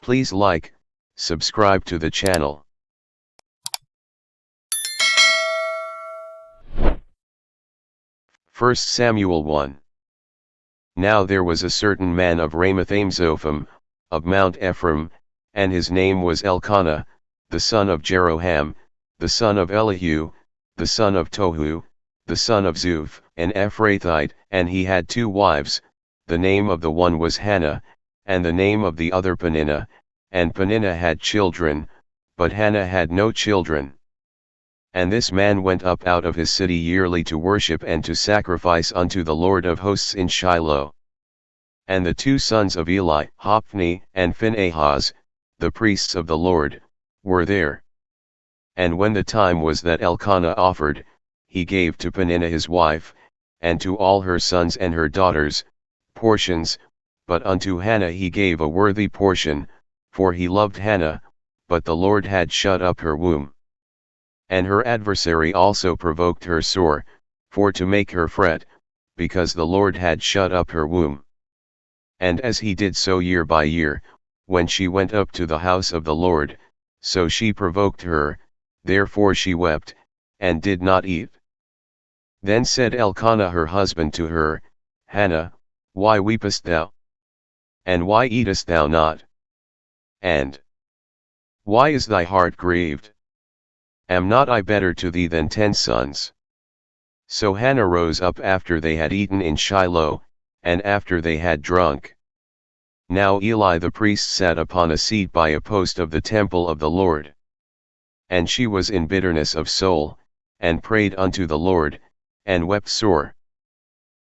Please like, subscribe to the channel. 1 Samuel 1. Now there was a certain man of Ramathaim-Zophim, of Mount Ephraim, and his name was Elkanah, the son of Jeroham, the son of Elihu, the son of Tohu, the son of Zuph, an Ephrathite, and he had 2 wives, the name of the one was Hannah, and the name of the other Peninnah, and Peninnah had children, but Hannah had no children. And this man went up out of his city yearly to worship and to sacrifice unto the Lord of hosts in Shiloh. And the 2 sons of Eli, Hophni and Phinehas, the priests of the Lord, were there. And when the time was that Elkanah offered, he gave to Peninnah his wife, and to all her sons and her daughters, portions, but unto Hannah he gave a worthy portion, for he loved Hannah, but the Lord had shut up her womb. And her adversary also provoked her sore, for to make her fret, because the Lord had shut up her womb. And as he did so year by year, when she went up to the house of the Lord, so she provoked her, therefore she wept, and did not eat. Then said Elkanah her husband to her, Hannah, why weepest thou? And why eatest thou not? And why is thy heart grieved? Am not I better to thee than 10 sons? So Hannah rose up after they had eaten in Shiloh, and after they had drunk. Now Eli the priest sat upon a seat by a post of the temple of the Lord. And she was in bitterness of soul, and prayed unto the Lord, and wept sore.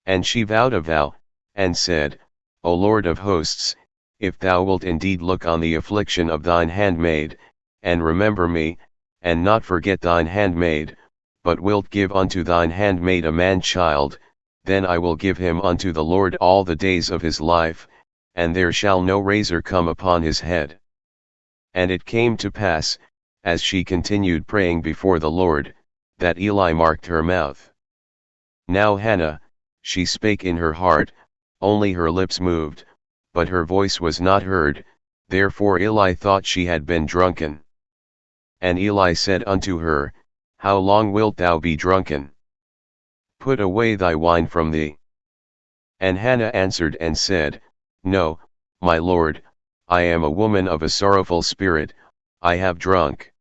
And she vowed a vow, and said, O Lord of hosts, if thou wilt indeed look on the affliction of thine handmaid, and remember me, and not forget thine handmaid, but wilt give unto thine handmaid a man-child, then I will give him unto the Lord all the days of his life, and there shall no razor come upon his head. And it came to pass, as she continued praying before the Lord, that Eli marked her mouth. Now Hannah, she spake in her heart, only her lips moved, but her voice was not heard, therefore Eli thought she had been drunken. And Eli said unto her, How long wilt thou be drunken? Put away thy wine from thee. And Hannah answered and said, No, my Lord, I am a woman of a sorrowful spirit, I have drunk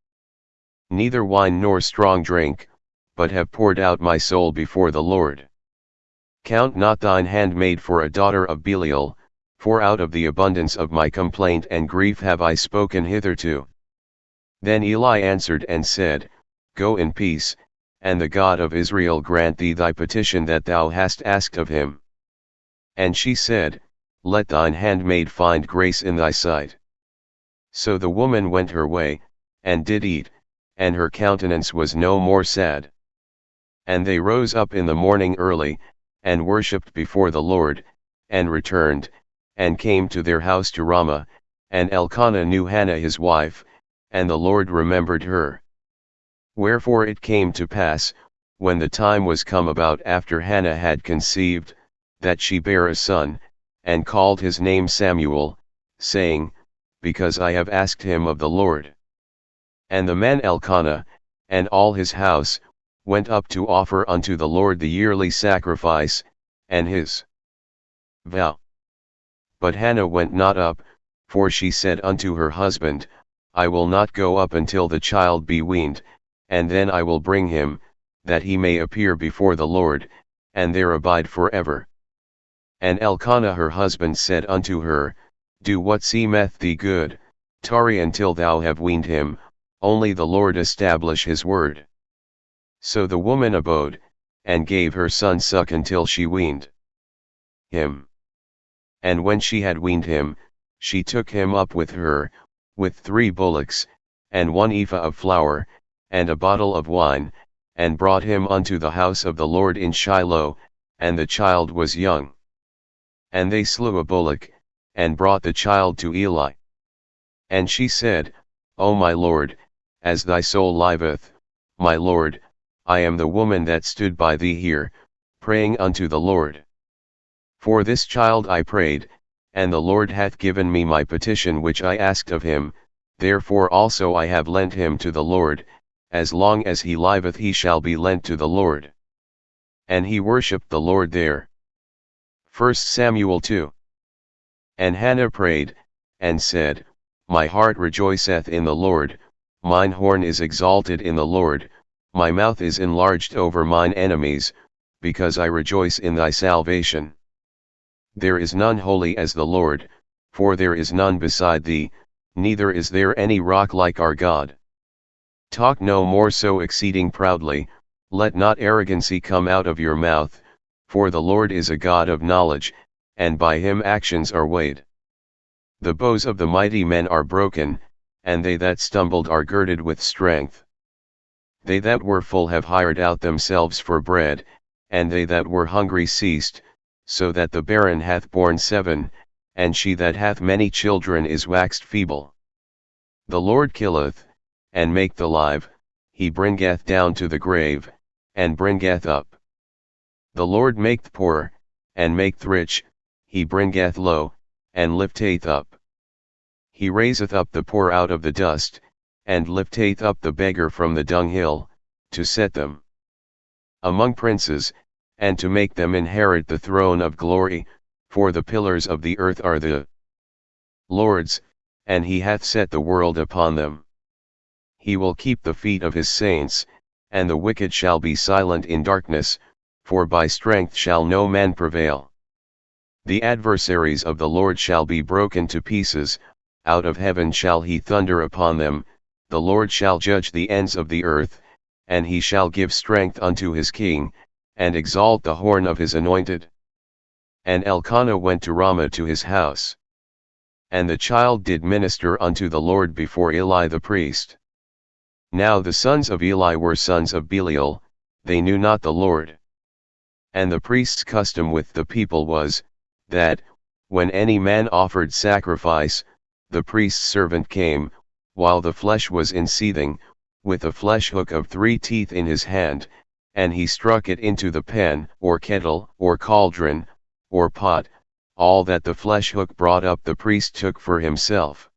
neither wine nor strong drink, but have poured out my soul before the Lord. Count not thine handmaid for a daughter of Belial, for out of the abundance of my complaint and grief have I spoken hitherto. Then Eli answered and said, Go in peace, and the God of Israel grant thee thy petition that thou hast asked of him. And she said, Let thine handmaid find grace in thy sight. So the woman went her way, and did eat, and her countenance was no more sad. And they rose up in the morning early, and worshipped before the Lord, and returned, and came to their house to Ramah, and Elkanah knew Hannah his wife, and the Lord remembered her. Wherefore it came to pass, when the time was come about after Hannah had conceived, that she bare a son, and called his name Samuel, saying, Because I have asked him of the Lord. And the man Elkanah, and all his house, went up to offer unto the Lord the yearly sacrifice, and his vow. But Hannah went not up, for she said unto her husband, I will not go up until the child be weaned, and then I will bring him, that he may appear before the Lord, and there abide forever. And Elkanah her husband said unto her, Do what seemeth thee good, tarry until thou have weaned him, only the Lord establish his word. So the woman abode, and gave her son suck until she weaned him. And when she had weaned him, she took him up with her, with 3 bullocks, and 1 ephah of flour, and a bottle of wine, and brought him unto the house of the Lord in Shiloh, and the child was young. And they slew a bullock, and brought the child to Eli. And she said, O my Lord, as thy soul liveth, my Lord, I am the woman that stood by thee here, praying unto the Lord. For this child I prayed, and the Lord hath given me my petition which I asked of him, therefore also I have lent him to the Lord, as long as he liveth he shall be lent to the Lord. And he worshipped the Lord there. 1 Samuel 2. And Hannah prayed, and said, My heart rejoiceth in the Lord, mine horn is exalted in the Lord, my mouth is enlarged over mine enemies, because I rejoice in thy salvation. There is none holy as the Lord, for there is none beside thee, neither is there any rock like our God. Talk no more so exceeding proudly, let not arrogancy come out of your mouth, for the Lord is a God of knowledge, and by him actions are weighed. The bows of the mighty men are broken, and they that stumbled are girded with strength. They that were full have hired out themselves for bread, and they that were hungry ceased, so that the barren hath borne 7, and she that hath many children is waxed feeble. The Lord killeth, and maketh alive, he bringeth down to the grave, and bringeth up. The Lord maketh poor, and maketh rich, he bringeth low, and lifteth up. He raiseth up the poor out of the dust, and lifteth up the beggar from the dunghill, to set them among princes, and to make them inherit the throne of glory, for the pillars of the earth are the Lord's, and he hath set the world upon them. He will keep the feet of his saints, and the wicked shall be silent in darkness, for by strength shall no man prevail. The adversaries of the Lord shall be broken to pieces, out of heaven shall he thunder upon them, the Lord shall judge the ends of the earth, and he shall give strength unto his king, and exalt the horn of his anointed. And Elkanah went to Ramah to his house. And the child did minister unto the Lord before Eli the priest. Now the sons of Eli were sons of Belial, they knew not the Lord. And the priest's custom with the people was, that, when any man offered sacrifice, the priest's servant came, while the flesh was in seething, with a flesh hook of 3 teeth in his hand, and he struck it into the pan, or kettle, or cauldron, or pot, all that the flesh hook brought up the priest took for himself.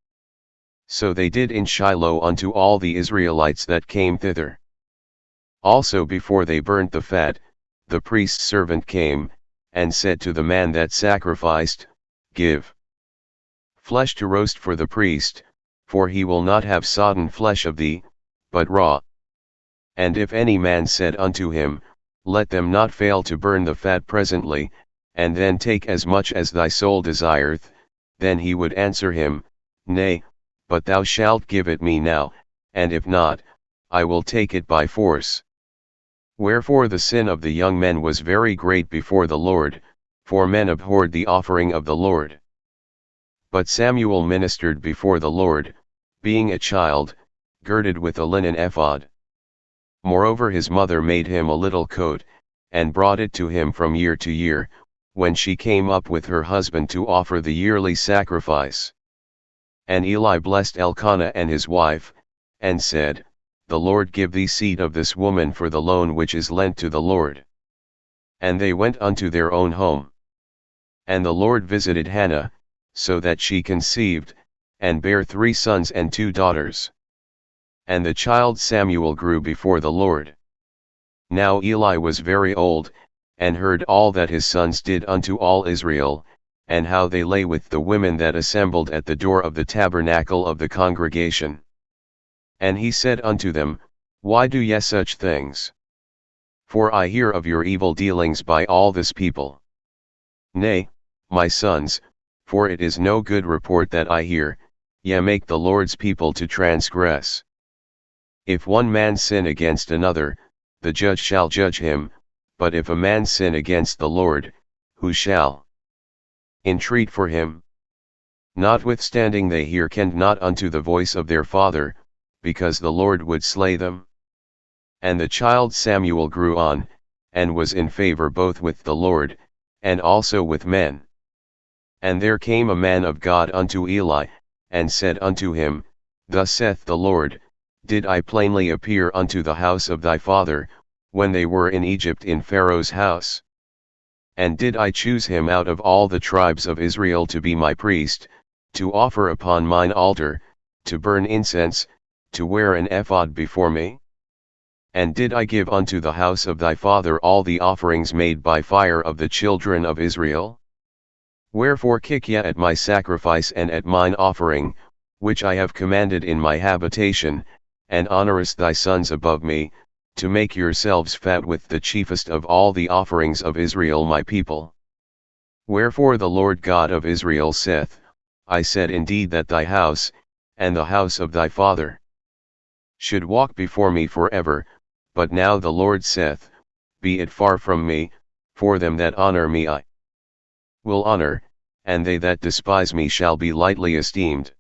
So they did in Shiloh unto all the Israelites that came thither. Also before they burnt the fat, the priest's servant came, and said to the man that sacrificed, Give flesh to roast for the priest, for he will not have sodden flesh of thee, but raw. And if any man said unto him, Let them not fail to burn the fat presently, and then take as much as thy soul desireth, then he would answer him, Nay, but thou shalt give it me now, and if not, I will take it by force. Wherefore the sin of the young men was very great before the Lord, for men abhorred the offering of the Lord. But Samuel ministered before the Lord, being a child, girded with a linen ephod. Moreover his mother made him a little coat, and brought it to him from year to year, when she came up with her husband to offer the yearly sacrifice. And Eli blessed Elkanah and his wife, and said, The Lord give thee seed of this woman for the loan which is lent to the Lord. And they went unto their own home. And the Lord visited Hannah, so that she conceived, and bare 3 sons and 2 daughters. And the child Samuel grew before the Lord. Now Eli was very old, and heard all that his sons did unto all Israel, and how they lay with the women that assembled at the door of the tabernacle of the congregation. And he said unto them, Why do ye such things? For I hear of your evil dealings by all this people. Nay, my sons, for it is no good report that I hear, ye make the Lord's people to transgress. If one man sin against another, the judge shall judge him, but if a man sin against the Lord, who shall entreat for him? Notwithstanding they hearkened not unto the voice of their father, because the Lord would slay them. And the child Samuel grew on, and was in favor both with the Lord, and also with men. And there came a man of God unto Eli, and said unto him, Thus saith the Lord, Did I plainly appear unto the house of thy father, when they were in Egypt in Pharaoh's house? And did I choose him out of all the tribes of Israel to be my priest, to offer upon mine altar, to burn incense, to wear an ephod before me? And did I give unto the house of thy father all the offerings made by fire of the children of Israel? Wherefore kick ye at my sacrifice and at mine offering, which I have commanded in my habitation, and honourest thy sons above me, to make yourselves fat with the chiefest of all the offerings of Israel my people? Wherefore the Lord God of Israel saith, I said indeed that thy house, and the house of thy father, should walk before me for ever, but now the Lord saith, Be it far from me, for them that honour me I will honour, and they that despise me shall be lightly esteemed.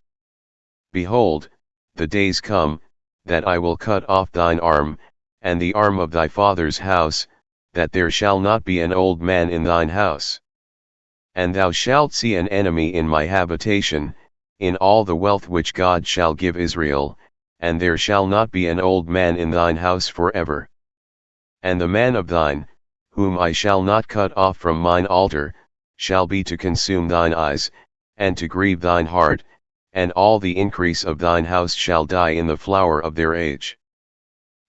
Behold, the days come, that I will cut off thine arm, and the arm of thy father's house, that there shall not be an old man in thine house. And thou shalt see an enemy in my habitation, in all the wealth which God shall give Israel, and there shall not be an old man in thine house for ever. And the man of thine, whom I shall not cut off from mine altar, shall be to consume thine eyes, and to grieve thine heart, and all the increase of thine house shall die in the flower of their age.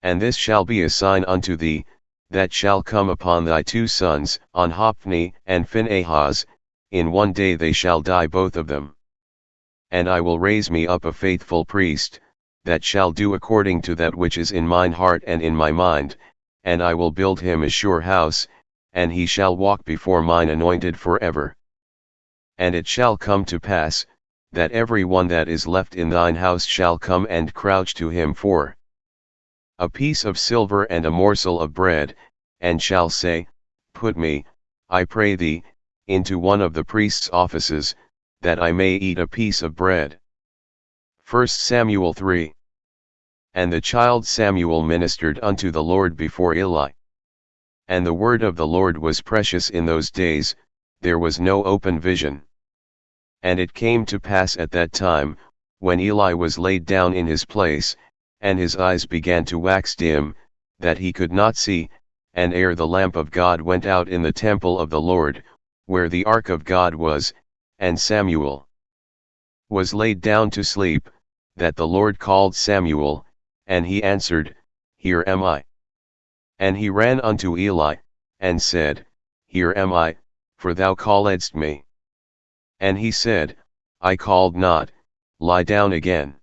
And this shall be a sign unto thee, that shall come upon thy two sons, on Hophni and Phinehas, in one day they shall die both of them. And I will raise me up a faithful priest, that shall do according to that which is in mine heart and in my mind, and I will build him a sure house, and he shall walk before mine anointed for ever. And it shall come to pass, that every one that is left in thine house shall come and crouch to him for a piece of silver and a morsel of bread, and shall say, Put me, I pray thee, into one of the priest's offices, that I may eat a piece of bread. 1 Samuel 3. And the child Samuel ministered unto the Lord before Eli. And the word of the Lord was precious in those days, there was no open vision. And it came to pass at that time, when Eli was laid down in his place, and his eyes began to wax dim, that he could not see, and ere the lamp of God went out in the temple of the Lord, where the ark of God was, and Samuel was laid down to sleep, that the Lord called Samuel, and he answered, Here am I. And he ran unto Eli, and said, Here am I, for thou calledst me. And he said, I called not, lie down again.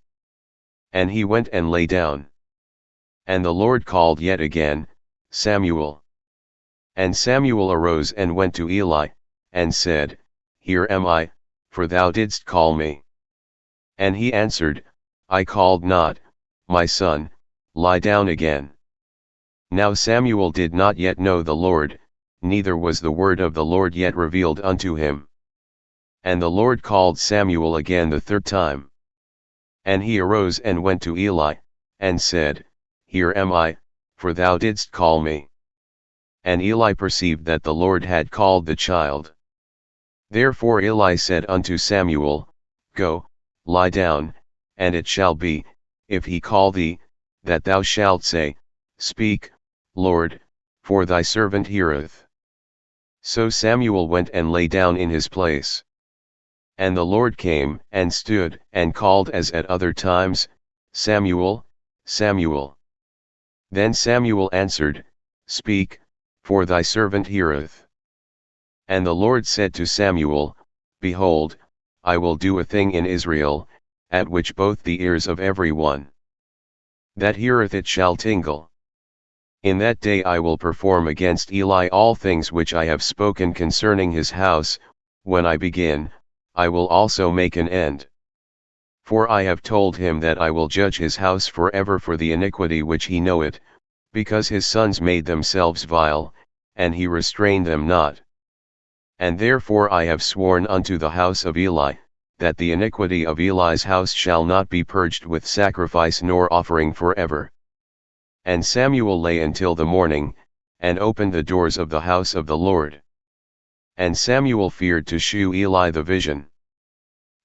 And he went and lay down. And the Lord called yet again, Samuel. And Samuel arose and went to Eli, and said, Here am I, for thou didst call me. And he answered, I called not, my son, lie down again. Now Samuel did not yet know the Lord, neither was the word of the Lord yet revealed unto him. And the Lord called Samuel again the third time. And he arose and went to Eli, and said, Here am I, for thou didst call me. And Eli perceived that the Lord had called the child. Therefore Eli said unto Samuel, Go, lie down, and it shall be, if he call thee, that thou shalt say, Speak, Lord, for thy servant heareth. So Samuel went and lay down in his place. And the Lord came and stood and called as at other times, Samuel, Samuel. Then Samuel answered, Speak, for thy servant heareth. And the Lord said to Samuel, Behold, I will do a thing in Israel, at which both the ears of every one that heareth it shall tingle. In that day I will perform against Eli all things which I have spoken concerning his house. When I begin, I will also make an end. For I have told him that I will judge his house forever for the iniquity which he knoweth, because his sons made themselves vile, and he restrained them not. And therefore I have sworn unto the house of Eli, that the iniquity of Eli's house shall not be purged with sacrifice nor offering forever. And Samuel lay until the morning, and opened the doors of the house of the Lord. And Samuel feared to shew Eli the vision.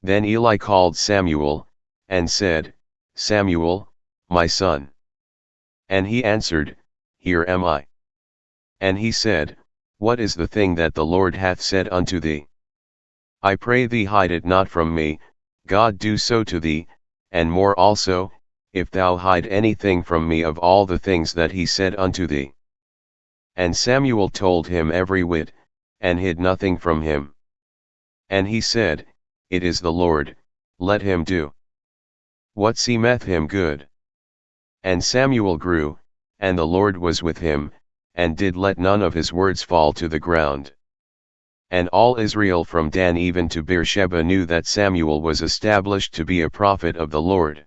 Then Eli called Samuel, and said, Samuel, my son. And he answered, Here am I. And he said, What is the thing that the Lord hath said unto thee? I pray thee hide it not from me. God do so to thee, and more also, if thou hide anything from me of all the things that he said unto thee. And Samuel told him every whit, and hid nothing from him. And he said, It is the Lord, let him do what seemeth him good. And Samuel grew, and the Lord was with him, and did let none of his words fall to the ground. And all Israel from Dan even to Beersheba knew that Samuel was established to be a prophet of the Lord.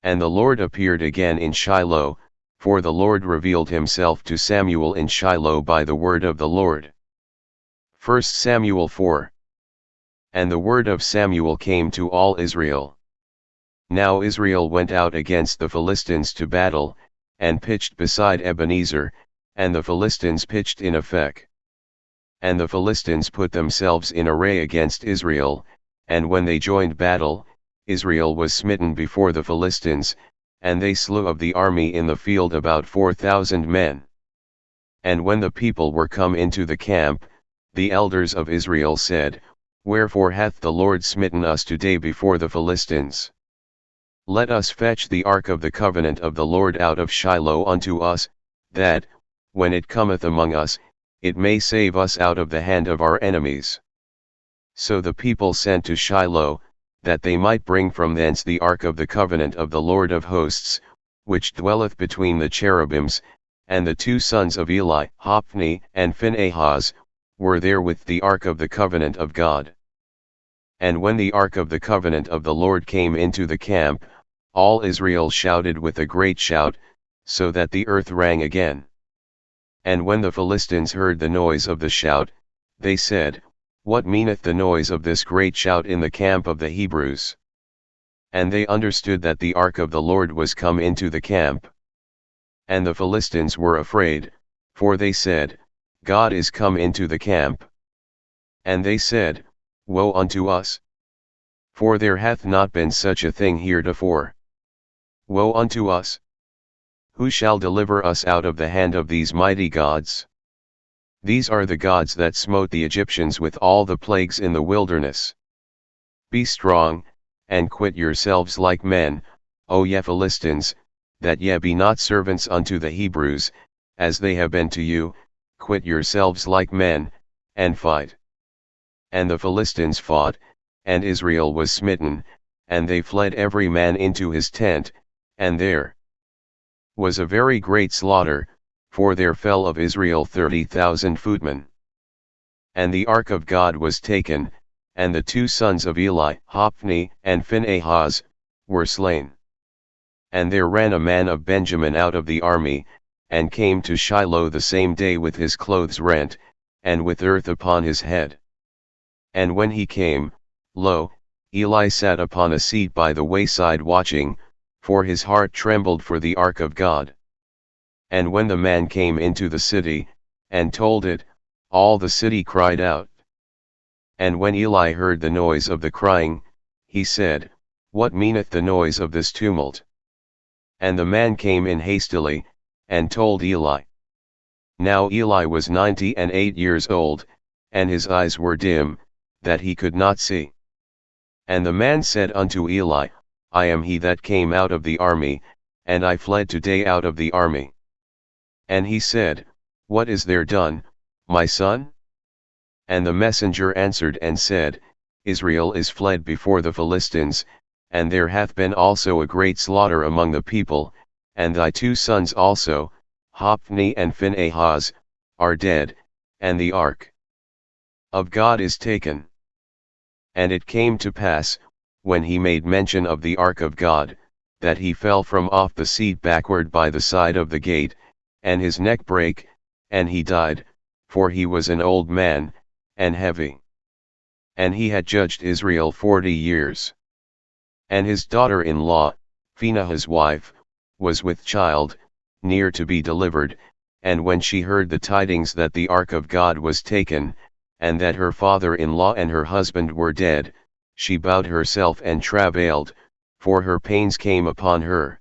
And the Lord appeared again in Shiloh, for the Lord revealed himself to Samuel in Shiloh by the word of the Lord. 1 Samuel 4. And the word of Samuel came to all Israel. Now Israel went out against the Philistines to battle, and pitched beside Ebenezer, and the Philistines pitched in Aphek. And the Philistines put themselves in array against Israel, and when they joined battle, Israel was smitten before the Philistines, and they slew of the army in the field about 4,000 men. And when the people were come into the camp, the elders of Israel said, Wherefore hath the Lord smitten us today before the Philistines? Let us fetch the ark of the covenant of the Lord out of Shiloh unto us, that, when it cometh among us, it may save us out of the hand of our enemies. So the people sent to Shiloh, that they might bring from thence the ark of the covenant of the Lord of hosts, which dwelleth between the cherubims, and the two sons of Eli, Hophni and Phinehas, were there with the ark of the covenant of God. And when the ark of the covenant of the Lord came into the camp, all Israel shouted with a great shout, so that the earth rang again. And when the Philistines heard the noise of the shout, they said, What meaneth the noise of this great shout in the camp of the Hebrews? And they understood that the ark of the Lord was come into the camp. And the Philistines were afraid, for they said, God is come into the camp. And they said, Woe unto us! For there hath not been such a thing heretofore. Woe unto us! Who shall deliver us out of the hand of these mighty gods? These are the gods that smote the Egyptians with all the plagues in the wilderness. Be strong, and quit yourselves like men, O ye Philistines, that ye be not servants unto the Hebrews, as they have been to you. Quit yourselves like men, and fight. And the Philistines fought, and Israel was smitten, and they fled every man into his tent, and there was a very great slaughter, for there fell of Israel 30,000 footmen. And the ark of God was taken, and the two sons of Eli, Hophni and Phinehas, were slain. And there ran a man of Benjamin out of the army, and came to Shiloh the same day with his clothes rent, and with earth upon his head. And when he came, lo, Eli sat upon a seat by the wayside watching, for his heart trembled for the ark of God. And when the man came into the city, and told it, all the city cried out. And when Eli heard the noise of the crying, he said, What meaneth the noise of this tumult? And the man came in hastily, and told Eli. Now Eli was 98 years old, and his eyes were dim, that he could not see. And the man said unto Eli, I am he that came out of the army, and I fled today out of the army. And he said, What is there done, my son? And the messenger answered and said, Israel is fled before the Philistines, and there hath been also a great slaughter among the people, and thy two sons also, Hophni and Phinehas, are dead, and the ark of God is taken. And it came to pass, when he made mention of the ark of God, that he fell from off the seat backward by the side of the gate, and his neck brake, and he died, for he was an old man, and heavy. And he had judged Israel 40 years. And his daughter-in-law, Phinehas' wife, was with child, near to be delivered, and when she heard the tidings that the ark of God was taken, and that her father-in-law and her husband were dead, she bowed herself and travailed, for her pains came upon her.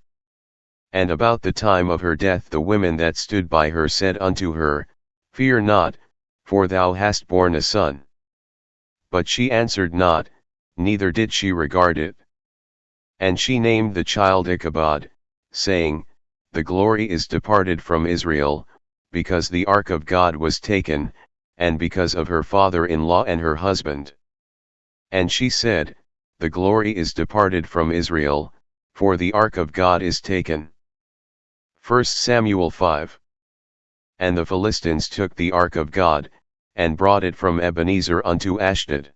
And about the time of her death the women that stood by her said unto her, Fear not, for thou hast borne a son. But she answered not, neither did she regard it. And she named the child Ichabod, saying, The glory is departed from Israel, because the ark of God was taken, and because of her father-in-law and her husband. And she said, The glory is departed from Israel, for the ark of God is taken. 1 Samuel 5. And the Philistines took the ark of God, and brought it from Ebenezer unto Ashdod.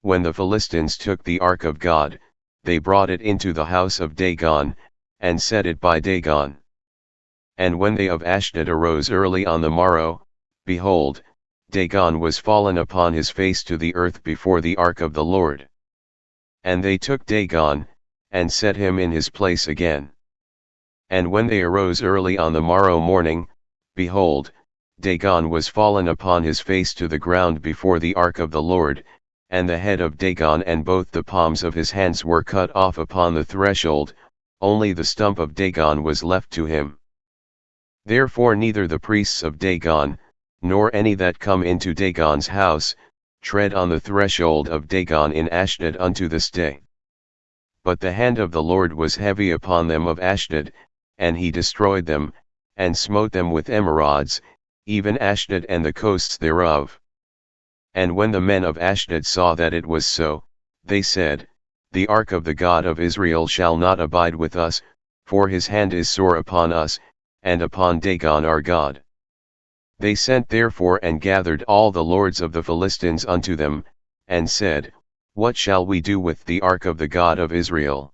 When the Philistines took the ark of God, they brought it into the house of Dagon, and set it by Dagon. And when they of Ashdod arose early on the morrow, behold, Dagon was fallen upon his face to the earth before the ark of the Lord. And they took Dagon, and set him in his place again. And when they arose early on the morrow morning, behold, Dagon was fallen upon his face to the ground before the ark of the Lord, and the head of Dagon and both the palms of his hands were cut off upon the threshold, only the stump of Dagon was left to him. Therefore neither the priests of Dagon, nor any that come into Dagon's house, tread on the threshold of Dagon in Ashdod unto this day. But the hand of the Lord was heavy upon them of Ashdod, and he destroyed them, and smote them with emerods, even Ashdod and the coasts thereof. And when the men of Ashdod saw that it was so, they said, The ark of the God of Israel shall not abide with us, for his hand is sore upon us, and upon Dagon our God. They sent therefore and gathered all the lords of the Philistines unto them, and said, What shall we do with the ark of the God of Israel?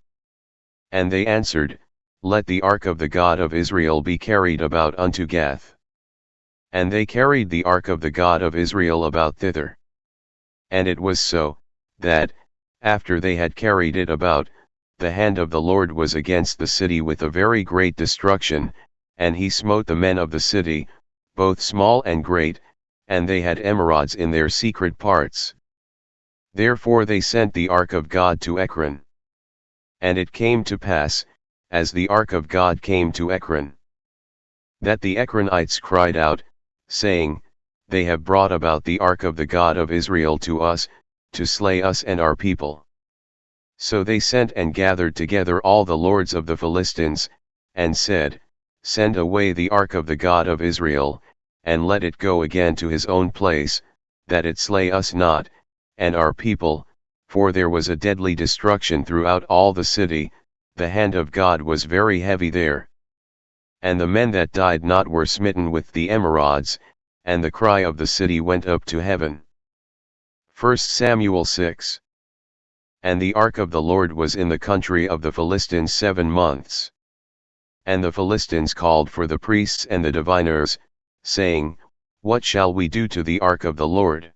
And they answered, Let the ark of the God of Israel be carried about unto Gath. And they carried the ark of the God of Israel about thither. And it was so, that, after they had carried it about, the hand of the Lord was against the city with a very great destruction, and he smote the men of the city, both small and great, and they had emerods in their secret parts. Therefore they sent the ark of God to Ekron. And it came to pass, as the ark of God came to Ekron, that the Ekronites cried out, saying, They have brought about the ark of the God of Israel to us, to slay us and our people. So they sent and gathered together all the lords of the Philistines, and said, Send away the ark of the God of Israel, and let it go again to his own place, that it slay us not, and our people, for there was a deadly destruction throughout all the city, the hand of God was very heavy there. And the men that died not were smitten with the emerods, and the cry of the city went up to heaven. 1 Samuel 6. And the ark of the Lord was in the country of the Philistines 7 months. And the Philistines called for the priests and the diviners, saying, What shall we do to the ark of the Lord?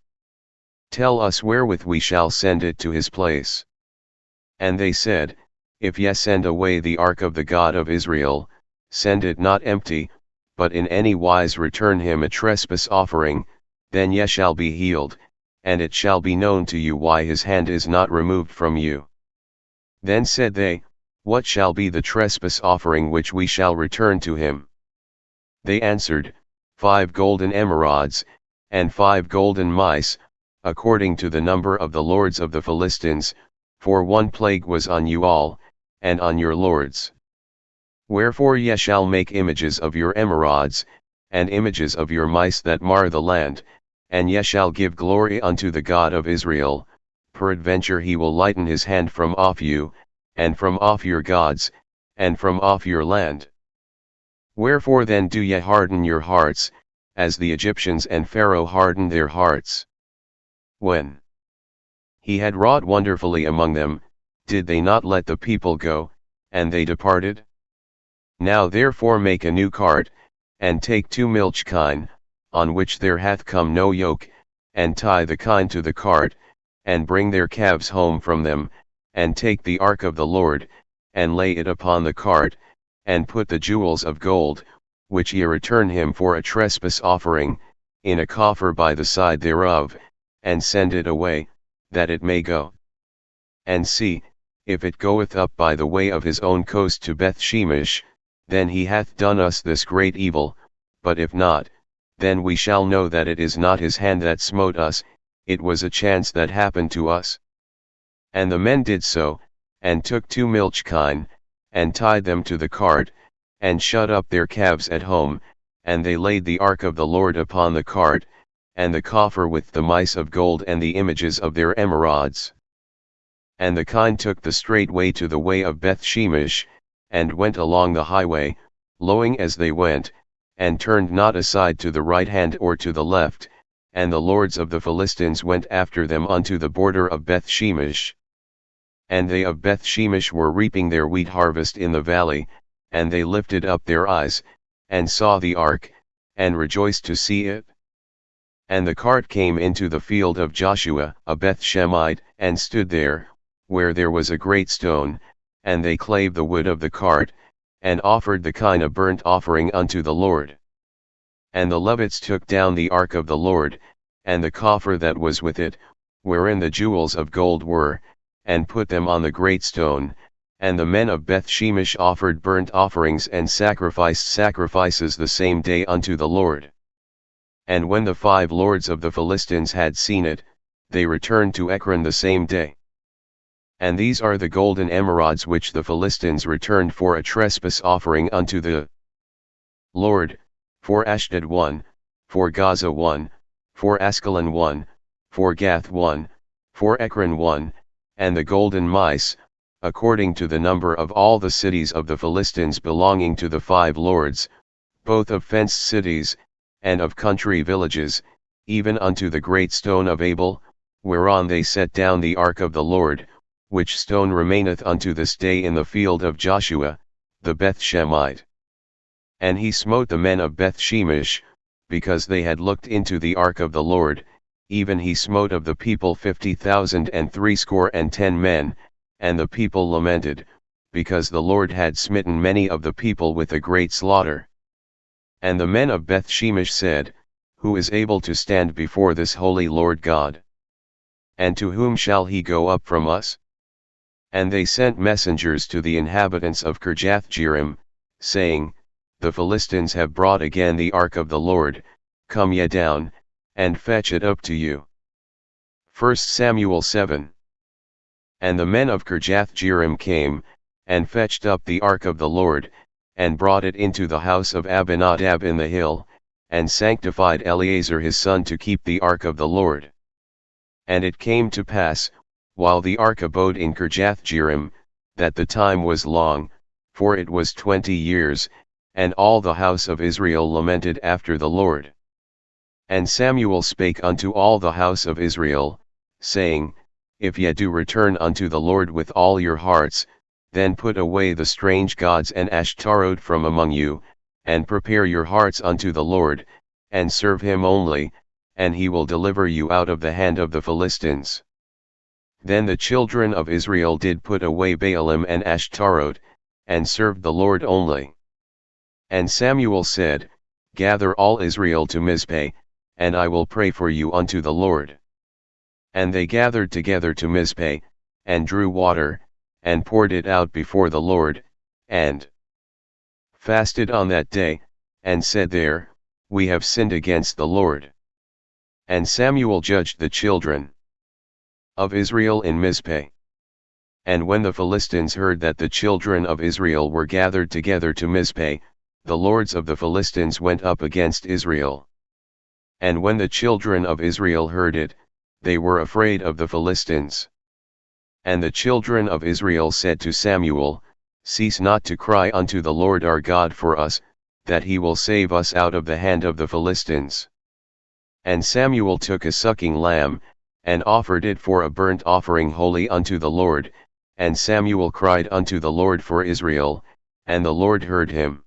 Tell us wherewith we shall send it to his place. And they said, If ye send away the ark of the God of Israel, send it not empty, but in any wise return him a trespass offering, then ye shall be healed, and it shall be known to you why his hand is not removed from you. Then said they, What shall be the trespass offering which we shall return to him? They answered, 5 golden emerods, and 5 golden mice, according to the number of the lords of the Philistines, for one plague was on you all, and on your lords. Wherefore ye shall make images of your emerods, and images of your mice that mar the land, and ye shall give glory unto the God of Israel, peradventure he will lighten his hand from off you, and from off your gods, and from off your land. Wherefore then do ye harden your hearts, as the Egyptians and Pharaoh hardened their hearts? When he had wrought wonderfully among them, did they not let the people go, and they departed? Now therefore make a new cart, and take 2 milch kine, on which there hath come no yoke, and tie the kine to the cart, and bring their calves home from them, and take the ark of the Lord, and lay it upon the cart, and put the jewels of gold, which ye return him for a trespass offering, in a coffer by the side thereof, and send it away, that it may go. And see, if it goeth up by the way of his own coast to Beth-shemesh, then he hath done us this great evil, but if not, then we shall know that it is not his hand that smote us, it was a chance that happened to us. And the men did so, and took 2 milch kine, and tied them to the cart, and shut up their calves at home, and they laid the ark of the Lord upon the cart, and the coffer with the mice of gold and the images of their emerods. And the kine took the straight way to the way of Beth-shemesh, and went along the highway, lowing as they went, and turned not aside to the right hand or to the left, and the lords of the Philistines went after them unto the border of Beth-shemesh. And they of Beth-shemesh were reaping their wheat harvest in the valley, and they lifted up their eyes, and saw the ark, and rejoiced to see it. And the cart came into the field of Joshua, a Beth-shemite, and stood there, where there was a great stone, and they clave the wood of the cart, and offered the kine a burnt offering unto the Lord. And the Levites took down the ark of the Lord, and the coffer that was with it, wherein the jewels of gold were, and put them on the great stone, and the men of Beth-shemesh offered burnt offerings and sacrificed sacrifices the same day unto the Lord. And when the 5 lords of the Philistines had seen it, they returned to Ekron the same day. And these are the golden emerods which the Philistines returned for a trespass offering unto the Lord, for Ashdod 1, for Gaza 1, for Askelon 1, for Gath 1, for Ekron 1, and the golden mice, according to the number of all the cities of the Philistines belonging to the 5 lords, both of fenced cities, and of country villages, even unto the great stone of Abel, whereon they set down the ark of the Lord, which stone remaineth unto this day in the field of Joshua, the Beth-shemite. And he smote the men of Beth-shemesh, because they had looked into the ark of the Lord, even he smote of the people 50,060 men, and the people lamented, because the Lord had smitten many of the people with a great slaughter. And the men of Beth-shemesh said, Who is able to stand before this holy Lord God? And to whom shall he go up from us? And they sent messengers to the inhabitants of Kirjath-jearim, saying, The Philistines have brought again the ark of the Lord, come ye down, and fetch it up to you. 1 Samuel 7. And the men of Kirjath-jearim came, and fetched up the ark of the Lord, and brought it into the house of Abinadab in the hill, and sanctified Eleazar his son to keep the ark of the Lord. And it came to pass, while the ark abode in Kirjath-jearim, that the time was long, for it was 20 years, and all the house of Israel lamented after the Lord. And Samuel spake unto all the house of Israel, saying, If ye do return unto the Lord with all your hearts, then put away the strange gods and Ashtaroth from among you, and prepare your hearts unto the Lord, and serve him only, and he will deliver you out of the hand of the Philistines. Then the children of Israel did put away Baalim and Ashtaroth, and served the Lord only. And Samuel said, Gather all Israel to Mizpeh, and I will pray for you unto the Lord. And they gathered together to Mizpeh, and drew water, and poured it out before the Lord, and fasted on that day, and said there, We have sinned against the Lord. And Samuel judged the children of Israel in Mizpeh. And when the Philistines heard that the children of Israel were gathered together to Mizpeh, the lords of the Philistines went up against Israel. And when the children of Israel heard it, they were afraid of the Philistines. And the children of Israel said to Samuel, Cease not to cry unto the Lord our God for us, that he will save us out of the hand of the Philistines. And Samuel took a sucking lamb, and offered it for a burnt offering holy unto the Lord, and Samuel cried unto the Lord for Israel, and the Lord heard him.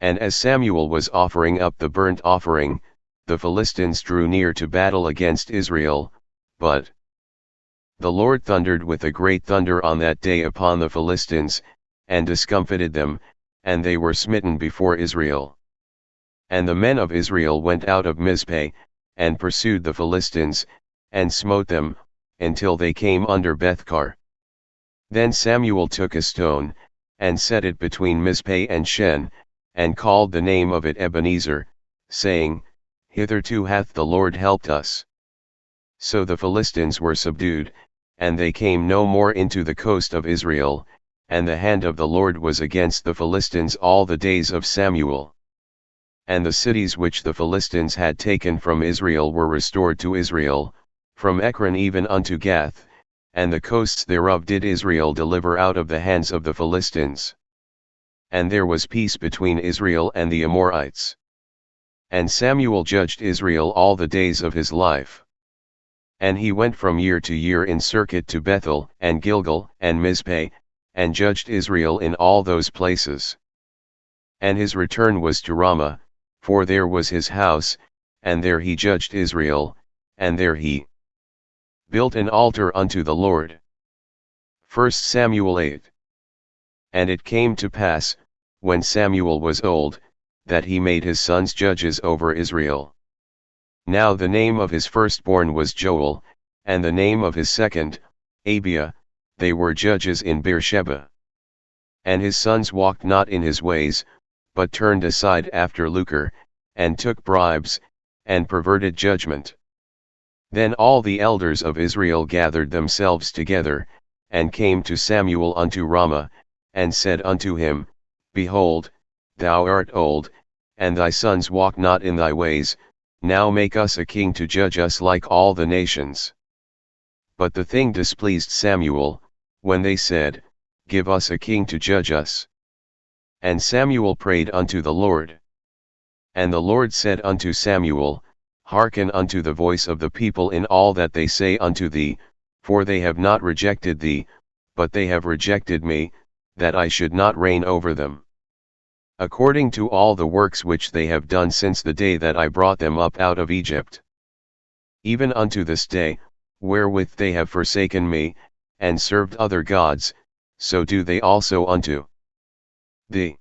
And as Samuel was offering up the burnt offering, the Philistines drew near to battle against Israel, but the Lord thundered with a great thunder on that day upon the Philistines, and discomfited them, and they were smitten before Israel. And the men of Israel went out of Mizpeh, and pursued the Philistines, and smote them, until they came under Bethkar. Then Samuel took a stone, and set it between Mizpeh and Shen, and called the name of it Ebenezer, saying, Hitherto hath the Lord helped us. So the Philistines were subdued, and they came no more into the coast of Israel, and the hand of the Lord was against the Philistines all the days of Samuel. And the cities which the Philistines had taken from Israel were restored to Israel, from Ekron even unto Gath, and the coasts thereof did Israel deliver out of the hands of the Philistines. And there was peace between Israel and the Amorites. And Samuel judged Israel all the days of his life. And he went from year to year in circuit to Bethel, and Gilgal, and Mizpeh, and judged Israel in all those places. And his return was to Ramah, for there was his house, and there he judged Israel, and there he built an altar unto the Lord. 1 Samuel 8. And it came to pass, when Samuel was old, that he made his sons judges over Israel. Now the name of his firstborn was Joel, and the name of his second, Abiah. They were judges in Beersheba. And his sons walked not in his ways, but turned aside after lucre, and took bribes, and perverted judgment. Then all the elders of Israel gathered themselves together, and came to Samuel unto Ramah, and said unto him, Behold, thou art old, and thy sons walk not in thy ways, now make us a king to judge us like all the nations. But the thing displeased Samuel, when they said, Give us a king to judge us. And Samuel prayed unto the Lord. And the Lord said unto Samuel, Hearken unto the voice of the people in all that they say unto thee, for they have not rejected thee, but they have rejected me, that I should not reign over them. According to all the works which they have done since the day that I brought them up out of Egypt. Even unto this day, wherewith they have forsaken me, and served other gods, so do they also unto thee.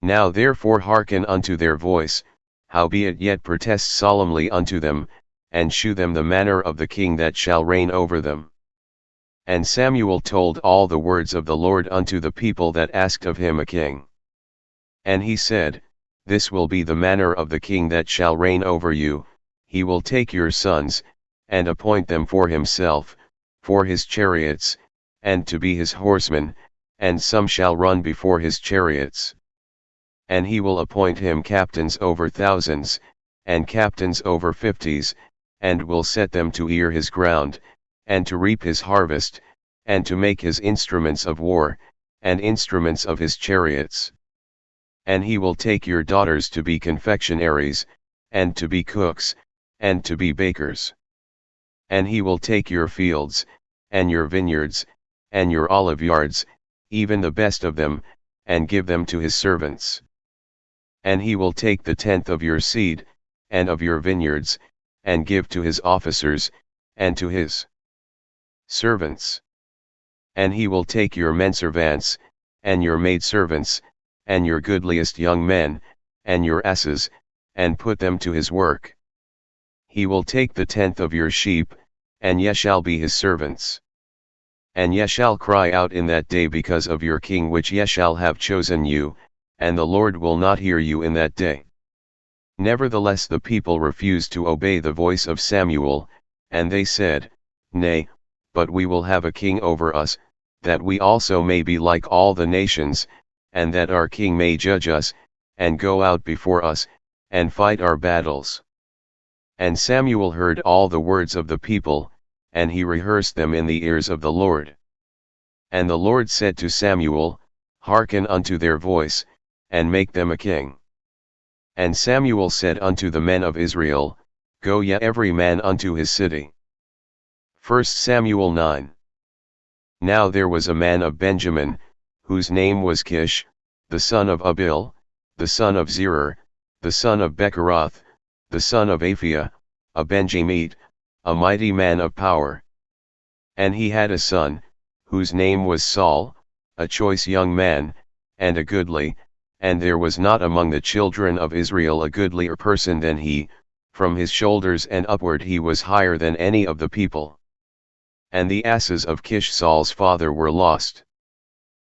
Now therefore hearken unto their voice, howbeit yet protest solemnly unto them, and shew them the manner of the king that shall reign over them. And Samuel told all the words of the Lord unto the people that asked of him a king. And he said, This will be the manner of the king that shall reign over you, he will take your sons, and appoint them for himself, for his chariots, and to be his horsemen, and some shall run before his chariots. And he will appoint him captains over thousands, and captains over fifties, and will set them to ear his ground, and to reap his harvest, and to make his instruments of war, and instruments of his chariots. And he will take your daughters to be confectionaries, and to be cooks, and to be bakers. And he will take your fields, and your vineyards, and your olive yards, even the best of them, and give them to his servants. And he will take the tenth of your seed, and of your vineyards, and give to his officers, and to his servants. And he will take your menservants, and your maidservants, and your goodliest young men, and your asses, and put them to his work. He will take the tenth of your sheep, and ye shall be his servants. And ye shall cry out in that day because of your king which ye shall have chosen you, and the Lord will not hear you in that day. Nevertheless the people refused to obey the voice of Samuel, and they said, Nay, but we will have a king over us, that we also may be like all the nations, and that our king may judge us, and go out before us, and fight our battles. And Samuel heard all the words of the people, and he rehearsed them in the ears of the Lord. And the Lord said to Samuel, Hearken unto their voice, and make them a king. And Samuel said unto the men of Israel, Go ye every man unto his city. 1 Samuel 9. Now there was a man of Benjamin, whose name was Kish, the son of Abiel, the son of Zerer, the son of Becheroth, the son of Aphiah, a Benjamite, a mighty man of power. And he had a son, whose name was Saul, a choice young man, and a goodly, and there was not among the children of Israel a goodlier person than he, from his shoulders and upward he was higher than any of the people. And the asses of Kish Saul's father were lost.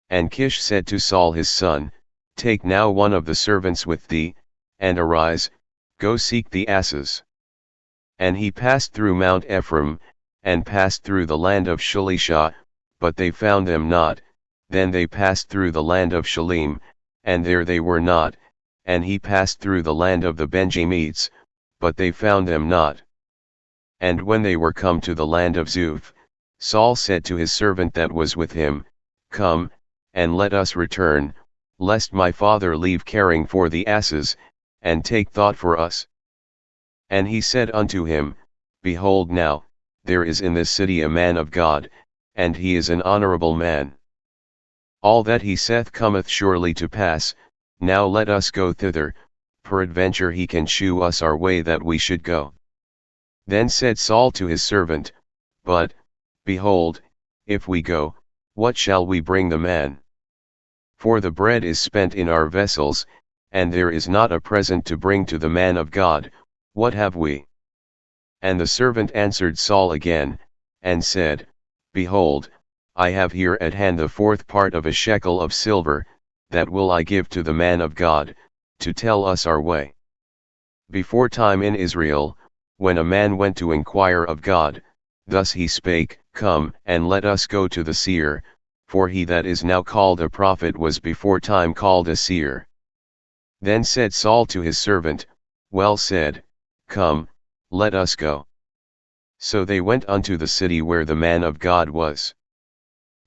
And Kish said to Saul his son, Take now one of the servants with thee, and arise, Go seek the asses. And he passed through Mount Ephraim, and passed through the land of Shalisha, but they found them not. Then they passed through the land of Shalim, and there they were not. And he passed through the land of the Benjamites, but they found them not. And when they were come to the land of Zuph, Saul said to his servant that was with him, Come, and let us return, lest my father leave caring for the asses, and take thought for us. And he said unto him, Behold now, there is in this city a man of God, and he is an honorable man. All that he saith cometh surely to pass. Now let us go thither, peradventure he can shew us our way that we should go. Then said Saul to his servant, But, behold, if we go, what shall we bring the man? For the bread is spent in our vessels, and there is not a present to bring to the man of God. What have we? And the servant answered Saul again, and said, Behold, I have here at hand the fourth part of a shekel of silver, that will I give to the man of God, to tell us our way. Before time in Israel, when a man went to inquire of God, thus he spake, Come, and let us go to the seer, for he that is now called a prophet was before time called a seer. Then said Saul to his servant, Well said, Come, let us go. So they went unto the city where the man of God was.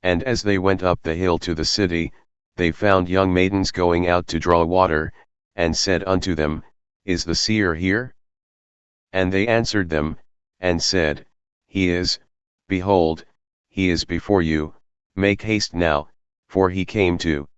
And as they went up the hill to the city, they found young maidens going out to draw water, and said unto them, Is the seer here? And they answered them, and said, He is. Behold, he is before you. Make haste now, for he came to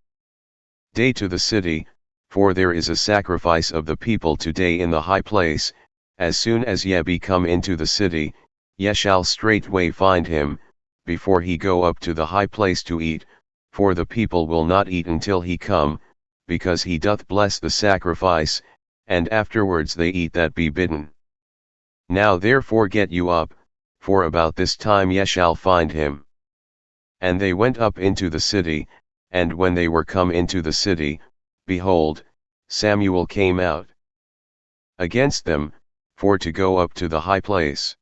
day to the city, for there is a sacrifice of the people today in the high place. As soon as ye be come into the city, ye shall straightway find him, before he go up to the high place to eat, for the people will not eat until he come, because he doth bless the sacrifice, and afterwards they eat that be bidden. Now therefore get you up, for about this time ye shall find him. And they went up into the city, and when they were come into the city, behold, Samuel came out against them, for to go up to the high place.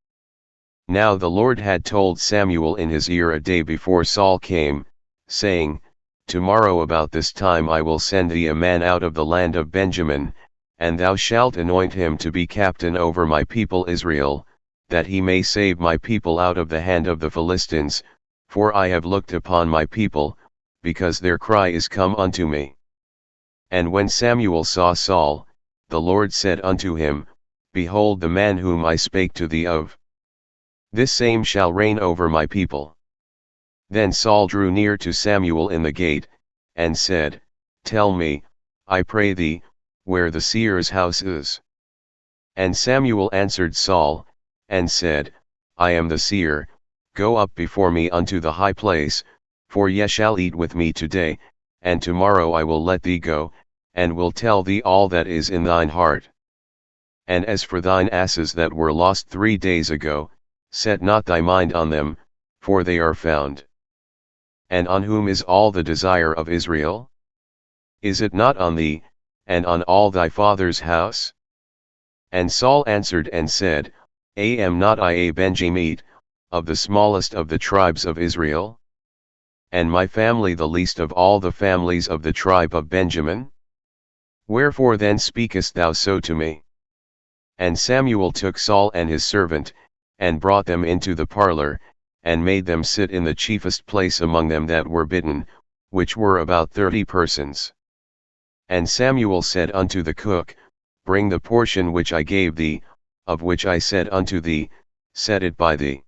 Now the Lord had told Samuel in his ear a day before Saul came, saying, Tomorrow about this time I will send thee a man out of the land of Benjamin, and thou shalt anoint him to be captain over my people Israel, that he may save my people out of the hand of the Philistines, for I have looked upon my people, because their cry is come unto me. And when Samuel saw Saul, the Lord said unto him, Behold the man whom I spake to thee of. This same shall reign over my people. Then Saul drew near to Samuel in the gate, and said, Tell me, I pray thee, where the seer's house is. And Samuel answered Saul, and said, I am the seer. Go up before me unto the high place, for ye shall eat with me today, and tomorrow I will let thee go, and will tell thee all that is in thine heart. And as for thine asses that were lost 3 days ago, set not thy mind on them, for they are found. And on whom is all the desire of Israel? Is it not on thee, and on all thy father's house? And Saul answered and said, Am not I a Benjamite, of the smallest of the tribes of Israel? And my family the least of all the families of the tribe of Benjamin? Wherefore then speakest thou so to me? And Samuel took Saul and his servant, and brought them into the parlor, and made them sit in the chiefest place among them that were bidden, which were about 30 persons. And Samuel said unto the cook, Bring the portion which I gave thee, of which I said unto thee, Set it by thee.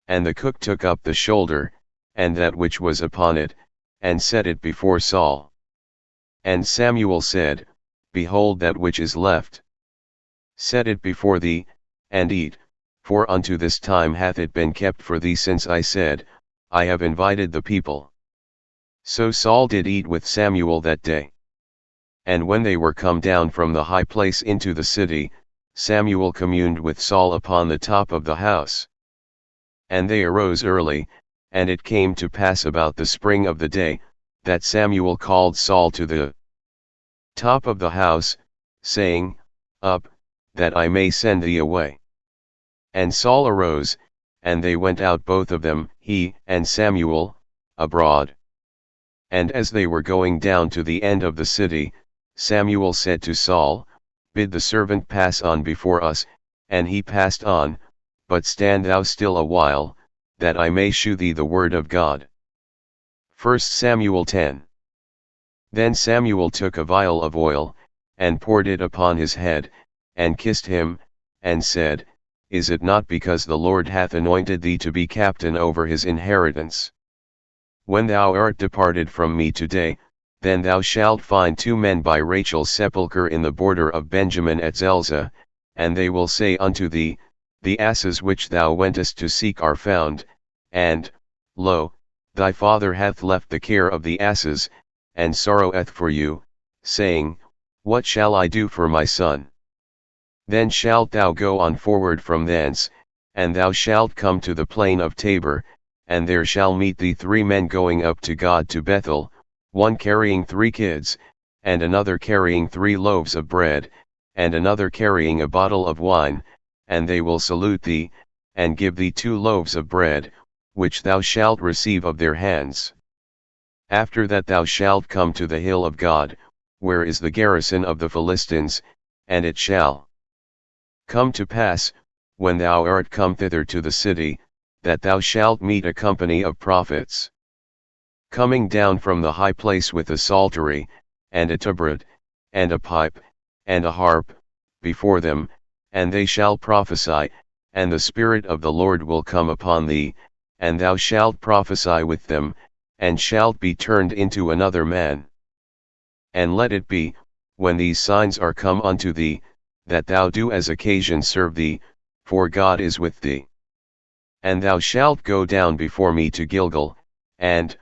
And the cook took up the shoulder, and that which was upon it, and set it before Saul. And Samuel said, Behold that which is left. Set it before thee, and eat, for unto this time hath it been kept for thee since I said, I have invited the people. So Saul did eat with Samuel that day. And when they were come down from the high place into the city, Samuel communed with Saul upon the top of the house. And they arose early, and it came to pass about the spring of the day, that Samuel called Saul to the top of the house, saying, Up, that I may send thee away. And Saul arose, and they went out both of them, he and Samuel, abroad. And as they were going down to the end of the city, Samuel said to Saul, Bid the servant pass on before us, and he passed on, but stand thou still a while, that I may shew thee the word of God. 1 Samuel 10. Then Samuel took a vial of oil, and poured it upon his head, and kissed him, and said, Is it not because the Lord hath anointed thee to be captain over his inheritance? When thou art departed from me today, then thou shalt find 2 men by Rachel's sepulchre in the border of Benjamin at Zelzah, and they will say unto thee, The asses which thou wentest to seek are found, and, lo, thy father hath left the care of the asses, and sorroweth for you, saying, What shall I do for my son? Then shalt thou go on forward from thence, and thou shalt come to the plain of Tabor, and there shall meet thee 3 men going up to God to Bethel, one carrying 3 kids, and another carrying 3 loaves of bread, and another carrying a bottle of wine, and they will salute thee, and give thee 2 loaves of bread, which thou shalt receive of their hands. After that thou shalt come to the hill of God, where is the garrison of the Philistines, and it shall come to pass, when thou art come thither to the city, that thou shalt meet a company of prophets, coming down from the high place with a psaltery, and a tabret, and a pipe, and a harp, before them, and they shall prophesy, and the Spirit of the Lord will come upon thee, and thou shalt prophesy with them, and shalt be turned into another man. And let it be, when these signs are come unto thee, that thou do as occasion serve thee, for God is with thee. And thou shalt go down before me to Gilgal, and,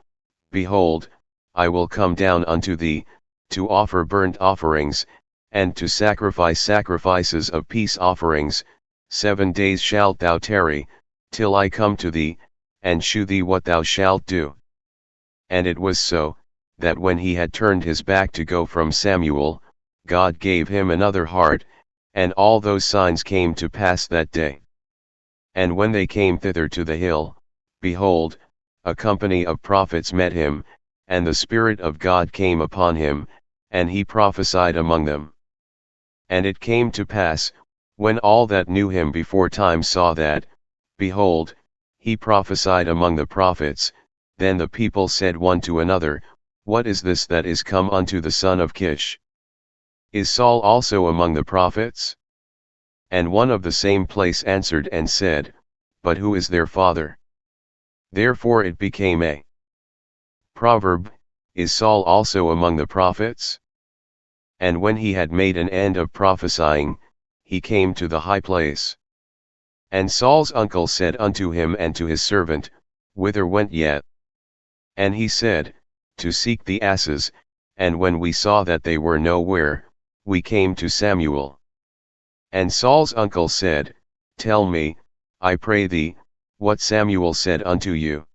behold, I will come down unto thee, to offer burnt offerings, and to sacrifice sacrifices of peace offerings. 7 days shalt thou tarry, till I come to thee, and shew thee what thou shalt do. And it was so, that when he had turned his back to go from Samuel, God gave him another heart, and all those signs came to pass that day. And when they came thither to the hill, behold, a company of prophets met him, and the Spirit of God came upon him, and he prophesied among them. And it came to pass, when all that knew him before time saw that, behold, he prophesied among the prophets, then the people said one to another, What is this that is come unto the son of Kish? Is Saul also among the prophets? And one of the same place answered and said, But who is their father? Therefore it became a proverb, Is Saul also among the prophets? And when he had made an end of prophesying, he came to the high place. And Saul's uncle said unto him and to his servant, Whither went ye? And he said, To seek the asses, and when we saw that they were nowhere, we came to Samuel. And Saul's uncle said, Tell me, I pray thee, what Samuel said unto you.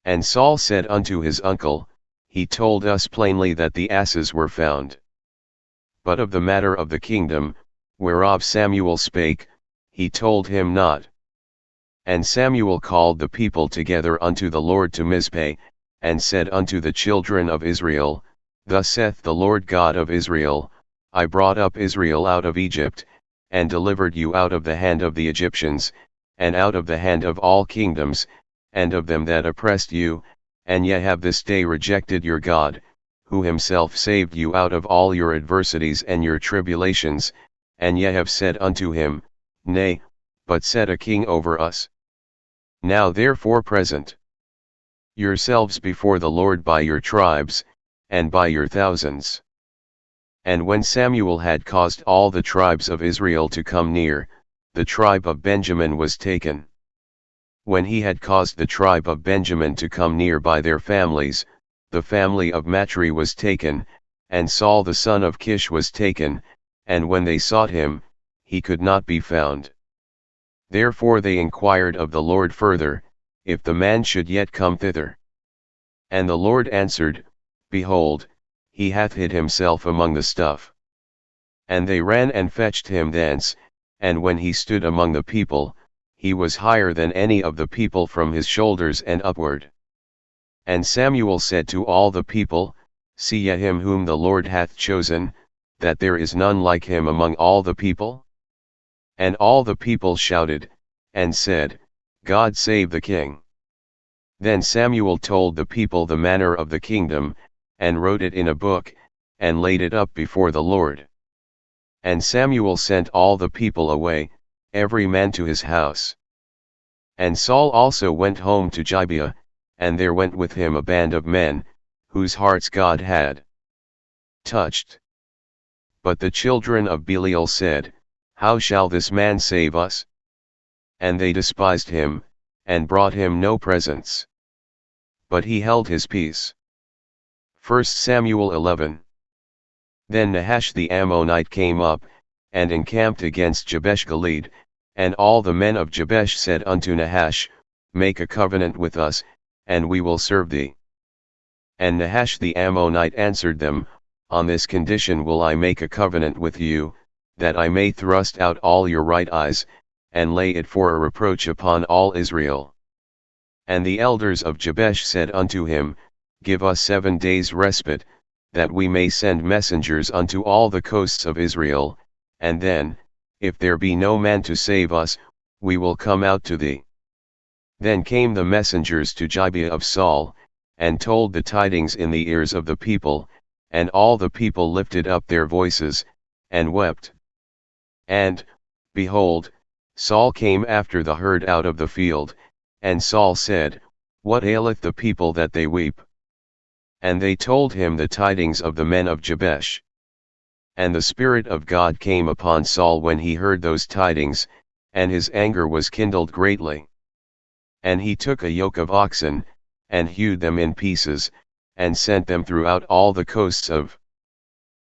And Saul said unto his uncle, He told us plainly that the asses were found. But of the matter of the kingdom, whereof Samuel spake, he told him not. And Samuel called the people together unto the Lord to Mizpeh, and said unto the children of Israel, Thus saith the Lord God of Israel, I brought up Israel out of Egypt, and delivered you out of the hand of the Egyptians, and out of the hand of all kingdoms, and of them that oppressed you, and ye have this day rejected your God, who himself saved you out of all your adversities and your tribulations, and ye have said unto him, Nay, but set a king over us. Now therefore present yourselves before the Lord by your tribes, and by your thousands. And when Samuel had caused all the tribes of Israel to come near, the tribe of Benjamin was taken. When he had caused the tribe of Benjamin to come near by their families, the family of Matri was taken, and Saul the son of Kish was taken, and when they sought him, he could not be found. Therefore they inquired of the Lord further, if the man should yet come thither. And the Lord answered, Behold, he hath hid himself among the stuff. And they ran and fetched him thence, and when he stood among the people, he was higher than any of the people from his shoulders and upward. And Samuel said to all the people, See ye him whom the Lord hath chosen, that there is none like him among all the people? And all the people shouted, and said, God save the king. Then Samuel told the people the manner of the kingdom, and wrote it in a book, and laid it up before the Lord. And Samuel sent all the people away, every man to his house. And Saul also went home to Gibeah, and there went with him a band of men, whose hearts God had touched. But the children of Belial said, How shall this man save us? And they despised him, and brought him no presents. But he held his peace. 1 Samuel 11. Then Nahash the Ammonite came up, and encamped against Jabesh Gilead, and all the men of Jabesh said unto Nahash, Make a covenant with us, and we will serve thee. And Nahash the Ammonite answered them, On this condition will I make a covenant with you, that I may thrust out all your right eyes, and lay it for a reproach upon all Israel. And the elders of Jabesh said unto him, Give us 7 days' respite, that we may send messengers unto all the coasts of Israel, and then, if there be no man to save us, we will come out to thee. Then came the messengers to Gibeah of Saul, and told the tidings in the ears of the people, and all the people lifted up their voices, and wept. And, behold, Saul came after the herd out of the field, and Saul said, What aileth the people that they weep? And they told him the tidings of the men of Jabesh. And the Spirit of God came upon Saul when he heard those tidings, and his anger was kindled greatly. And he took a yoke of oxen, and hewed them in pieces, and sent them throughout all the coasts of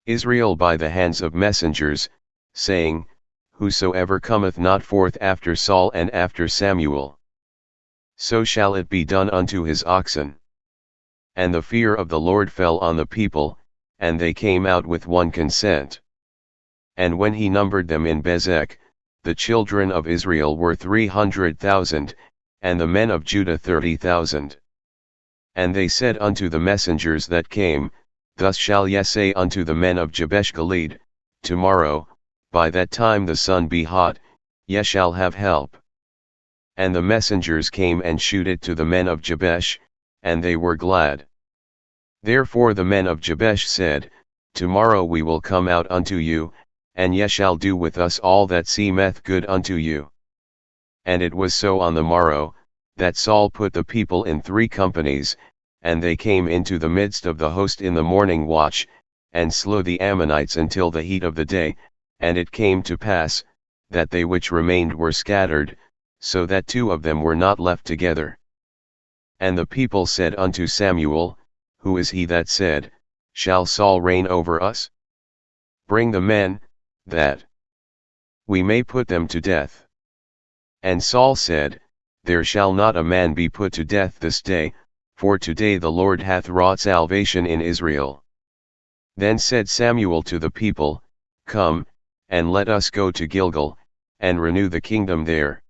Israel by the hands of messengers, saying, Whosoever cometh not forth after Saul and after Samuel, so shall it be done unto his oxen. And the fear of the Lord fell on the people, and they came out with one consent. And when he numbered them in Bezek, the children of Israel were 300,000, and the men of Judah 30,000. And they said unto the messengers that came, Thus shall ye say unto the men of Jabesh Gilead, Tomorrow, by that time the sun be hot, ye shall have help. And the messengers came and shewed it to the men of Jabesh, and they were glad. Therefore the men of Jabesh said, Tomorrow we will come out unto you, and ye shall do with us all that seemeth good unto you. And it was so on the morrow, that Saul put the people in 3 companies, and they came into the midst of the host in the morning watch, and slew the Ammonites until the heat of the day, and it came to pass, that they which remained were scattered, so that 2 of them were not left together. And the people said unto Samuel, Who is he that said, Shall Saul reign over us? Bring the men, that we may put them to death. And Saul said, There shall not a man be put to death this day, for today the Lord hath wrought salvation in Israel. Then said Samuel to the people, Come, and let us go to Gilgal, and renew the kingdom there.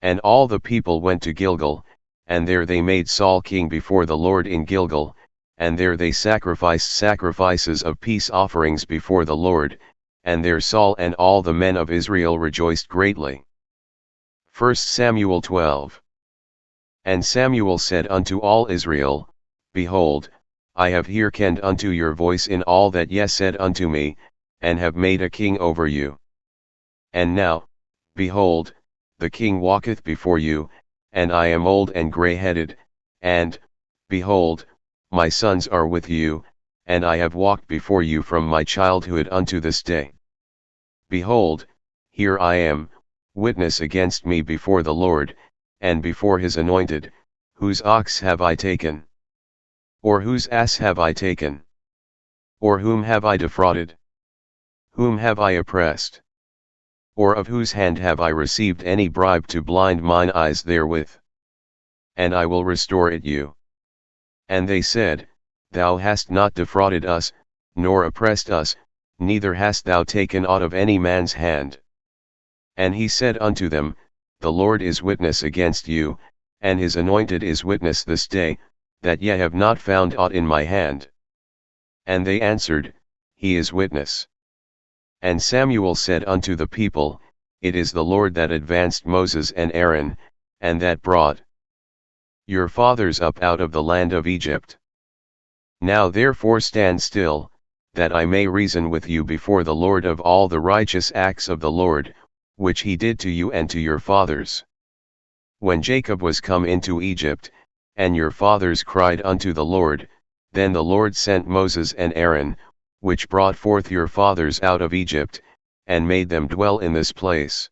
And all the people went to Gilgal, and there they made Saul king before the Lord in Gilgal, and there they sacrificed sacrifices of peace offerings before the Lord, and there Saul and all the men of Israel rejoiced greatly. 1 Samuel 12. And Samuel said unto all Israel, Behold, I have hearkened unto your voice in all that ye said unto me, and have made a king over you. And now, behold, the king walketh before you, and I am old and grey-headed, and, behold, my sons are with you, and I have walked before you from my childhood unto this day. Behold, here I am, witness against me before the Lord, and before his anointed, whose ox have I taken? Or whose ass have I taken? Or whom have I defrauded? Whom have I oppressed? Or of whose hand have I received any bribe to blind mine eyes therewith? And I will restore it you. And they said, Thou hast not defrauded us, nor oppressed us, neither hast thou taken aught of any man's hand. And he said unto them, The Lord is witness against you, and his anointed is witness this day, that ye have not found aught in my hand. And they answered, He is witness. And Samuel said unto the people, It is the Lord that advanced Moses and Aaron, and that brought your fathers up out of the land of Egypt. Now therefore stand still, that I may reason with you before the Lord of all the righteous acts of the Lord, which he did to you and to your fathers. When Jacob was come into Egypt, and your fathers cried unto the Lord, then the Lord sent Moses and Aaron, which brought forth your fathers out of Egypt, and made them dwell in this place.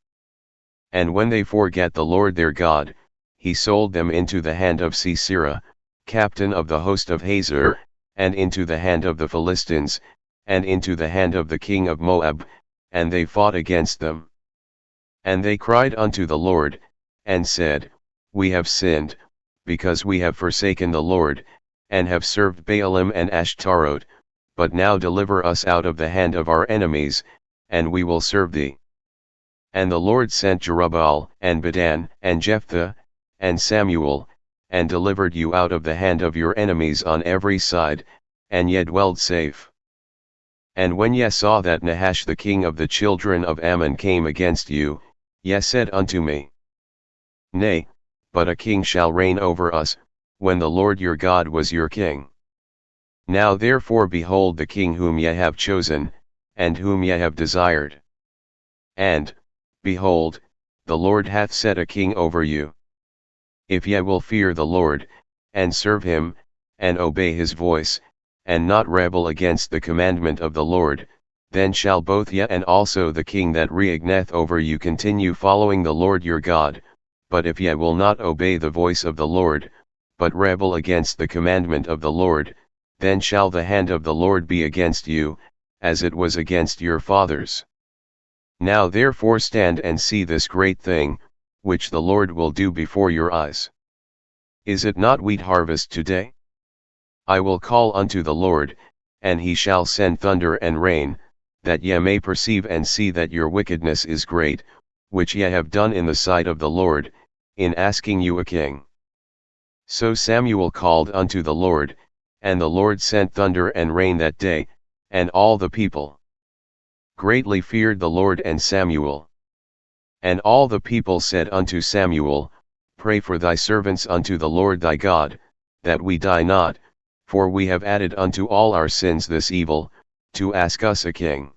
And when they forgat the Lord their God, he sold them into the hand of Sisera, captain of the host of Hazor, and into the hand of the Philistines, and into the hand of the king of Moab, and they fought against them. And they cried unto the Lord, and said, We have sinned, because we have forsaken the Lord, and have served Baalim and Ashtaroth, but now deliver us out of the hand of our enemies, and we will serve thee. And the Lord sent Jerubbaal, and Bedan, and Jephthah, and Samuel, and delivered you out of the hand of your enemies on every side, and ye dwelled safe. And when ye saw that Nahash the king of the children of Ammon came against you, ye said unto me, Nay, but a king shall reign over us, when the Lord your God was your king. Now therefore behold the king whom ye have chosen, and whom ye have desired. And, behold, the Lord hath set a king over you. If ye will fear the Lord, and serve him, and obey his voice, and not rebel against the commandment of the Lord, then shall both ye and also the king that reigneth over you continue following the Lord your God. But if ye will not obey the voice of the Lord, but rebel against the commandment of the Lord, then shall the hand of the Lord be against you, as it was against your fathers. Now therefore stand and see this great thing, which the Lord will do before your eyes. Is it not wheat harvest today? I will call unto the Lord, and he shall send thunder and rain, that ye may perceive and see that your wickedness is great, which ye have done in the sight of the Lord, in asking you a king. So Samuel called unto the Lord, and the Lord sent thunder and rain that day, and all the people greatly feared the Lord and Samuel. And all the people said unto Samuel, Pray for thy servants unto the Lord thy God, that we die not, for we have added unto all our sins this evil, to ask us a king.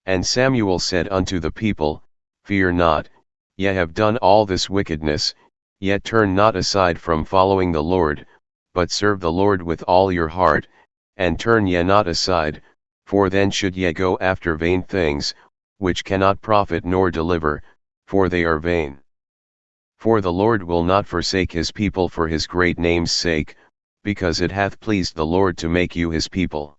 And Samuel said unto the people, Fear not, ye have done all this wickedness, yet turn not aside from following the Lord, but serve the Lord with all your heart, and turn ye not aside, for then should ye go after vain things, which cannot profit nor deliver, for they are vain. For the Lord will not forsake his people for his great name's sake, because it hath pleased the Lord to make you his people.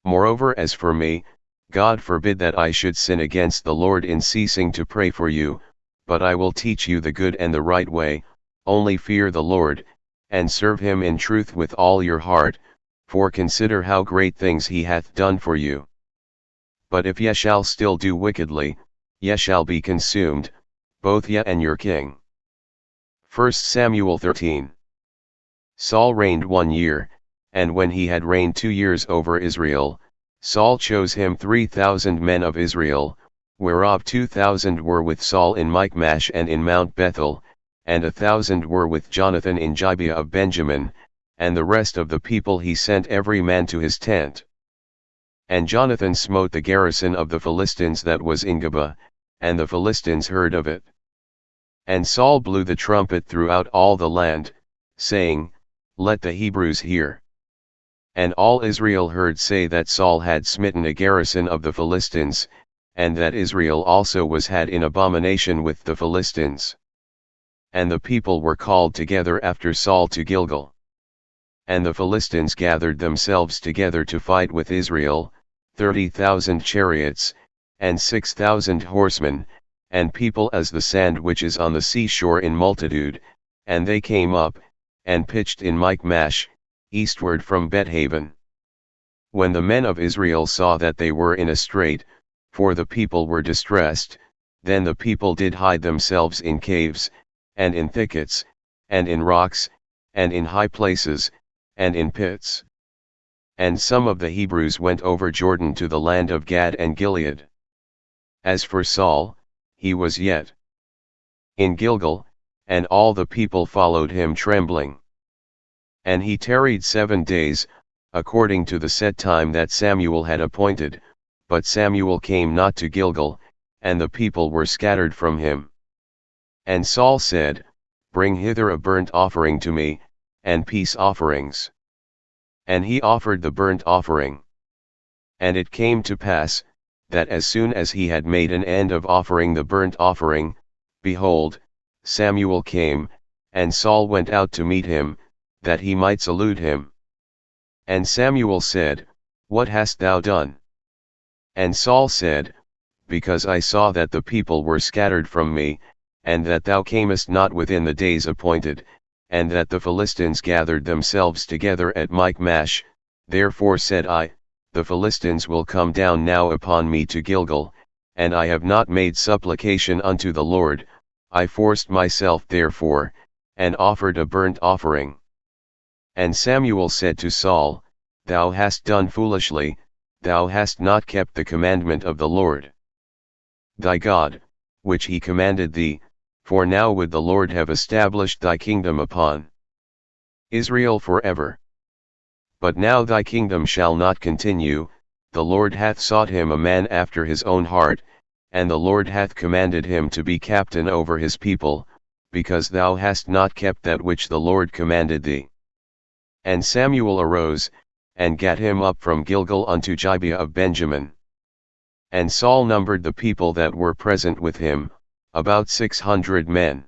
Moreover, as for me, God forbid that I should sin against the Lord in ceasing to pray for you, but I will teach you the good and the right way. Only fear the Lord, and serve him in truth with all your heart, for consider how great things he hath done for you. But if ye shall still do wickedly, ye shall be consumed, both ye and your king. 1 Samuel 13. Saul reigned 1 year, and when he had reigned 2 years over Israel, Saul chose him 3,000 men of Israel, whereof 2,000 were with Saul in Michmash and in Mount Bethel, and 1,000 were with Jonathan in Gibeah of Benjamin, and the rest of the people he sent every man to his tent. And Jonathan smote the garrison of the Philistines that was in Gibeah, and the Philistines heard of it. And Saul blew the trumpet throughout all the land, saying, Let the Hebrews hear. And all Israel heard say that Saul had smitten a garrison of the Philistines, and that Israel also was had in abomination with the Philistines. And the people were called together after Saul to Gilgal. And the Philistines gathered themselves together to fight with Israel, 30,000 chariots, and 6,000 horsemen, and people as the sand which is on the seashore in multitude, and they came up, and pitched in Michmash, eastward from Bethaven. When the men of Israel saw that they were in a strait, for the people were distressed, then the people did hide themselves in caves, and in thickets, and in rocks, and in high places, and in pits. And some of the Hebrews went over Jordan to the land of Gad and Gilead. As for Saul, he was yet in Gilgal, and all the people followed him trembling. And he tarried 7 days, according to the set time that Samuel had appointed, but Samuel came not to Gilgal, and the people were scattered from him. And Saul said, Bring hither a burnt offering to me, and peace offerings. And he offered the burnt offering. And it came to pass, that as soon as he had made an end of offering the burnt offering, behold, Samuel came, and Saul went out to meet him, that he might salute him. And Samuel said, What hast thou done? And Saul said, Because I saw that the people were scattered from me, and that thou camest not within the days appointed, and that the Philistines gathered themselves together at Michmash, therefore said I, The Philistines will come down now upon me to Gilgal, and I have not made supplication unto the Lord, I forced myself therefore, and offered a burnt offering. And Samuel said to Saul, Thou hast done foolishly, thou hast not kept the commandment of the Lord thy God, which he commanded thee, for now would the Lord have established thy kingdom upon Israel forever. But now thy kingdom shall not continue, the Lord hath sought him a man after his own heart, and the Lord hath commanded him to be captain over his people, because thou hast not kept that which the Lord commanded thee. And Samuel arose, and gat him up from Gilgal unto Gibeah of Benjamin. And Saul numbered the people that were present with him, about 600 men.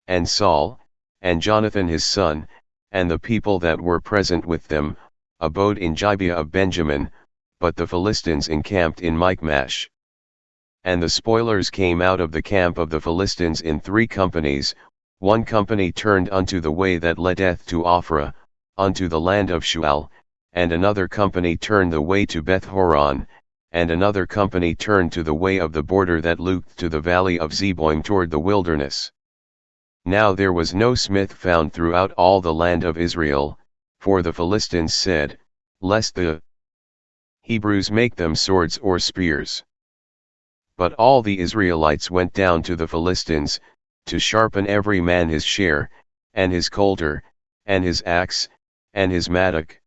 And Saul, and Jonathan his son, and the people that were present with them, abode in Gibeah of Benjamin, but the Philistines encamped in Michmash. And the spoilers came out of the camp of the Philistines in 3 companies, one company turned unto the way that leadeth to Ophrah, unto the land of Shual, and another company turned the way to Beth-horon, and another company turned to the way of the border that looked to the valley of Zeboim toward the wilderness. Now there was no smith found throughout all the land of Israel, for the Philistines said, Lest the Hebrews make them swords or spears. But all the Israelites went down to the Philistines, to sharpen every man his share, and his coulter, and his axe, and his mattock.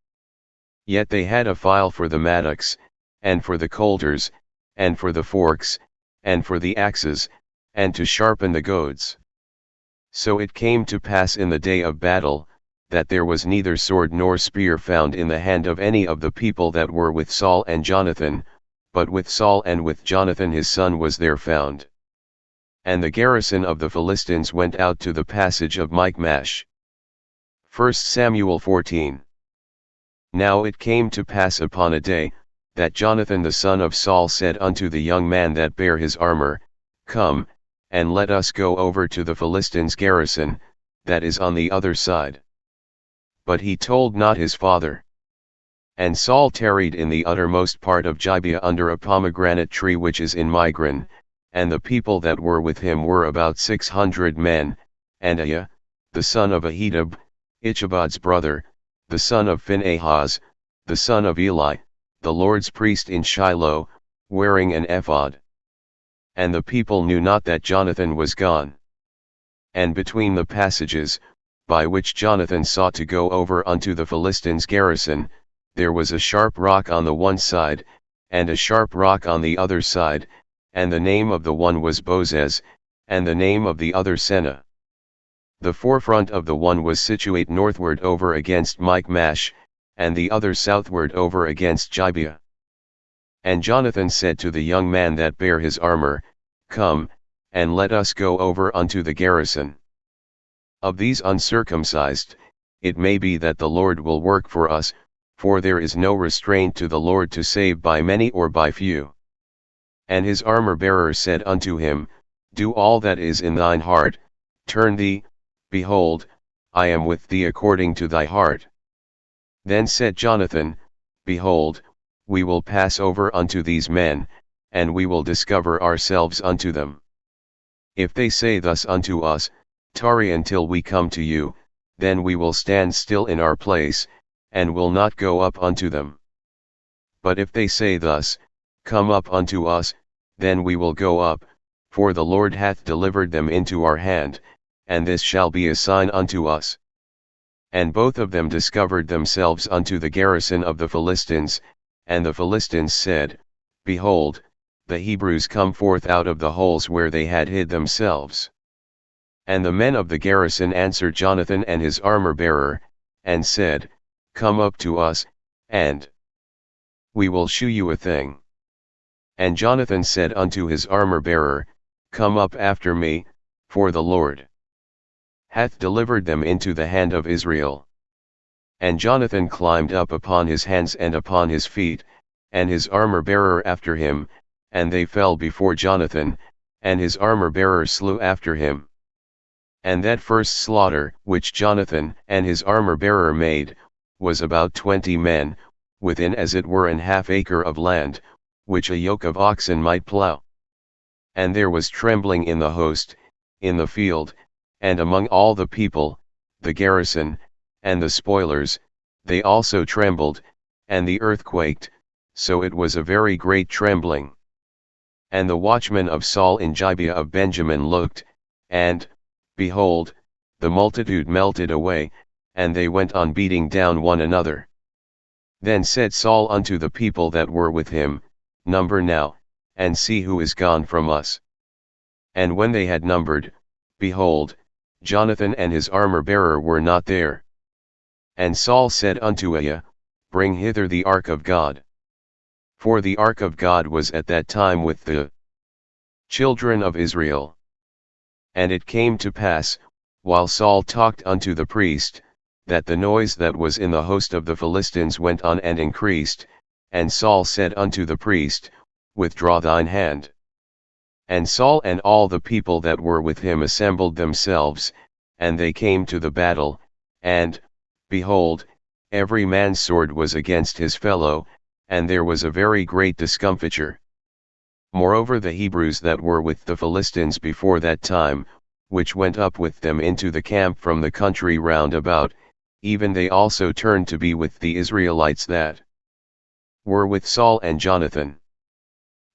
Yet they had a file for the mattocks, and for the coulters, and for the forks, and for the axes, and to sharpen the goads. So it came to pass in the day of battle, that there was neither sword nor spear found in the hand of any of the people that were with Saul and Jonathan, but with Saul and with Jonathan his son was there found. And the garrison of the Philistines went out to the passage of Michmash. 1 Samuel 14. Now it came to pass upon a day, that Jonathan the son of Saul said unto the young man that bare his armor, Come, and let us go over to the Philistines' garrison, that is on the other side. But he told not his father. And Saul tarried in the uttermost part of Gibeah under a pomegranate tree which is in Migron, and the people that were with him were about 600 men, and Ahiah, the son of Ahitub, Ichabod's brother, the son of Phinehas, the son of Eli, the Lord's priest in Shiloh, wearing an ephod. And the people knew not that Jonathan was gone. And between the passages, by which Jonathan sought to go over unto the Philistines' garrison, there was a sharp rock on the one side, and a sharp rock on the other side, and the name of the one was Bozez, and the name of the other Seneh. The forefront of the one was situate northward over against Michmash, and the other southward over against Gibeah. And Jonathan said to the young man that bare his armor, Come, and let us go over unto the garrison. Of these uncircumcised, it may be that the Lord will work for us, for there is no restraint to the Lord to save by many or by few. And his armor-bearer said unto him, Do all that is in thine heart, turn thee, behold, I am with thee according to thy heart. Then said Jonathan, behold, we will pass over unto these men, and we will discover ourselves unto them. If they say thus unto us, Tarry until we come to you, then we will stand still in our place, and will not go up unto them. But if they say thus, Come up unto us, then we will go up, for the Lord hath delivered them into our hand, and this shall be a sign unto us. And both of them discovered themselves unto the garrison of the Philistines, and the Philistines said, Behold, the Hebrews come forth out of the holes where they had hid themselves. And the men of the garrison answered Jonathan and his armor-bearer, and said, Come up to us, and we will shew you a thing. And Jonathan said unto his armor-bearer, Come up after me, for the Lord hath delivered them into the hand of Israel. And Jonathan climbed up upon his hands and upon his feet, and his armor-bearer after him, and they fell before Jonathan, and his armor-bearer slew after him. And that first slaughter which Jonathan and his armor-bearer made, was about 20 men, within as it were an half acre of land, which a yoke of oxen might plough. And there was trembling in the host, in the field, and among all the people, the garrison, and the spoilers, they also trembled, and the earth quaked, so it was a very great trembling. And the watchmen of Saul in Gibeah of Benjamin looked, and, behold, the multitude melted away, and they went on beating down one another. Then said Saul unto the people that were with him, Number now, and see who is gone from us. And when they had numbered, behold, Jonathan and his armor-bearer were not there. And Saul said unto Ahijah, Bring hither the ark of God. For the ark of God was at that time with the children of Israel. And it came to pass, while Saul talked unto the priest, that the noise that was in the host of the Philistines went on and increased, and Saul said unto the priest, Withdraw thine hand. And Saul and all the people that were with him assembled themselves, and they came to the battle, and, behold, every man's sword was against his fellow, and there was a very great discomfiture. Moreover the Hebrews that were with the Philistines before that time, which went up with them into the camp from the country round about, even they also turned to be with the Israelites that were with Saul and Jonathan.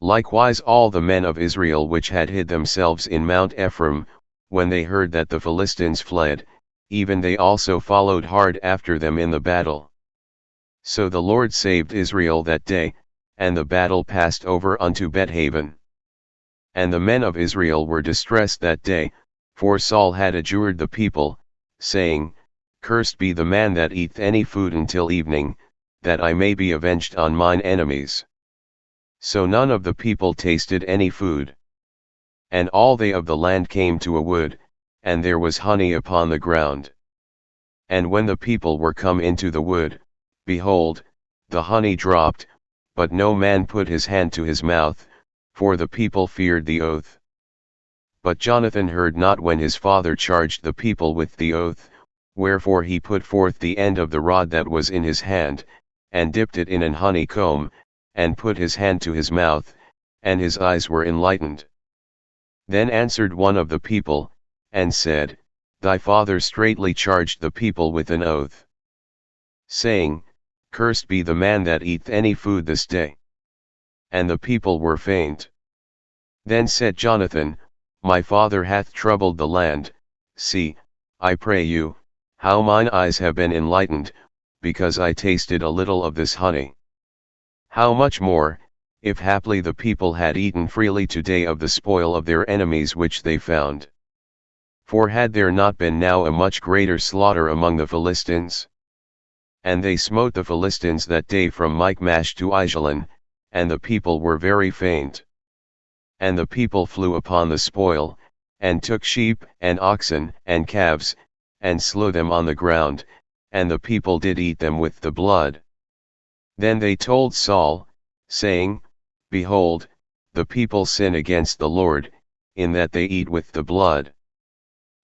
Likewise all the men of Israel which had hid themselves in Mount Ephraim, when they heard that the Philistines fled, even they also followed hard after them in the battle. So the Lord saved Israel that day, and the battle passed over unto Bethaven. And the men of Israel were distressed that day, for Saul had adjured the people, saying, Cursed be the man that eateth any food until evening, that I may be avenged on mine enemies. So none of the people tasted any food. And all they of the land came to a wood, and there was honey upon the ground. And when the people were come into the wood, behold, the honey dropped, but no man put his hand to his mouth, for the people feared the oath. But Jonathan heard not when his father charged the people with the oath, wherefore he put forth the end of the rod that was in his hand, and dipped it in an honeycomb, and put his hand to his mouth, and his eyes were enlightened. Then answered one of the people, and said, Thy father straitly charged the people with an oath, saying, Cursed be the man that eateth any food this day. And the people were faint. Then said Jonathan, My father hath troubled the land. See, I pray you, how mine eyes have been enlightened, because I tasted a little of this honey. How much more, if haply the people had eaten freely today of the spoil of their enemies which they found. For had there not been now a much greater slaughter among the Philistines? And they smote the Philistines that day from Michmash to Aijalon, and the people were very faint. And the people flew upon the spoil, and took sheep and oxen and calves, and slew them on the ground, and the people did eat them with the blood. Then they told Saul, saying, Behold, the people sin against the Lord, in that they eat with the blood.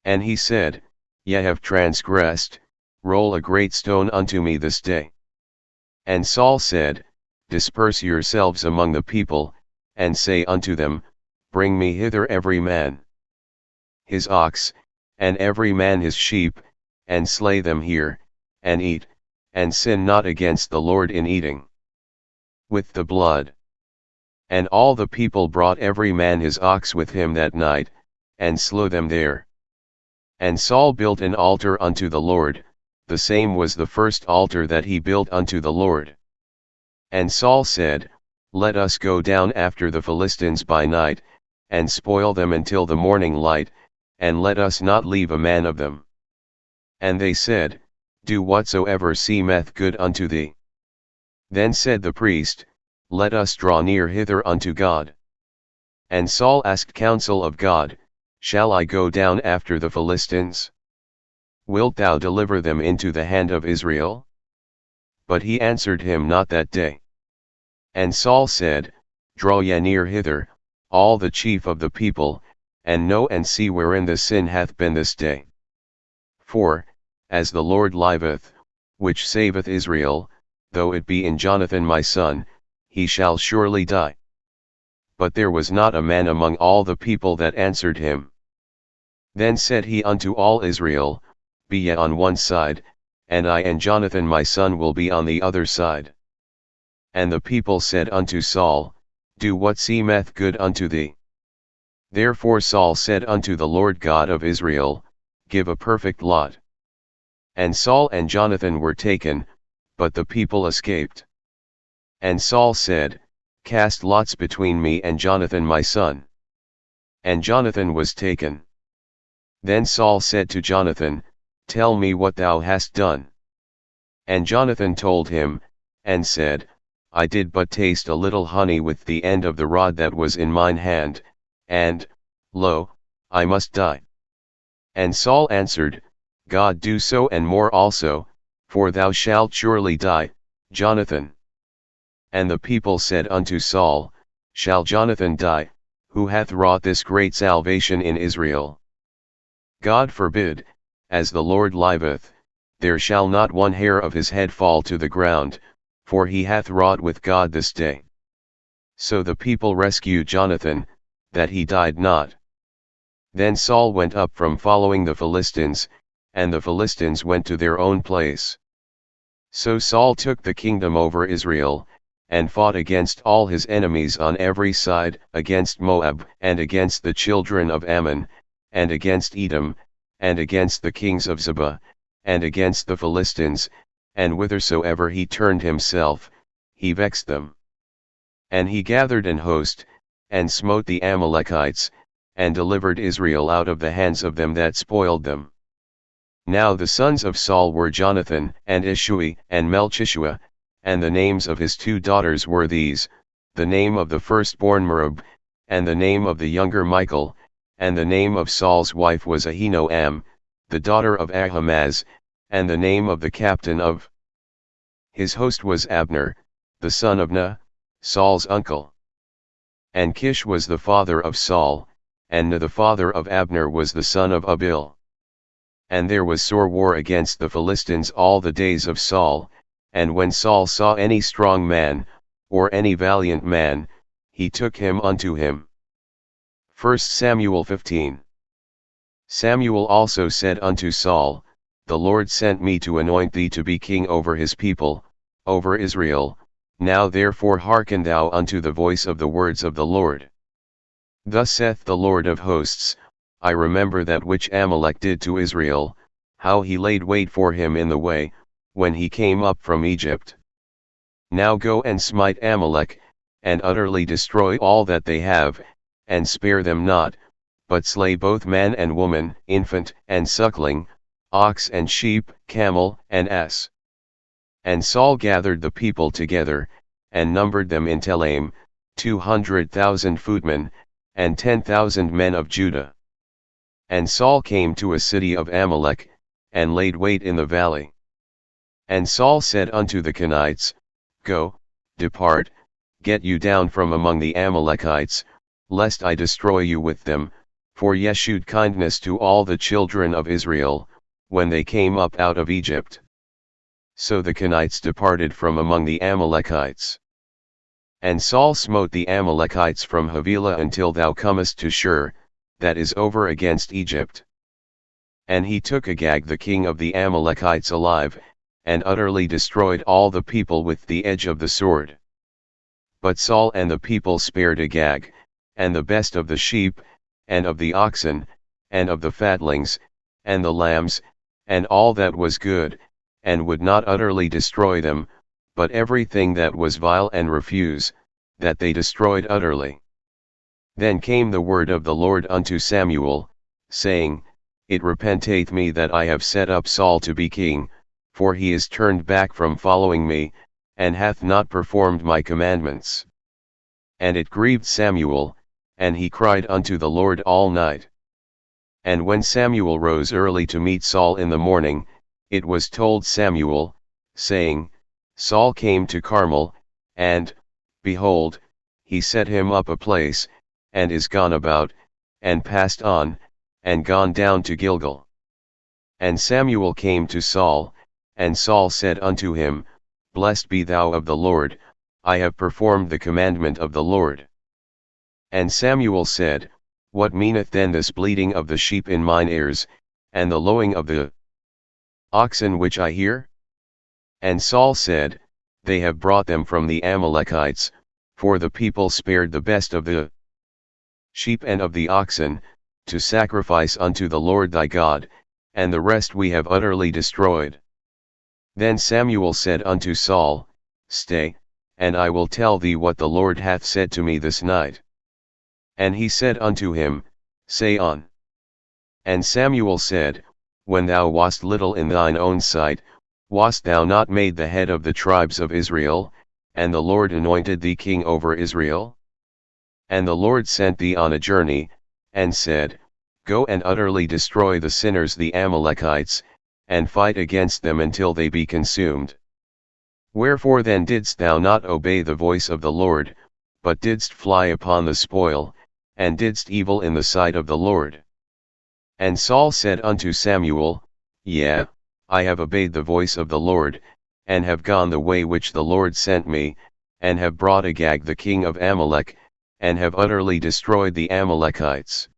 And he said, Ye have transgressed, roll a great stone unto me this day. And Saul said, Disperse yourselves among the people, and say unto them, Bring me hither every man his ox, and every man his sheep, and slay them here, and eat, and sin not against the Lord in eating with the blood. And all the people brought every man his ox with him that night, and slew them there. And Saul built an altar unto the Lord, the same was the first altar that he built unto the Lord. And Saul said, Let us go down after the Philistines by night, and spoil them until the morning light, and let us not leave a man of them. And they said, Do whatsoever seemeth good unto thee. Then said the priest, Let us draw near hither unto God. And Saul asked counsel of God, Shall I go down after the Philistines? Wilt thou deliver them into the hand of Israel? But he answered him not that day. And Saul said, Draw ye near hither, all the chief of the people, and know and see wherein the sin hath been this day. For, as the Lord liveth, which saveth Israel, though it be in Jonathan my son, he shall surely die. But there was not a man among all the people that answered him. Then said he unto all Israel, Be ye on one side, and I and Jonathan my son will be on the other side. And the people said unto Saul, Do what seemeth good unto thee. Therefore Saul said unto the Lord God of Israel, Give a perfect lot. And Saul and Jonathan were taken, but the people escaped. And Saul said, Cast lots between me and Jonathan my son. And Jonathan was taken. Then Saul said to Jonathan, Tell me what thou hast done. And Jonathan told him, and said, I did but taste a little honey with the end of the rod that was in mine hand, and, lo, I must die. And Saul answered, God do so and more also, for thou shalt surely die, Jonathan. And the people said unto Saul, Shall Jonathan die, who hath wrought this great salvation in Israel? God forbid, as the Lord liveth, there shall not one hair of his head fall to the ground, for he hath wrought with God this day. So the people rescued Jonathan, that he died not. Then Saul went up from following the Philistines, and the Philistines went to their own place. So Saul took the kingdom over Israel, and fought against all his enemies on every side, against Moab, and against the children of Ammon, and against Edom, and against the kings of Zebah, and against the Philistines, and whithersoever he turned himself, he vexed them. And he gathered an host, and smote the Amalekites, and delivered Israel out of the hands of them that spoiled them. Now the sons of Saul were Jonathan, and Ishui, and Melchishua, and the names of his 2 daughters were these, the name of the firstborn Merab, and the name of the younger Michal, and the name of Saul's wife was Ahinoam, the daughter of Ahimaaz, and the name of the captain of his host was Abner, the son of Nah, Saul's uncle. And Kish was the father of Saul, and Nah the father of Abner was the son of Abil. And there was sore war against the Philistines all the days of Saul, and when Saul saw any strong man, or any valiant man, he took him unto him. 1 Samuel 15. Samuel also said unto Saul, The Lord sent me to anoint thee to be king over his people, over Israel, now therefore hearken thou unto the voice of the words of the Lord. Thus saith the Lord of hosts, I remember that which Amalek did to Israel, how he laid wait for him in the way, when he came up from Egypt. Now go and smite Amalek, and utterly destroy all that they have, and spare them not, but slay both man and woman, infant and suckling, ox and sheep, camel and ass. And Saul gathered the people together, and numbered them in Telaim, 200,000 footmen, and 10,000 men of Judah. And Saul came to a city of Amalek, and laid wait in the valley. And Saul said unto the Kenites, Go, depart, get you down from among the Amalekites, lest I destroy you with them, for ye shewed kindness to all the children of Israel, when they came up out of Egypt. So the Kenites departed from among the Amalekites. And Saul smote the Amalekites from Havilah until thou comest to Shur, that is over against Egypt. And he took Agag the king of the Amalekites alive, and utterly destroyed all the people with the edge of the sword. But Saul and the people spared Agag, and the best of the sheep, and of the oxen, and of the fatlings, and the lambs, and all that was good, and would not utterly destroy them, but everything that was vile and refuse, that they destroyed utterly. Then came the word of the Lord unto Samuel, saying, It repenteth me that I have set up Saul to be king, for he is turned back from following me, and hath not performed my commandments. And it grieved Samuel, and he cried unto the Lord all night. And when Samuel rose early to meet Saul in the morning, it was told Samuel, saying, Saul came to Carmel, and, behold, he set him up a place, and is gone about, and passed on, and gone down to Gilgal. And Samuel came to Saul, and Saul said unto him, Blessed be thou of the Lord, I have performed the commandment of the Lord. And Samuel said, What meaneth then this bleating of the sheep in mine ears, and the lowing of the oxen which I hear? And Saul said, They have brought them from the Amalekites, for the people spared the best of the sheep and of the oxen, to sacrifice unto the Lord thy God, and the rest we have utterly destroyed. Then Samuel said unto Saul, Stay, and I will tell thee what the Lord hath said to me this night. And he said unto him, Say on. And Samuel said, When thou wast little in thine own sight, wast thou not made the head of the tribes of Israel, and the Lord anointed thee king over Israel? And the Lord sent thee on a journey, and said, Go and utterly destroy the sinners the Amalekites, and fight against them until they be consumed. Wherefore then didst thou not obey the voice of the Lord, but didst fly upon the spoil, and didst evil in the sight of the Lord? And Saul said unto Samuel, Yea, I have obeyed the voice of the Lord, and have gone the way which the Lord sent me, and have brought Agag the king of Amalek, and have utterly destroyed the Amalekites.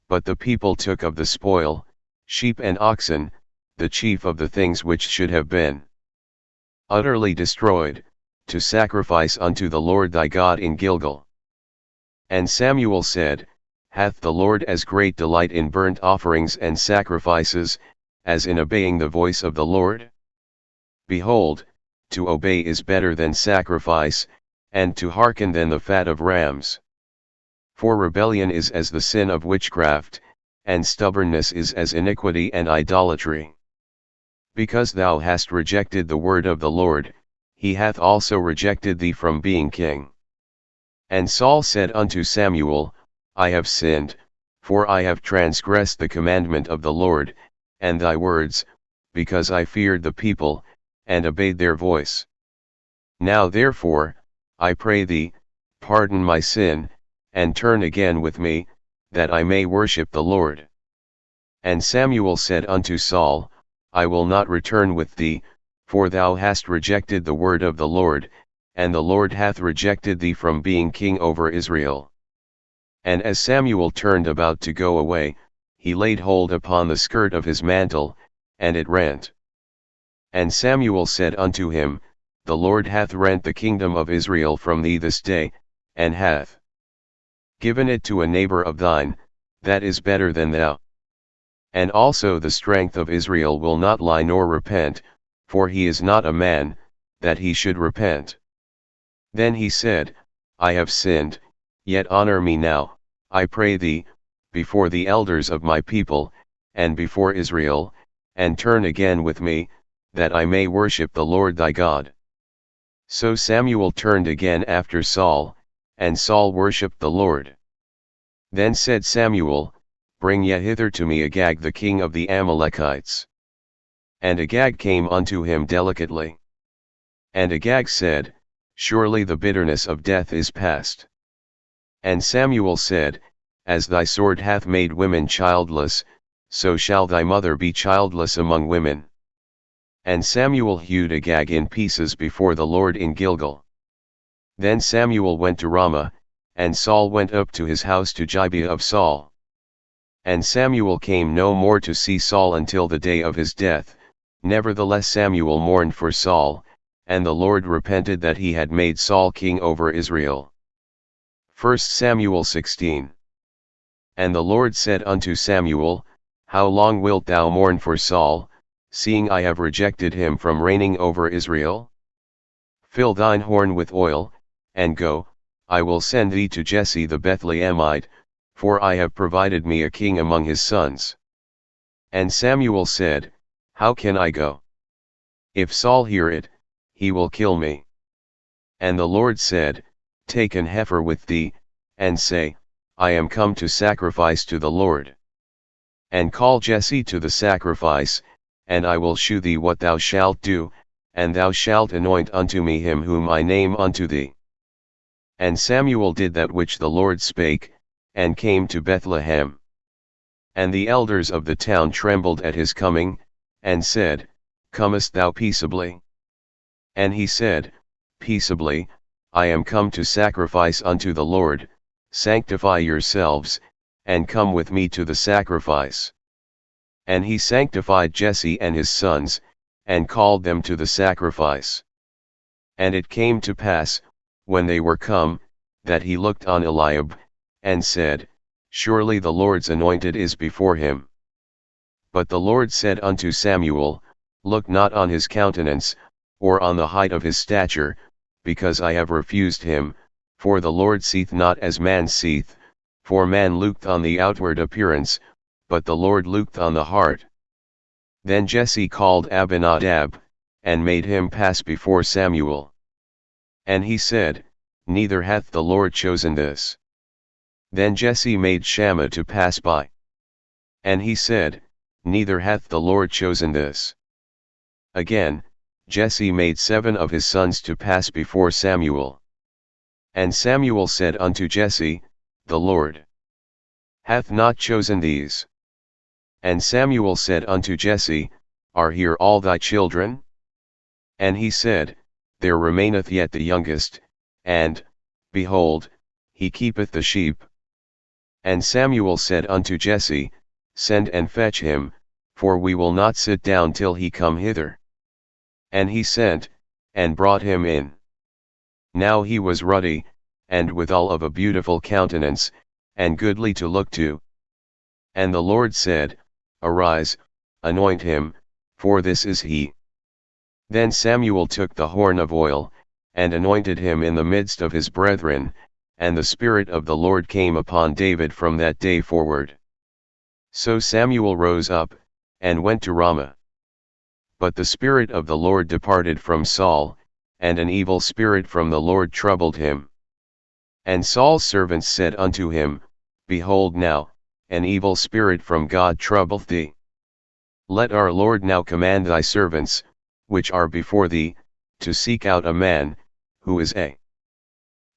But the people took of the spoil, sheep and oxen, the chief of the things which should have been utterly destroyed, to sacrifice unto the Lord thy God in Gilgal. And Samuel said, Hath the Lord as great delight in burnt offerings and sacrifices, as in obeying the voice of the Lord? Behold, to obey is better than sacrifice, and to hearken than the fat of rams. For rebellion is as the sin of witchcraft, and stubbornness is as iniquity and idolatry. Because thou hast rejected the word of the Lord, he hath also rejected thee from being king. And Saul said unto Samuel, I have sinned, for I have transgressed the commandment of the Lord, and thy words, because I feared the people, and obeyed their voice. Now therefore, I pray thee, pardon my sin, and turn again with me, that I may worship the Lord. And Samuel said unto Saul, I will not return with thee, for thou hast rejected the word of the Lord, and the Lord hath rejected thee from being king over Israel. And as Samuel turned about to go away, he laid hold upon the skirt of his mantle, and it rent. And Samuel said unto him, The Lord hath rent the kingdom of Israel from thee this day, and hath given it to a neighbor of thine, that is better than thou. And also the strength of Israel will not lie nor repent, for he is not a man, that he should repent. Then he said, I have sinned, yet honor me now, I pray thee, before the elders of my people, and before Israel, and turn again with me, that I may worship the Lord thy God. So Samuel turned again after Saul, and Saul worshipped the Lord. Then said Samuel, Bring ye hither to me Agag the king of the Amalekites. And Agag came unto him delicately. And Agag said, Surely the bitterness of death is past. And Samuel said, As thy sword hath made women childless, so shall thy mother be childless among women. And Samuel hewed Agag in pieces before the Lord in Gilgal. Then Samuel went to Ramah, and Saul went up to his house to Gibeah of Saul. And Samuel came no more to see Saul until the day of his death. Nevertheless Samuel mourned for Saul, and the Lord repented that he had made Saul king over Israel. 1 Samuel 16. And the Lord said unto Samuel, How long wilt thou mourn for Saul, seeing I have rejected him from reigning over Israel? Fill thine horn with oil, and go, I will send thee to Jesse the Bethlehemite, for I have provided me a king among his sons. And Samuel said, How can I go? If Saul hear it, he will kill me. And the Lord said, Take an heifer with thee, and say, I am come to sacrifice to the Lord. And call Jesse to the sacrifice, and I will shew thee what thou shalt do, and thou shalt anoint unto me him whom I name unto thee. And Samuel did that which the Lord spake, and came to Bethlehem. And the elders of the town trembled at his coming, and said, Comest thou peaceably? And he said, Peaceably, I am come to sacrifice unto the Lord. Sanctify yourselves, and come with me to the sacrifice. And he sanctified Jesse and his sons, and called them to the sacrifice. And it came to pass, when they were come, that he looked on Eliab, and said, Surely the Lord's anointed is before him. But the Lord said unto Samuel, Look not on his countenance, or on the height of his stature, because I have refused him, for the Lord seeth not as man seeth, for man looketh on the outward appearance, but the Lord looketh on the heart. Then Jesse called Abinadab, and made him pass before Samuel. And he said, Neither hath the Lord chosen this. Then Jesse made Shammah to pass by. And he said, Neither hath the Lord chosen this. Again, Jesse made 7 of his sons to pass before Samuel. And Samuel said unto Jesse, The Lord hath not chosen these. And Samuel said unto Jesse, Are here all thy children? And he said, There remaineth yet the youngest, and, behold, he keepeth the sheep. And Samuel said unto Jesse, Send and fetch him, for we will not sit down till he come hither. And he sent, and brought him in. Now he was ruddy, and withal of a beautiful countenance, and goodly to look to. And the Lord said, Arise, anoint him, for this is he. Then Samuel took the horn of oil, and anointed him in the midst of his brethren, and the Spirit of the Lord came upon David from that day forward. So Samuel rose up, and went to Ramah. But the Spirit of the Lord departed from Saul, and an evil spirit from the Lord troubled him. And Saul's servants said unto him, Behold now, an evil spirit from God troubleth thee. Let our Lord now command thy servants, which are before thee, to seek out a man, who is a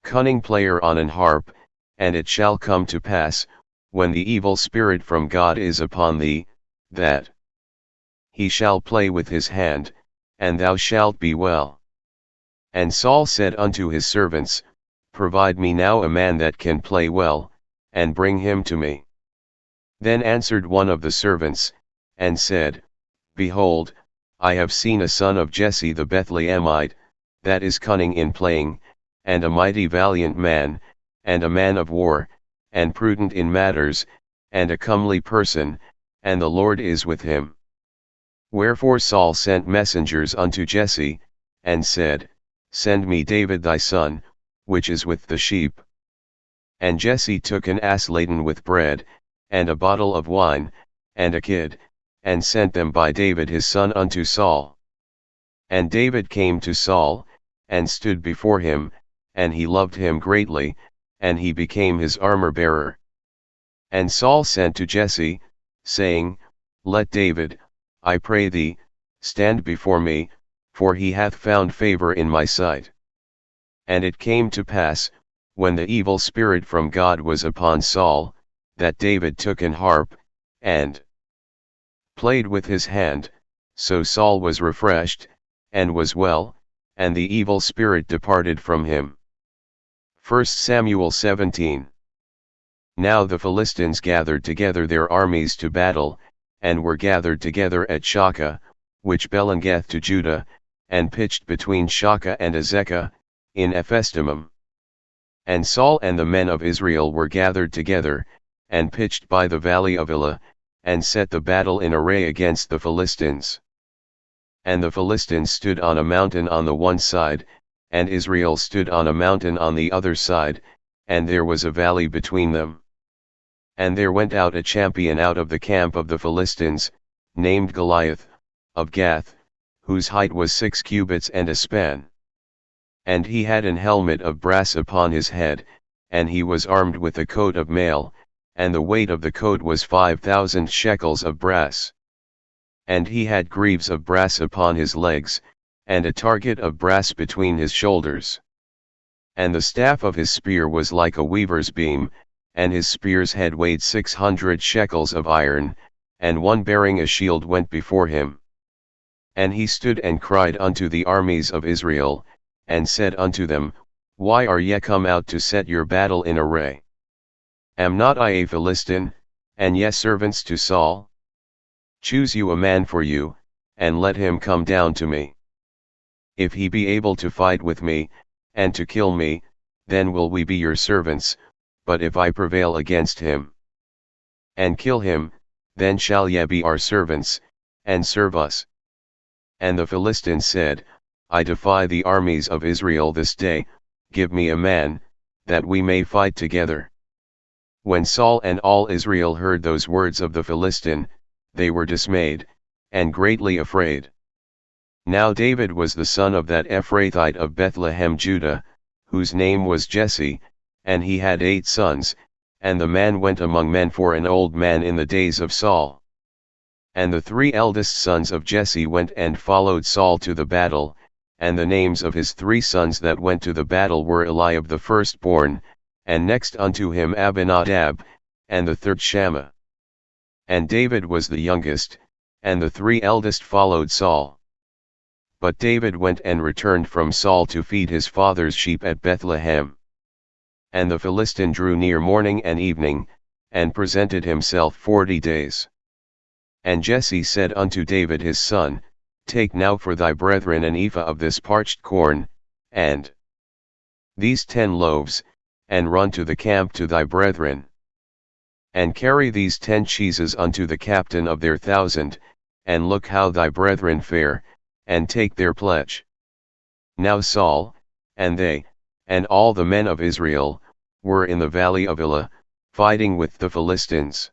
cunning player on an harp, and it shall come to pass, when the evil spirit from God is upon thee, that he shall play with his hand, and thou shalt be well. And Saul said unto his servants, Provide me now a man that can play well, and bring him to me. Then answered one of the servants, and said, Behold, I have seen a son of Jesse the Bethlehemite, that is cunning in playing, and a mighty valiant man, and a man of war, and prudent in matters, and a comely person, and the Lord is with him. Wherefore Saul sent messengers unto Jesse, and said, Send me David thy son, which is with the sheep. And Jesse took an ass laden with bread, and a bottle of wine, and a kid, and sent them by David his son unto Saul. And David came to Saul, and stood before him, and he loved him greatly, and he became his armor-bearer. And Saul sent to Jesse, saying, Let David, I pray thee, stand before me, for he hath found favor in my sight. And it came to pass, when the evil spirit from God was upon Saul, that David took an harp, and played with his hand, So Saul was refreshed, and was well, and the evil spirit departed from him. 1 Samuel 17. Now the Philistines gathered together their armies to battle, and were gathered together at Shakah, which belongeth to Judah, and pitched between Shakah and Azekah, in Ephesdammim. And Saul and the men of Israel were gathered together, and pitched by the valley of Elah, and set the battle in array against the Philistines. And the Philistines stood on a mountain on the one side, and Israel stood on a mountain on the other side, and there was a valley between them. And there went out a champion out of the camp of the Philistines, named Goliath, of Gath, whose height was 6 cubits and a span. And he had an helmet of brass upon his head, and he was armed with a coat of mail, and the weight of the coat was 5,000 shekels of brass. And he had greaves of brass upon his legs, and a target of brass between his shoulders. And the staff of his spear was like a weaver's beam, and his spear's head weighed 600 shekels of iron, and one bearing a shield went before him. And he stood and cried unto the armies of Israel, and said unto them, Why are ye come out to set your battle in array? Am not I a Philistine, and ye servants to Saul? Choose you a man for you, and let him come down to me. If he be able to fight with me, and to kill me, then will we be your servants, but if I prevail against him, and kill him, then shall ye be our servants, and serve us. And the Philistine said, I defy the armies of Israel this day, give me a man, that we may fight together. When Saul and all Israel heard those words of the Philistine, they were dismayed, and greatly afraid. Now David was the son of that Ephrathite of Bethlehem Judah, whose name was Jesse, and he had 8 sons, and the man went among men for an old man in the days of Saul. And the 3 eldest sons of Jesse went and followed Saul to the battle, and the names of his 3 sons that went to the battle were Eliab the firstborn, and next unto him Abinadab, and the third Shammah. And David was the youngest, and the 3 eldest followed Saul. But David went and returned from Saul to feed his father's sheep at Bethlehem. And the Philistine drew near morning and evening, and presented himself 40 days. And Jesse said unto David his son, Take now for thy brethren an ephah of this parched corn, and these 10 loaves, and run to the camp to thy brethren. And carry these 10 cheeses unto the captain of their 1,000, and look how thy brethren fare, and take their pledge. Now Saul, and they, and all the men of Israel, were in the valley of Elah, fighting with the Philistines.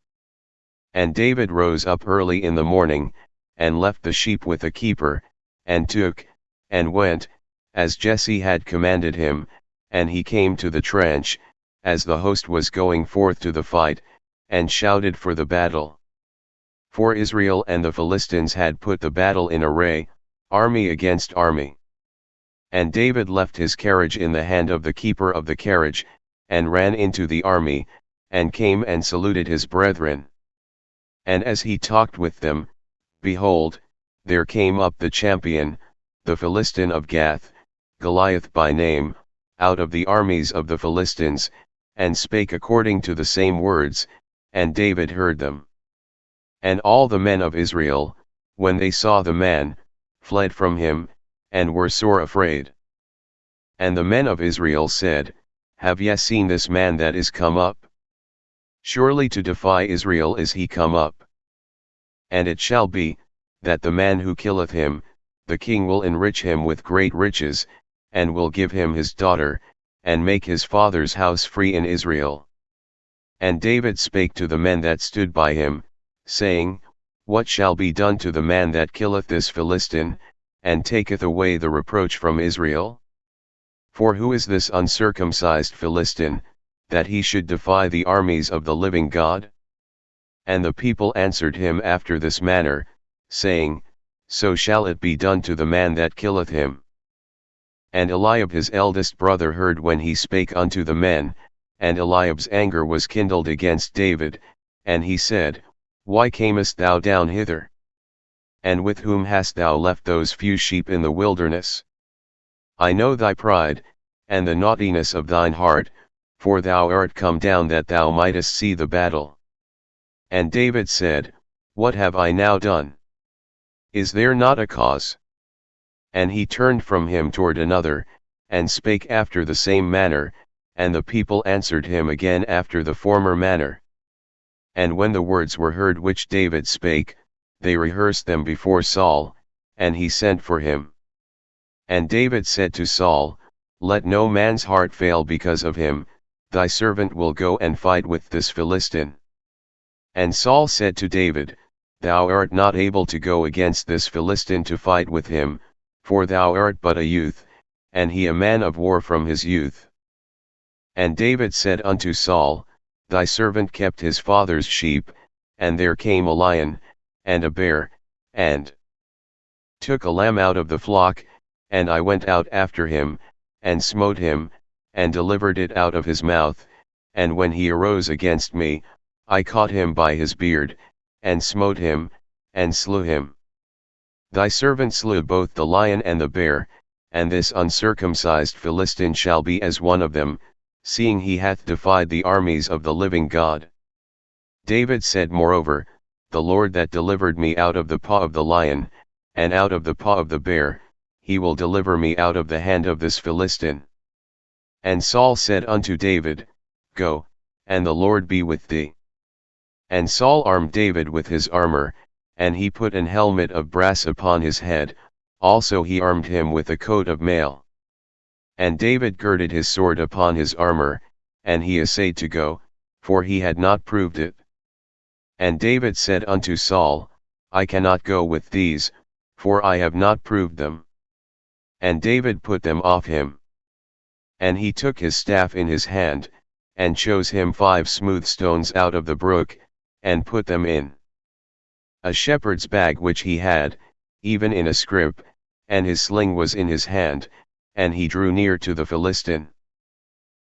And David rose up early in the morning, and left the sheep with a keeper, and took, and went, as Jesse had commanded him, and he came to the trench, as the host was going forth to the fight, and shouted for the battle. For Israel and the Philistines had put the battle in array, army against army. And David left his carriage in the hand of the keeper of the carriage, and ran into the army, and came and saluted his brethren. And as he talked with them, behold, there came up the champion, the Philistine of Gath, Goliath by name, out of the armies of the Philistines, and spake according to the same words, and David heard them. And all the men of Israel, when they saw the man, fled from him, and were sore afraid. And the men of Israel said, Have ye seen this man that is come up? Surely to defy Israel is he come up. And it shall be, that the man who killeth him, the king will enrich him with great riches, and will give him his daughter, and make his father's house free in Israel. And David spake to the men that stood by him, saying, What shall be done to the man that killeth this Philistine, and taketh away the reproach from Israel? For who is this uncircumcised Philistine, that he should defy the armies of the living God? And the people answered him after this manner, saying, So shall it be done to the man that killeth him. And Eliab his eldest brother heard when he spake unto the men, and Eliab's anger was kindled against David, and he said, Why camest thou down hither? And with whom hast thou left those few sheep in the wilderness? I know thy pride, and the naughtiness of thine heart, for thou art come down that thou mightest see the battle. And David said, What have I now done? Is there not a cause? And he turned from him toward another, and spake after the same manner, and the people answered him again after the former manner. And when the words were heard which David spake, they rehearsed them before Saul, and he sent for him. And David said to Saul, Let no man's heart fail because of him, thy servant will go and fight with this Philistine. And Saul said to David, Thou art not able to go against this Philistine to fight with him, for thou art but a youth, and he a man of war from his youth. And David said unto Saul, Thy servant kept his father's sheep, and there came a lion, and a bear, and took a lamb out of the flock, and I went out after him, and smote him, and delivered it out of his mouth, and when he arose against me, I caught him by his beard, and smote him, and slew him. Thy servant slew both the lion and the bear, and this uncircumcised Philistine shall be as one of them, seeing he hath defied the armies of the living God. David said moreover, The Lord that delivered me out of the paw of the lion, and out of the paw of the bear, he will deliver me out of the hand of this Philistine. And Saul said unto David, Go, and the Lord be with thee. And Saul armed David with his armor, and he put an helmet of brass upon his head, also he armed him with a coat of mail. And David girded his sword upon his armor, and he essayed to go, for he had not proved it. And David said unto Saul, I cannot go with these, for I have not proved them. And David put them off him. And he took his staff in his hand, and chose him 5 smooth stones out of the brook, and put them in a shepherd's bag which he had, even in a scrip, and his sling was in his hand, and he drew near to the Philistine.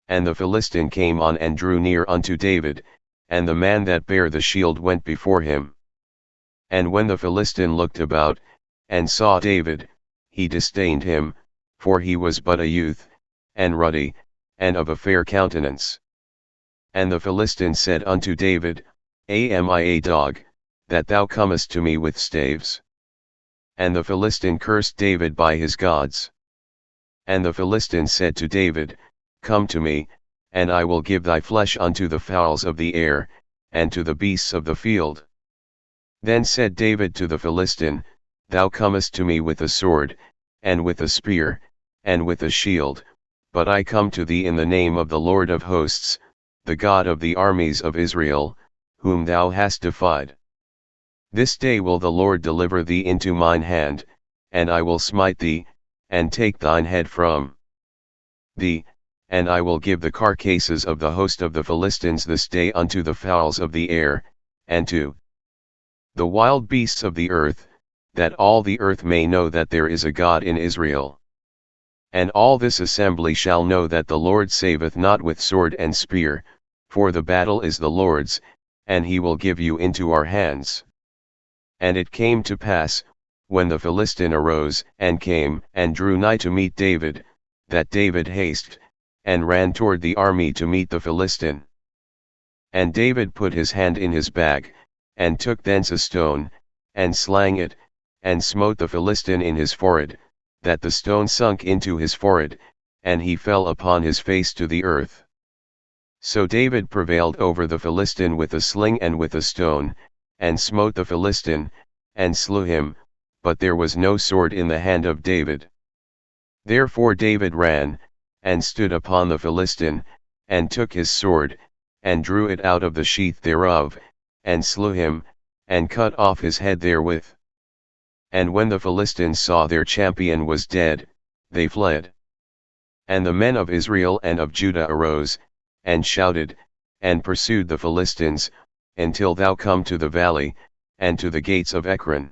And the Philistine came on and drew near unto David, and the man that bare the shield went before him. And when the Philistine looked about, and saw David, he disdained him, for he was but a youth, and ruddy, and of a fair countenance. And the Philistine said unto David, Am I a dog, that thou comest to me with staves? And the Philistine cursed David by his gods. And the Philistine said to David, Come to me, and I will give thy flesh unto the fowls of the air, and to the beasts of the field. Then said David to the Philistine, Thou comest to me with a sword, and with a spear, and with a shield, but I come to thee in the name of the Lord of hosts, the God of the armies of Israel, whom thou hast defied. This day will the Lord deliver thee into mine hand, and I will smite thee, and take thine head from thee, and I will give the carcasses of the host of the Philistines this day unto the fowls of the air, and to the wild beasts of the earth, that all the earth may know that there is a God in Israel. And all this assembly shall know that the Lord saveth not with sword and spear, for the battle is the Lord's, and he will give you into our hands. And it came to pass, when the Philistine arose and came and drew nigh to meet David, that David hasted, and ran toward the army to meet the Philistine. And David put his hand in his bag, and took thence a stone, and slang it, and smote the Philistine in his forehead, that the stone sunk into his forehead, and he fell upon his face to the earth. So David prevailed over the Philistine with a sling and with a stone, and smote the Philistine, and slew him, but there was no sword in the hand of David. Therefore David ran, and stood upon the Philistine, and took his sword, and drew it out of the sheath thereof, and slew him, and cut off his head therewith. And when the Philistines saw their champion was dead, they fled. And the men of Israel and of Judah arose, and shouted, and pursued the Philistines, until thou come to the valley, and to the gates of Ekron.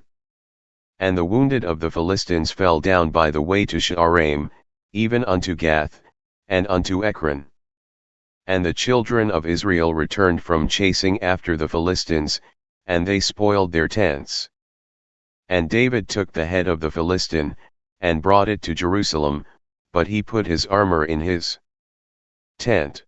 And the wounded of the Philistines fell down by the way to Shaaraim, even unto Gath, and unto Ekron. And the children of Israel returned from chasing after the Philistines, and they spoiled their tents. And David took the head of the Philistine, and brought it to Jerusalem, but he put his armor in his tent.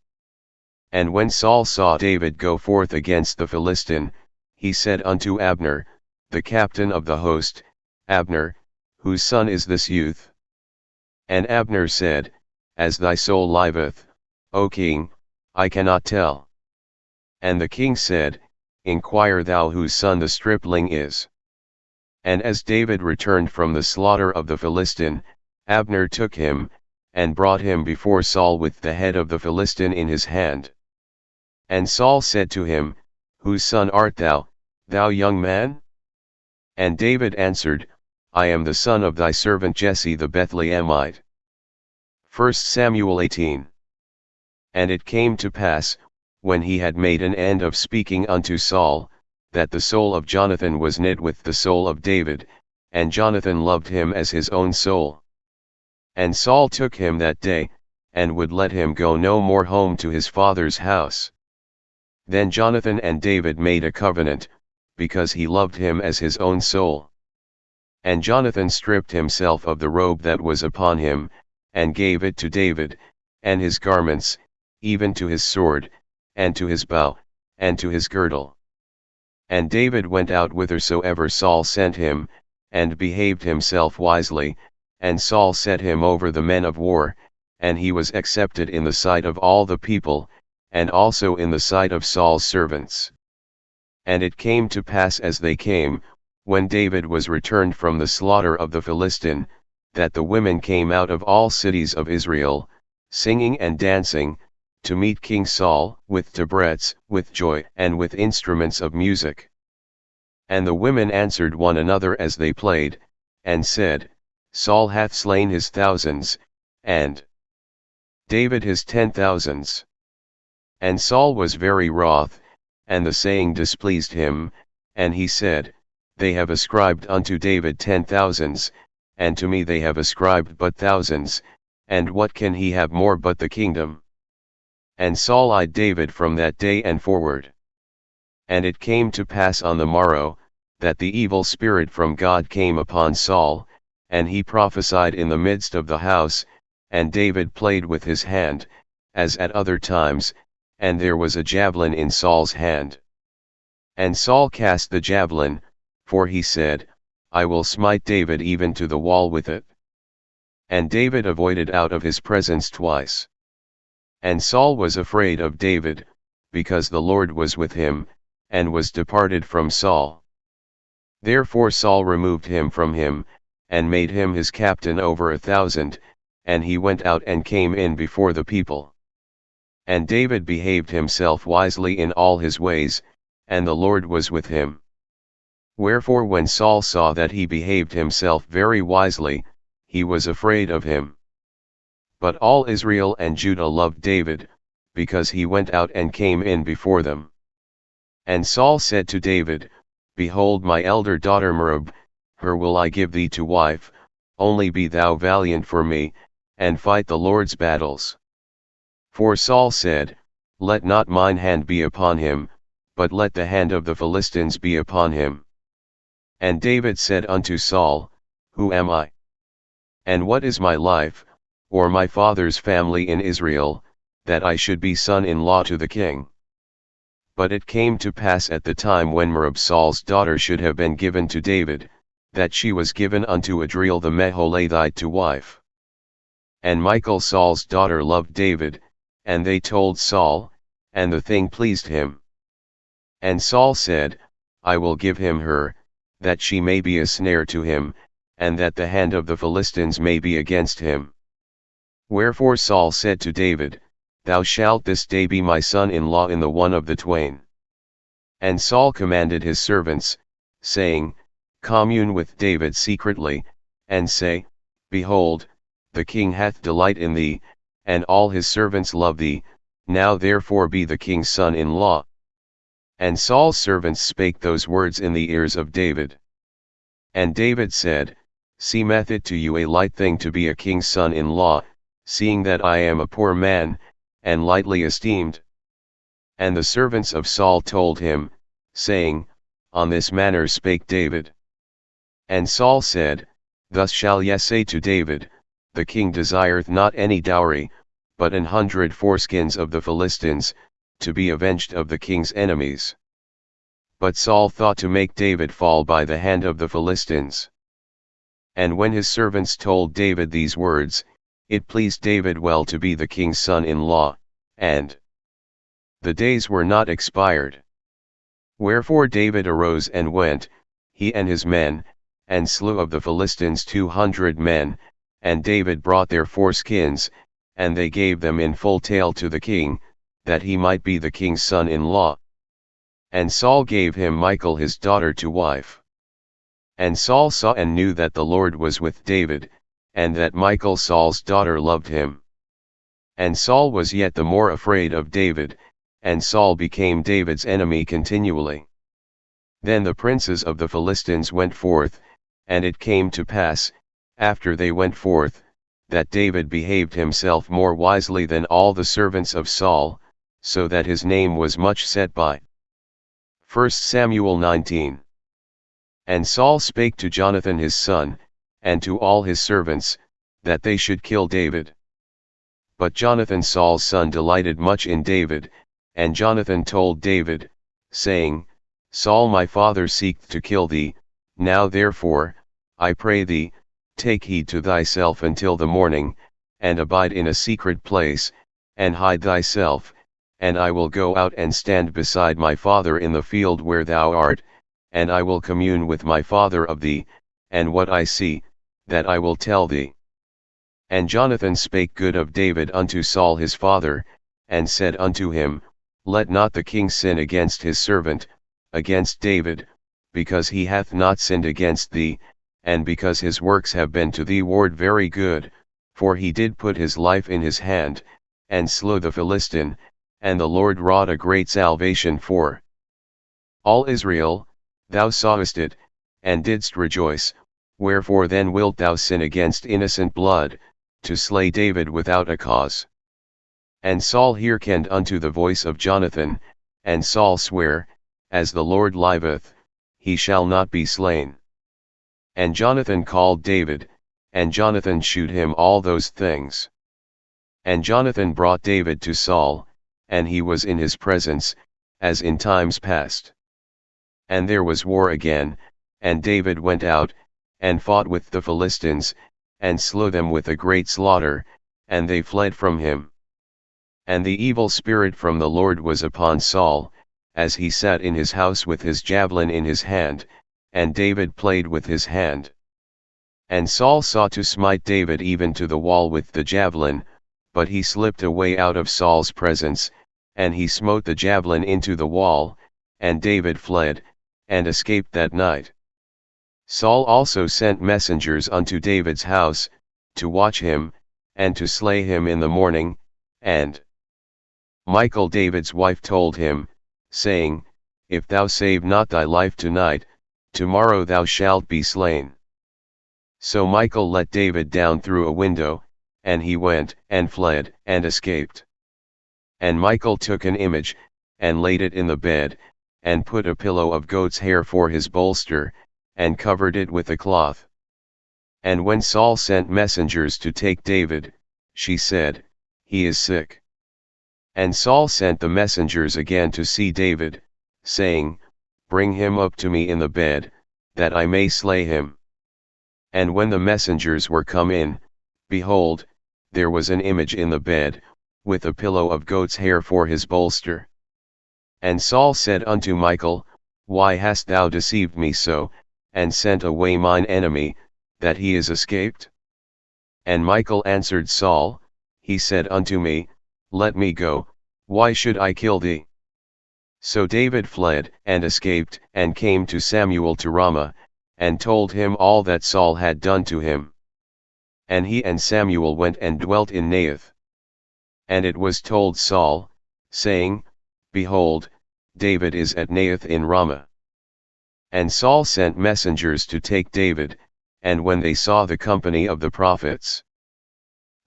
And when Saul saw David go forth against the Philistine, he said unto Abner, the captain of the host, Abner, whose son is this youth? And Abner said, As thy soul liveth, O king, I cannot tell. And the king said, Inquire thou whose son the stripling is. And as David returned from the slaughter of the Philistine, Abner took him, and brought him before Saul with the head of the Philistine in his hand. And Saul said to him, Whose son art thou, thou young man? And David answered, I am the son of thy servant Jesse the Bethlehemite. 1 Samuel 18. And it came to pass, when he had made an end of speaking unto Saul, that the soul of Jonathan was knit with the soul of David, and Jonathan loved him as his own soul. And Saul took him that day, and would let him go no more home to his father's house. Then Jonathan and David made a covenant, because he loved him as his own soul. And Jonathan stripped himself of the robe that was upon him, and gave it to David, and his garments, even to his sword, and to his bow, and to his girdle. And David went out whithersoever Saul sent him, and behaved himself wisely, and Saul set him over the men of war, and he was accepted in the sight of all the people, and also in the sight of Saul's servants. And it came to pass as they came, when David was returned from the slaughter of the Philistine, that the women came out of all cities of Israel, singing and dancing, to meet King Saul, with tabrets, with joy, and with instruments of music. And the women answered one another as they played, and said, Saul hath slain his thousands, and David his 10,000s. And Saul was very wroth, and the saying displeased him, and he said, They have ascribed unto David 10,000s, and to me they have ascribed but thousands, and what can he have more but the kingdom? And Saul eyed David from that day and forward. And it came to pass on the morrow, that the evil spirit from God came upon Saul, and he prophesied in the midst of the house, and David played with his hand, as at other times, and there was a javelin in Saul's hand. And Saul cast the javelin, for he said, I will smite David even to the wall with it. And David avoided out of his presence twice. And Saul was afraid of David, because the Lord was with him, and was departed from Saul. Therefore Saul removed him from him, and made him his captain over 1,000, and he went out and came in before the people. And David behaved himself wisely in all his ways, and the Lord was with him. Wherefore when Saul saw that he behaved himself very wisely, he was afraid of him. But all Israel and Judah loved David, because he went out and came in before them. And Saul said to David, Behold my elder daughter Merab, her will I give thee to wife, only be thou valiant for me, and fight the Lord's battles. For Saul said, Let not mine hand be upon him, but let the hand of the Philistines be upon him. And David said unto Saul, Who am I? And what is my life, or my father's family in Israel, that I should be son-in-law to the king? But it came to pass at the time when Merab Saul's daughter should have been given to David, that she was given unto Adriel the Meholathite to wife. And Michal Saul's daughter loved David, and they told Saul, and the thing pleased him. And Saul said, I will give him her, that she may be a snare to him, and that the hand of the Philistines may be against him. Wherefore Saul said to David, Thou shalt this day be my son-in-law in the one of the twain. And Saul commanded his servants, saying, Commune with David secretly, and say, Behold, the king hath delight in thee, and all his servants love thee, now therefore be the king's son-in-law. And Saul's servants spake those words in the ears of David. And David said, Seemeth it to you a light thing to be a king's son-in-law, seeing that I am a poor man, and lightly esteemed? And the servants of Saul told him, saying, On this manner spake David. And Saul said, Thus shall ye say to David, The king desireth not any dowry, but 100 foreskins of the Philistines, to be avenged of the king's enemies. But Saul thought to make David fall by the hand of the Philistines. And when his servants told David these words, it pleased David well to be the king's son-in-law, and the days were not expired. Wherefore David arose and went, he and his men, and slew of the Philistines 200 men, and David brought their foreskins, and they gave them in full tale to the king, that he might be the king's son-in-law. And Saul gave him Michal his daughter to wife. And Saul saw and knew that the Lord was with David, and that Michal Saul's daughter loved him. And Saul was yet the more afraid of David, and Saul became David's enemy continually. Then the princes of the Philistines went forth, and it came to pass, after they went forth, that David behaved himself more wisely than all the servants of Saul, so that his name was much set by. 1 Samuel 19. And Saul spake to Jonathan his son, and to all his servants, that they should kill David. But Jonathan Saul's son delighted much in David, and Jonathan told David, saying, Saul my father seeketh to kill thee, now therefore, I pray thee, take heed to thyself until the morning, and abide in a secret place, and hide thyself, and I will go out and stand beside my father in the field where thou art, and I will commune with my father of thee, and what I see, that I will tell thee. And Jonathan spake good of David unto Saul his father, and said unto him, Let not the king sin against his servant, against David, because he hath not sinned against thee, and because his works have been to thee ward very good, for he did put his life in his hand, and slew the Philistine, and the Lord wrought a great salvation for all Israel. Thou sawest it, and didst rejoice, wherefore then wilt thou sin against innocent blood, to slay David without a cause? And Saul hearkened unto the voice of Jonathan, and Saul sware, As the Lord liveth, he shall not be slain. And Jonathan called David, and Jonathan shewed him all those things. And Jonathan brought David to Saul, and he was in his presence, as in times past. And there was war again, and David went out, and fought with the Philistines, and slew them with a great slaughter, and they fled from him. And the evil spirit from the Lord was upon Saul, as he sat in his house with his javelin in his hand, and David played with his hand. And Saul sought to smite David even to the wall with the javelin, but he slipped away out of Saul's presence, and he smote the javelin into the wall, and David fled, and escaped that night. Saul also sent messengers unto David's house, to watch him, and to slay him in the morning, and Michal David's wife told him, saying, If thou save not thy life tonight, tomorrow thou shalt be slain. So Michal let David down through a window, and he went, and fled, and escaped. And Michal took an image, and laid it in the bed, and put a pillow of goat's hair for his bolster, and covered it with a cloth. And when Saul sent messengers to take David, she said, He is sick. And Saul sent the messengers again to see David, saying, Bring him up to me in the bed, that I may slay him. And when the messengers were come in, behold, there was an image in the bed, with a pillow of goat's hair for his bolster. And Saul said unto Michal, Why hast thou deceived me so, and sent away mine enemy, that he is escaped? And Michal answered Saul, He said unto me, Let me go, why should I kill thee? So David fled, and escaped, and came to Samuel to Ramah, and told him all that Saul had done to him. And he and Samuel went and dwelt in Naioth. And it was told Saul, saying, Behold, David is at Naioth in Ramah. And Saul sent messengers to take David, and when they saw the company of the prophets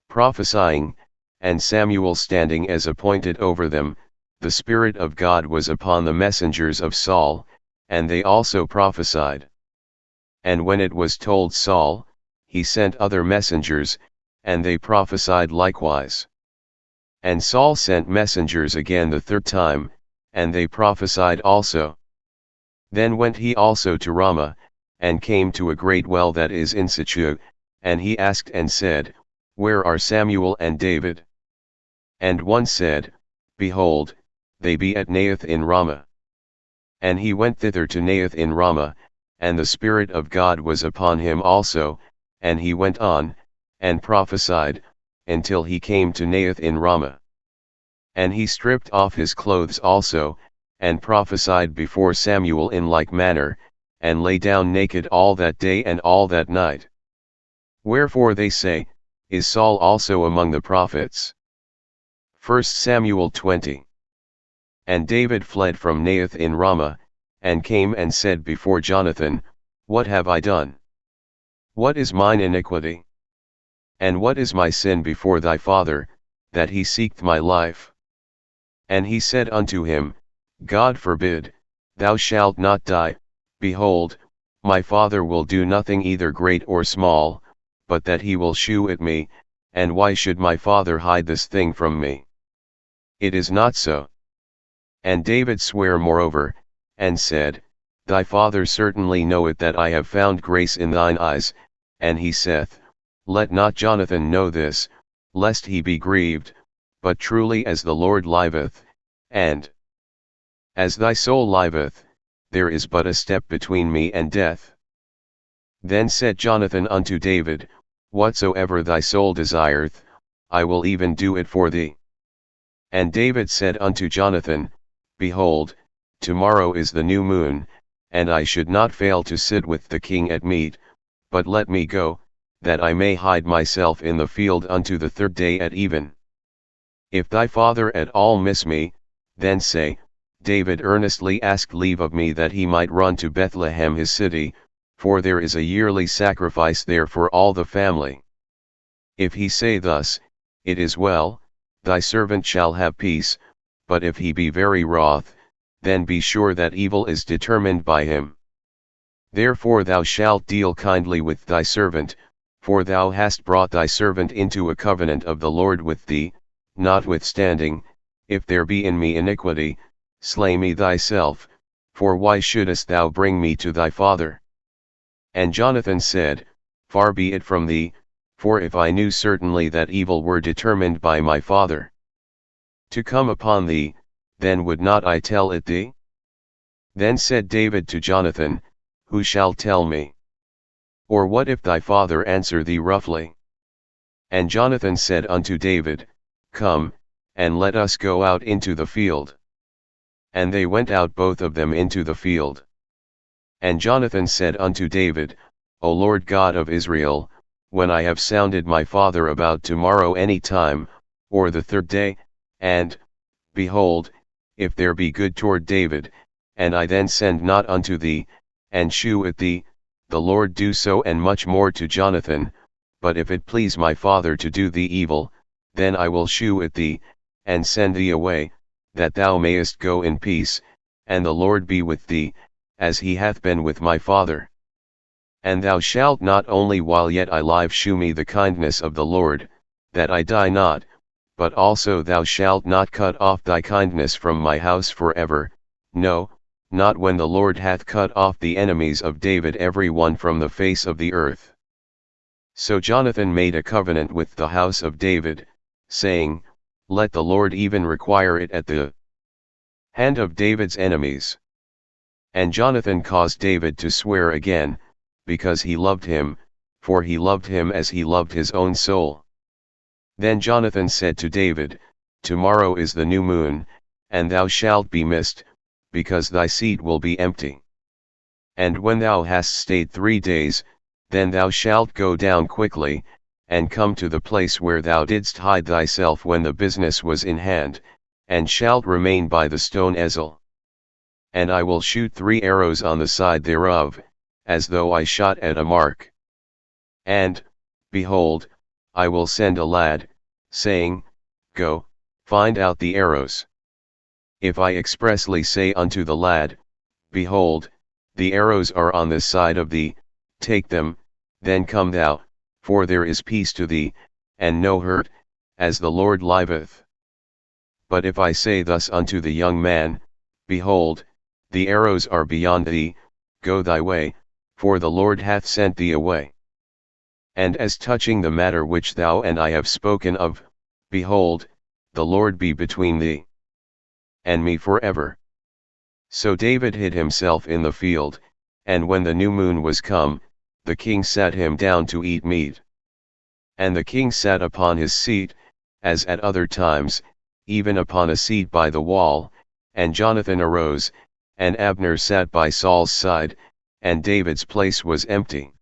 prophesying, and Samuel standing as appointed over them, the Spirit of God was upon the messengers of Saul, and they also prophesied. And when it was told Saul, he sent other messengers, and they prophesied likewise. And Saul sent messengers again the third time, and they prophesied also. Then went he also to Ramah, and came to a great well that is in Sichu, and he asked and said, Where are Samuel and David? And one said, Behold, they be at Naioth in Ramah. And he went thither to Naioth in Ramah, and the Spirit of God was upon him also, and he went on, and prophesied, until he came to Naioth in Ramah. And he stripped off his clothes also, and prophesied before Samuel in like manner, and lay down naked all that day and all that night. Wherefore they say, Is Saul also among the prophets? 1 Samuel 20. And David fled from Naioth in Ramah, and came and said before Jonathan, What have I done? What is mine iniquity? And what is my sin before thy father, that he seeked my life? And he said unto him, God forbid, thou shalt not die. Behold, my father will do nothing either great or small, but that he will shew it me, and why should my father hide this thing from me? It is not so. And David sware moreover, and said, Thy father certainly knoweth that I have found grace in thine eyes, and he saith, Let not Jonathan know this, lest he be grieved, but truly as the Lord liveth, and as thy soul liveth, there is but a step between me and death. Then said Jonathan unto David, Whatsoever thy soul desireth, I will even do it for thee. And David said unto Jonathan, Behold, tomorrow is the new moon, and I should not fail to sit with the king at meat, but let me go, that I may hide myself in the field unto the third day at even. If thy father at all miss me, then say, David earnestly asked leave of me that he might run to Bethlehem his city, for there is a yearly sacrifice there for all the family. If he say thus, It is well, thy servant shall have peace, but if he be very wroth, then be sure that evil is determined by him. Therefore thou shalt deal kindly with thy servant, for thou hast brought thy servant into a covenant of the Lord with thee. Notwithstanding, if there be in me iniquity, slay me thyself, for why shouldest thou bring me to thy father? And Jonathan said, Far be it from thee, for if I knew certainly that evil were determined by my father to come upon thee, then would not I tell it thee? Then said David to Jonathan, Who shall tell me? Or what if thy father answer thee roughly? And Jonathan said unto David, Come, and let us go out into the field. And they went out both of them into the field. And Jonathan said unto David, O Lord God of Israel, when I have sounded my father about tomorrow any time, or the third day, and, behold, if there be good toward David, and I then send not unto thee, and shew it thee, the Lord do so and much more to Jonathan, but if it please my father to do thee evil, then I will shew it thee, and send thee away, that thou mayest go in peace, and the Lord be with thee, as he hath been with my father. And thou shalt not only while yet I live shew me the kindness of the Lord, that I die not, but also thou shalt not cut off thy kindness from my house forever, no, not when the Lord hath cut off the enemies of David every one from the face of the earth. So Jonathan made a covenant with the house of David, saying, Let the Lord even require it at the hand of David's enemies. And Jonathan caused David to swear again, because he loved him, for he loved him as he loved his own soul. Then Jonathan said to David, Tomorrow is the new moon, and thou shalt be missed, because thy seat will be empty. And when thou hast stayed 3 days, then thou shalt go down quickly, and come to the place where thou didst hide thyself when the business was in hand, and shalt remain by the stone Ezel. And I will shoot 3 arrows on the side thereof, as though I shot at a mark. And, behold, I will send a lad, saying, Go, find out the arrows. If I expressly say unto the lad, Behold, the arrows are on this side of thee, take them, then come thou, for there is peace to thee, and no hurt, as the Lord liveth. But if I say thus unto the young man, behold, the arrows are beyond thee, go thy way, for the Lord hath sent thee away. And as touching the matter which thou and I have spoken of, behold, the Lord be between thee and me forever. So David hid himself in the field, and when the new moon was come, the king sat him down to eat meat. And the king sat upon his seat, as at other times, even upon a seat by the wall, and Jonathan arose, and Abner sat by Saul's side, and David's place was empty.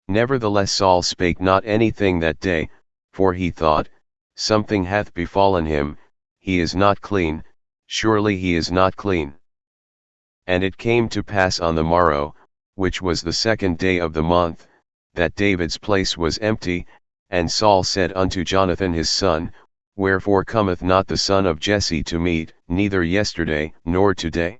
Nevertheless Saul spake not anything that day, for he thought, something hath befallen him, he is not clean, surely he is not clean. And it came to pass on the morrow, which was the 2nd day of the month, that David's place was empty, and Saul said unto Jonathan his son, Wherefore cometh not the son of Jesse to meat, neither yesterday, nor today?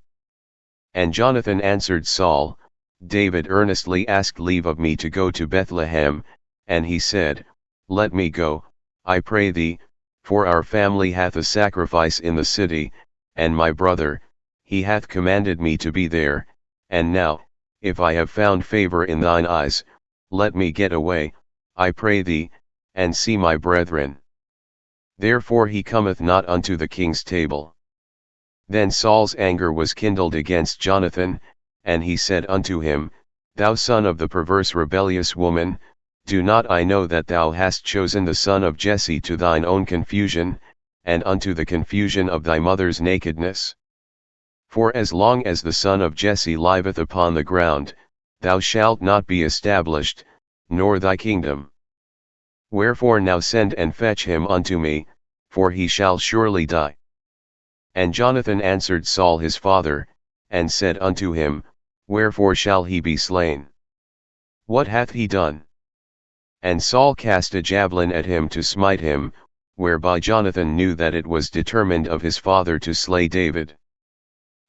And Jonathan answered Saul, David earnestly asked leave of me to go to Bethlehem, and he said, Let me go, I pray thee, for our family hath a sacrifice in the city, and my brother, he hath commanded me to be there, and now, if I have found favor in thine eyes, let me get away, I pray thee, and see my brethren. Therefore he cometh not unto the king's table. Then Saul's anger was kindled against Jonathan, and he said unto him, Thou son of the perverse rebellious woman, do not I know that thou hast chosen the son of Jesse to thine own confusion, and unto the confusion of thy mother's nakedness? For as long as the son of Jesse liveth upon the ground, thou shalt not be established, nor thy kingdom. Wherefore now send and fetch him unto me, for he shall surely die. And Jonathan answered Saul his father, and said unto him, Wherefore shall he be slain? What hath he done? And Saul cast a javelin at him to smite him, whereby Jonathan knew that it was determined of his father to slay David.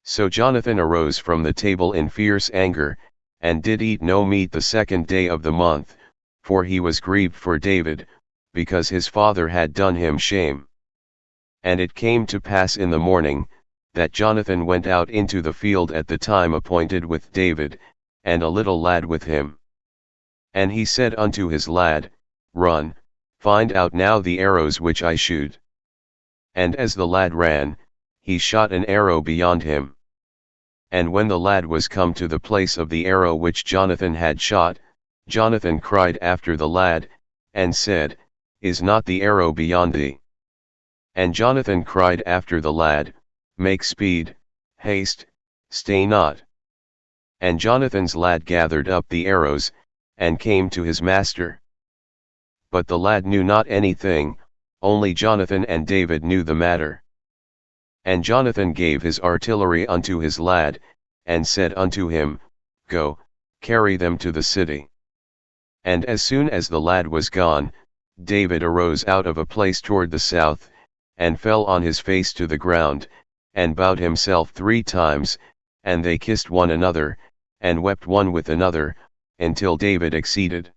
So Jonathan arose from the table in fierce anger, and did eat no meat the 2nd day of the month, for he was grieved for David, because his father had done him shame. And it came to pass in the morning, that Jonathan went out into the field at the time appointed with David, and a little lad with him. And he said unto his lad, Run, find out now the arrows which I shoot. And as the lad ran, he shot an arrow beyond him. And when the lad was come to the place of the arrow which Jonathan had shot, Jonathan cried after the lad, and said, Is not the arrow beyond thee? And Jonathan cried after the lad, Make speed, haste, stay not. And Jonathan's lad gathered up the arrows, and came to his master. But the lad knew not anything, only Jonathan and David knew the matter. And Jonathan gave his artillery unto his lad, and said unto him, Go, carry them to the city. And as soon as the lad was gone, David arose out of a place toward the south, and fell on his face to the ground, and bowed himself 3 times, and they kissed one another, and wept one with another, until David exceeded.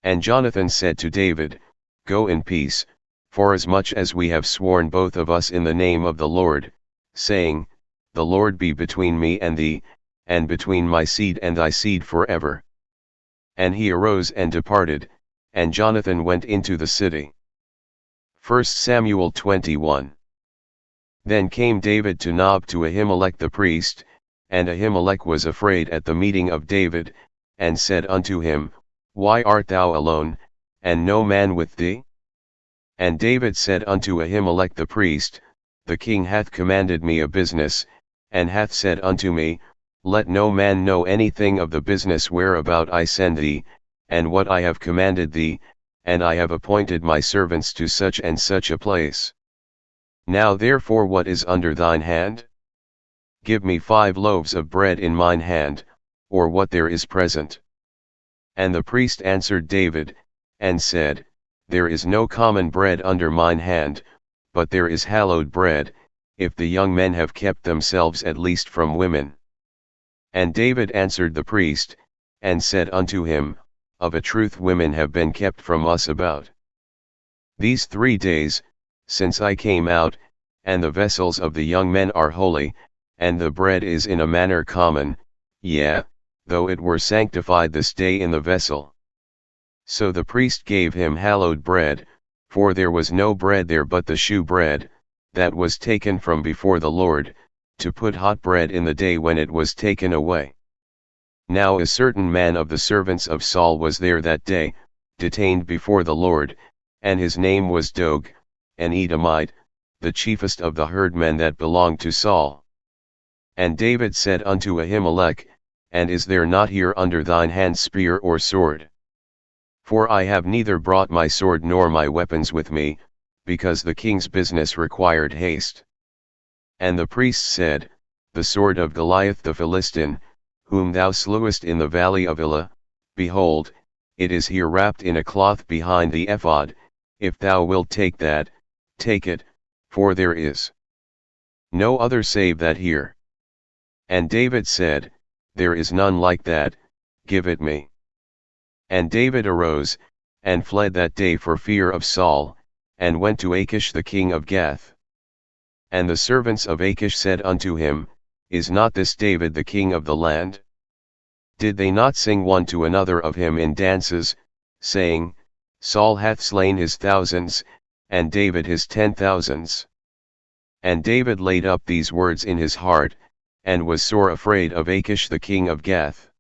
And Jonathan said to David, Go in peace, forasmuch as we have sworn both of us in the name of the Lord, saying, The Lord be between me and thee, and between my seed and thy seed forever. And he arose and departed, and Jonathan went into the city. 1 Samuel 21. Then came David to Nob to Ahimelech the priest, and Ahimelech was afraid at the meeting of David, and said unto him, Why art thou alone, and no man with thee? And David said unto Ahimelech the priest, The king hath commanded me a business, and hath said unto me, Let no man know anything of the business whereabout I send thee, and what I have commanded thee, and I have appointed my servants to such and such a place. Now therefore what is under thine hand? Give me 5 loaves of bread in mine hand, or what there is present. And the priest answered David, and said, There is no common bread under mine hand, but there is hallowed bread, if the young men have kept themselves at least from women. And David answered the priest, and said unto him, Of a truth women have been kept from us about these 3 days, since I came out, and the vessels of the young men are holy, and the bread is in a manner common, yea, though it were sanctified this day in the vessel. So the priest gave him hallowed bread, for there was no bread there but the shew bread, that was taken from before the Lord, to put hot bread in the day when it was taken away. Now a certain man of the servants of Saul was there that day, detained before the Lord, and his name was Dog, an Edomite, the chiefest of the herdmen that belonged to Saul. And David said unto Ahimelech, And is there not here under thine hand spear or sword? For I have neither brought my sword nor my weapons with me, because the king's business required haste. And the priest said, The sword of Goliath the Philistine, whom thou slewest in the valley of Elah, behold, it is here wrapped in a cloth behind the ephod. If thou wilt take that, take it, for there is no other save that here. And David said, There is none like that, give it me. And David arose, and fled that day for fear of Saul, and went to Achish the king of Gath. And the servants of Achish said unto him, Is not this David the king of the land? Did they not sing one to another of him in dances, saying, Saul hath slain his thousands, and David his 10,000s? And David laid up these words in his heart, and was sore afraid of Achish the king of Gath.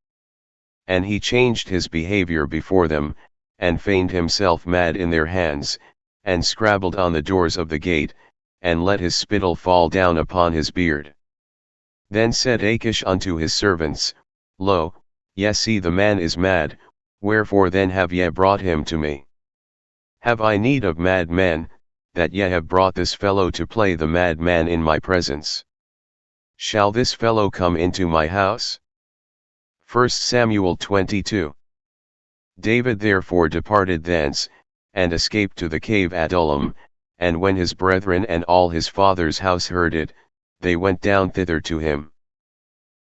And he changed his behavior before them, and feigned himself mad in their hands, and scrabbled on the doors of the gate, and let his spittle fall down upon his beard. Then said Achish unto his servants, Lo, ye see the man is mad, wherefore then have ye brought him to me? Have I need of mad men, that ye have brought this fellow to play the mad man in my presence? Shall this fellow come into my house? 1 Samuel 22. David therefore departed thence, and escaped to the cave Adullam, and when his brethren and all his father's house heard it, they went down thither to him.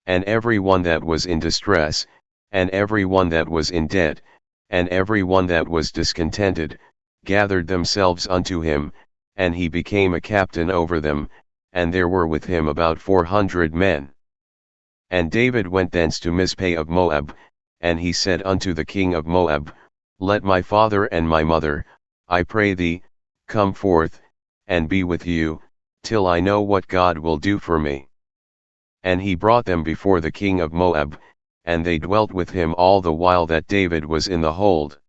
And every one that was in distress, and every one that was in debt, and every one that was discontented, gathered themselves unto him, and he became a captain over them, and there were with him about 400 men. And David went thence to Mizpeh of Moab, and he said unto the king of Moab, Let my father and my mother, I pray thee, come forth, and be with you, till I know what God will do for me. And he brought them before the king of Moab, and they dwelt with him all the while that David was in the hold.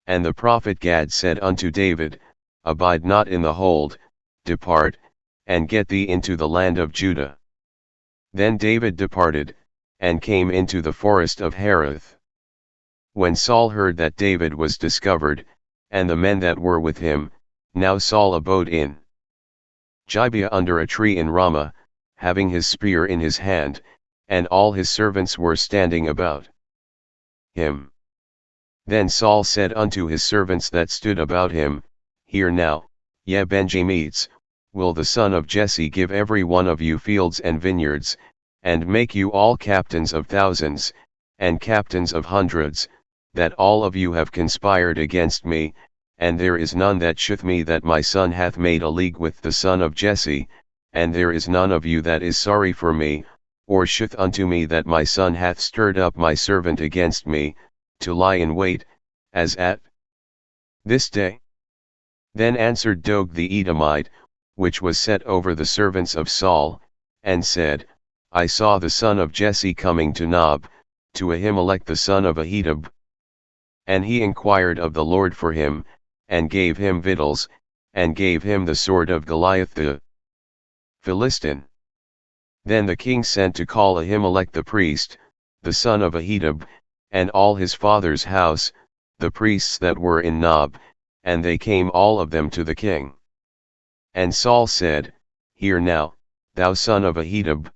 And the prophet Gad said unto David, Abide not in the hold, depart, and get thee into the land of Judah. Then David departed, and came into the forest of Hereth. When Saul heard that David was discovered, and the men that were with him, now Saul abode in Gibeah under a tree in Ramah, having his spear in his hand, and all his servants were standing about him. Then Saul said unto his servants that stood about him, Hear now, ye Benjamites, will the son of Jesse give every one of you fields and vineyards, and make you all captains of thousands, and captains of hundreds, that all of you have conspired against me, and there is none that sheweth me that my son hath made a league with the son of Jesse, and there is none of you that is sorry for me, or sheweth unto me that my son hath stirred up my servant against me, to lie in wait, as at this day? Then answered Dog the Edomite, which was set over the servants of Saul, and said, I saw the son of Jesse coming to Nob, to Ahimelech the son of Ahitub. And he inquired of the Lord for him, and gave him victuals, and gave him the sword of Goliath the Philistine. Then the king sent to call Ahimelech the priest, the son of Ahitub, and all his father's house, the priests that were in Nob, and they came all of them to the king. And Saul said, Hear now, thou son of Ahitub.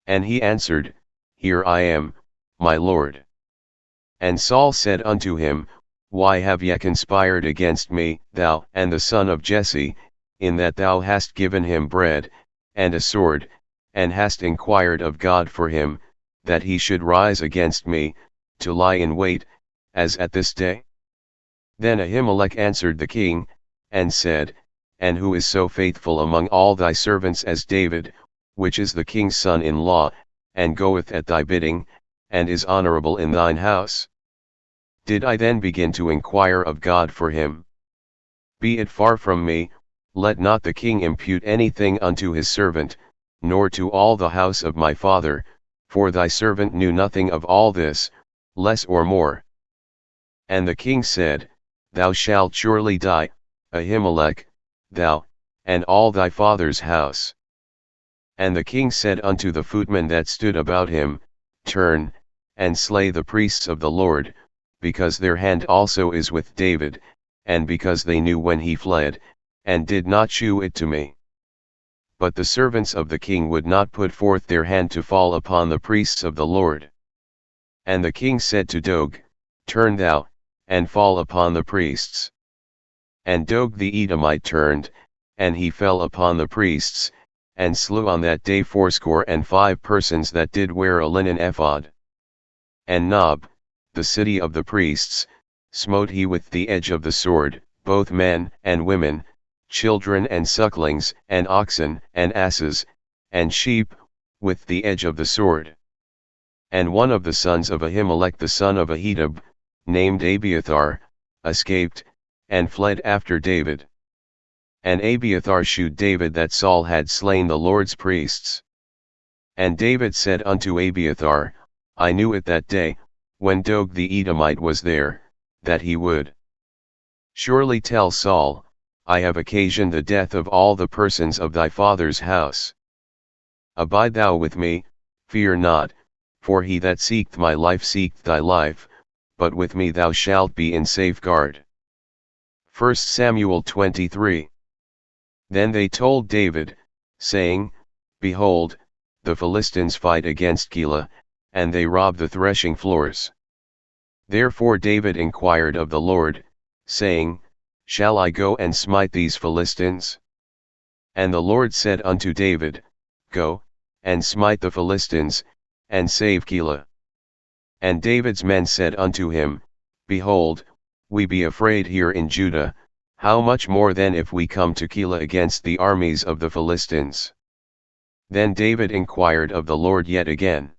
And he answered, Here I am, my lord. And Saul said unto him, Why have ye conspired against me, thou and the son of Jesse, in that thou hast given him bread, and a sword, and hast inquired of God for him, that he should rise against me, to lie in wait, as at this day? Then Ahimelech answered the king, and said, And who is so faithful among all thy servants as David, which is the king's son-in-law, and goeth at thy bidding, and is honorable in thine house? Did I then begin to inquire of God for him? Be it far from me, let not the king impute anything unto his servant, nor to all the house of my father, for thy servant knew nothing of all this, less or more. And the king said, Thou shalt surely die, Ahimelech, thou, and all thy father's house. And the king said unto the footmen that stood about him, Turn, and slay the priests of the Lord, because their hand also is with David, and because they knew when he fled, and did not shew it to me. But the servants of the king would not put forth their hand to fall upon the priests of the Lord. And the king said to Doeg, Turn thou, and fall upon the priests. And Doeg the Edomite turned, and he fell upon the priests, and slew on that day 85 persons that did wear a linen ephod. And Nob, the city of the priests, smote he with the edge of the sword, both men and women, children and sucklings, and oxen, and asses, and sheep, with the edge of the sword. And one of the sons of Ahimelech the son of Ahitub, named Abiathar, escaped, and fled after David. And Abiathar shewed David that Saul had slain the Lord's priests. And David said unto Abiathar, I knew it that day, when Doeg the Edomite was there, that he would surely tell Saul, I have occasioned the death of all the persons of thy father's house. Abide thou with me, fear not, for he that seeketh my life seeketh thy life, but with me thou shalt be in safeguard. 1 Samuel 23. Then they told David, saying, Behold, the Philistines fight against Keilah, and they rob the threshing floors. Therefore David inquired of the Lord, saying, Shall I go and smite these Philistines? And the Lord said unto David, Go, and smite the Philistines, and save Keilah. And David's men said unto him, Behold, we be afraid here in Judah, how much more then if we come to Keilah against the armies of the Philistines? Then David inquired of the Lord yet again.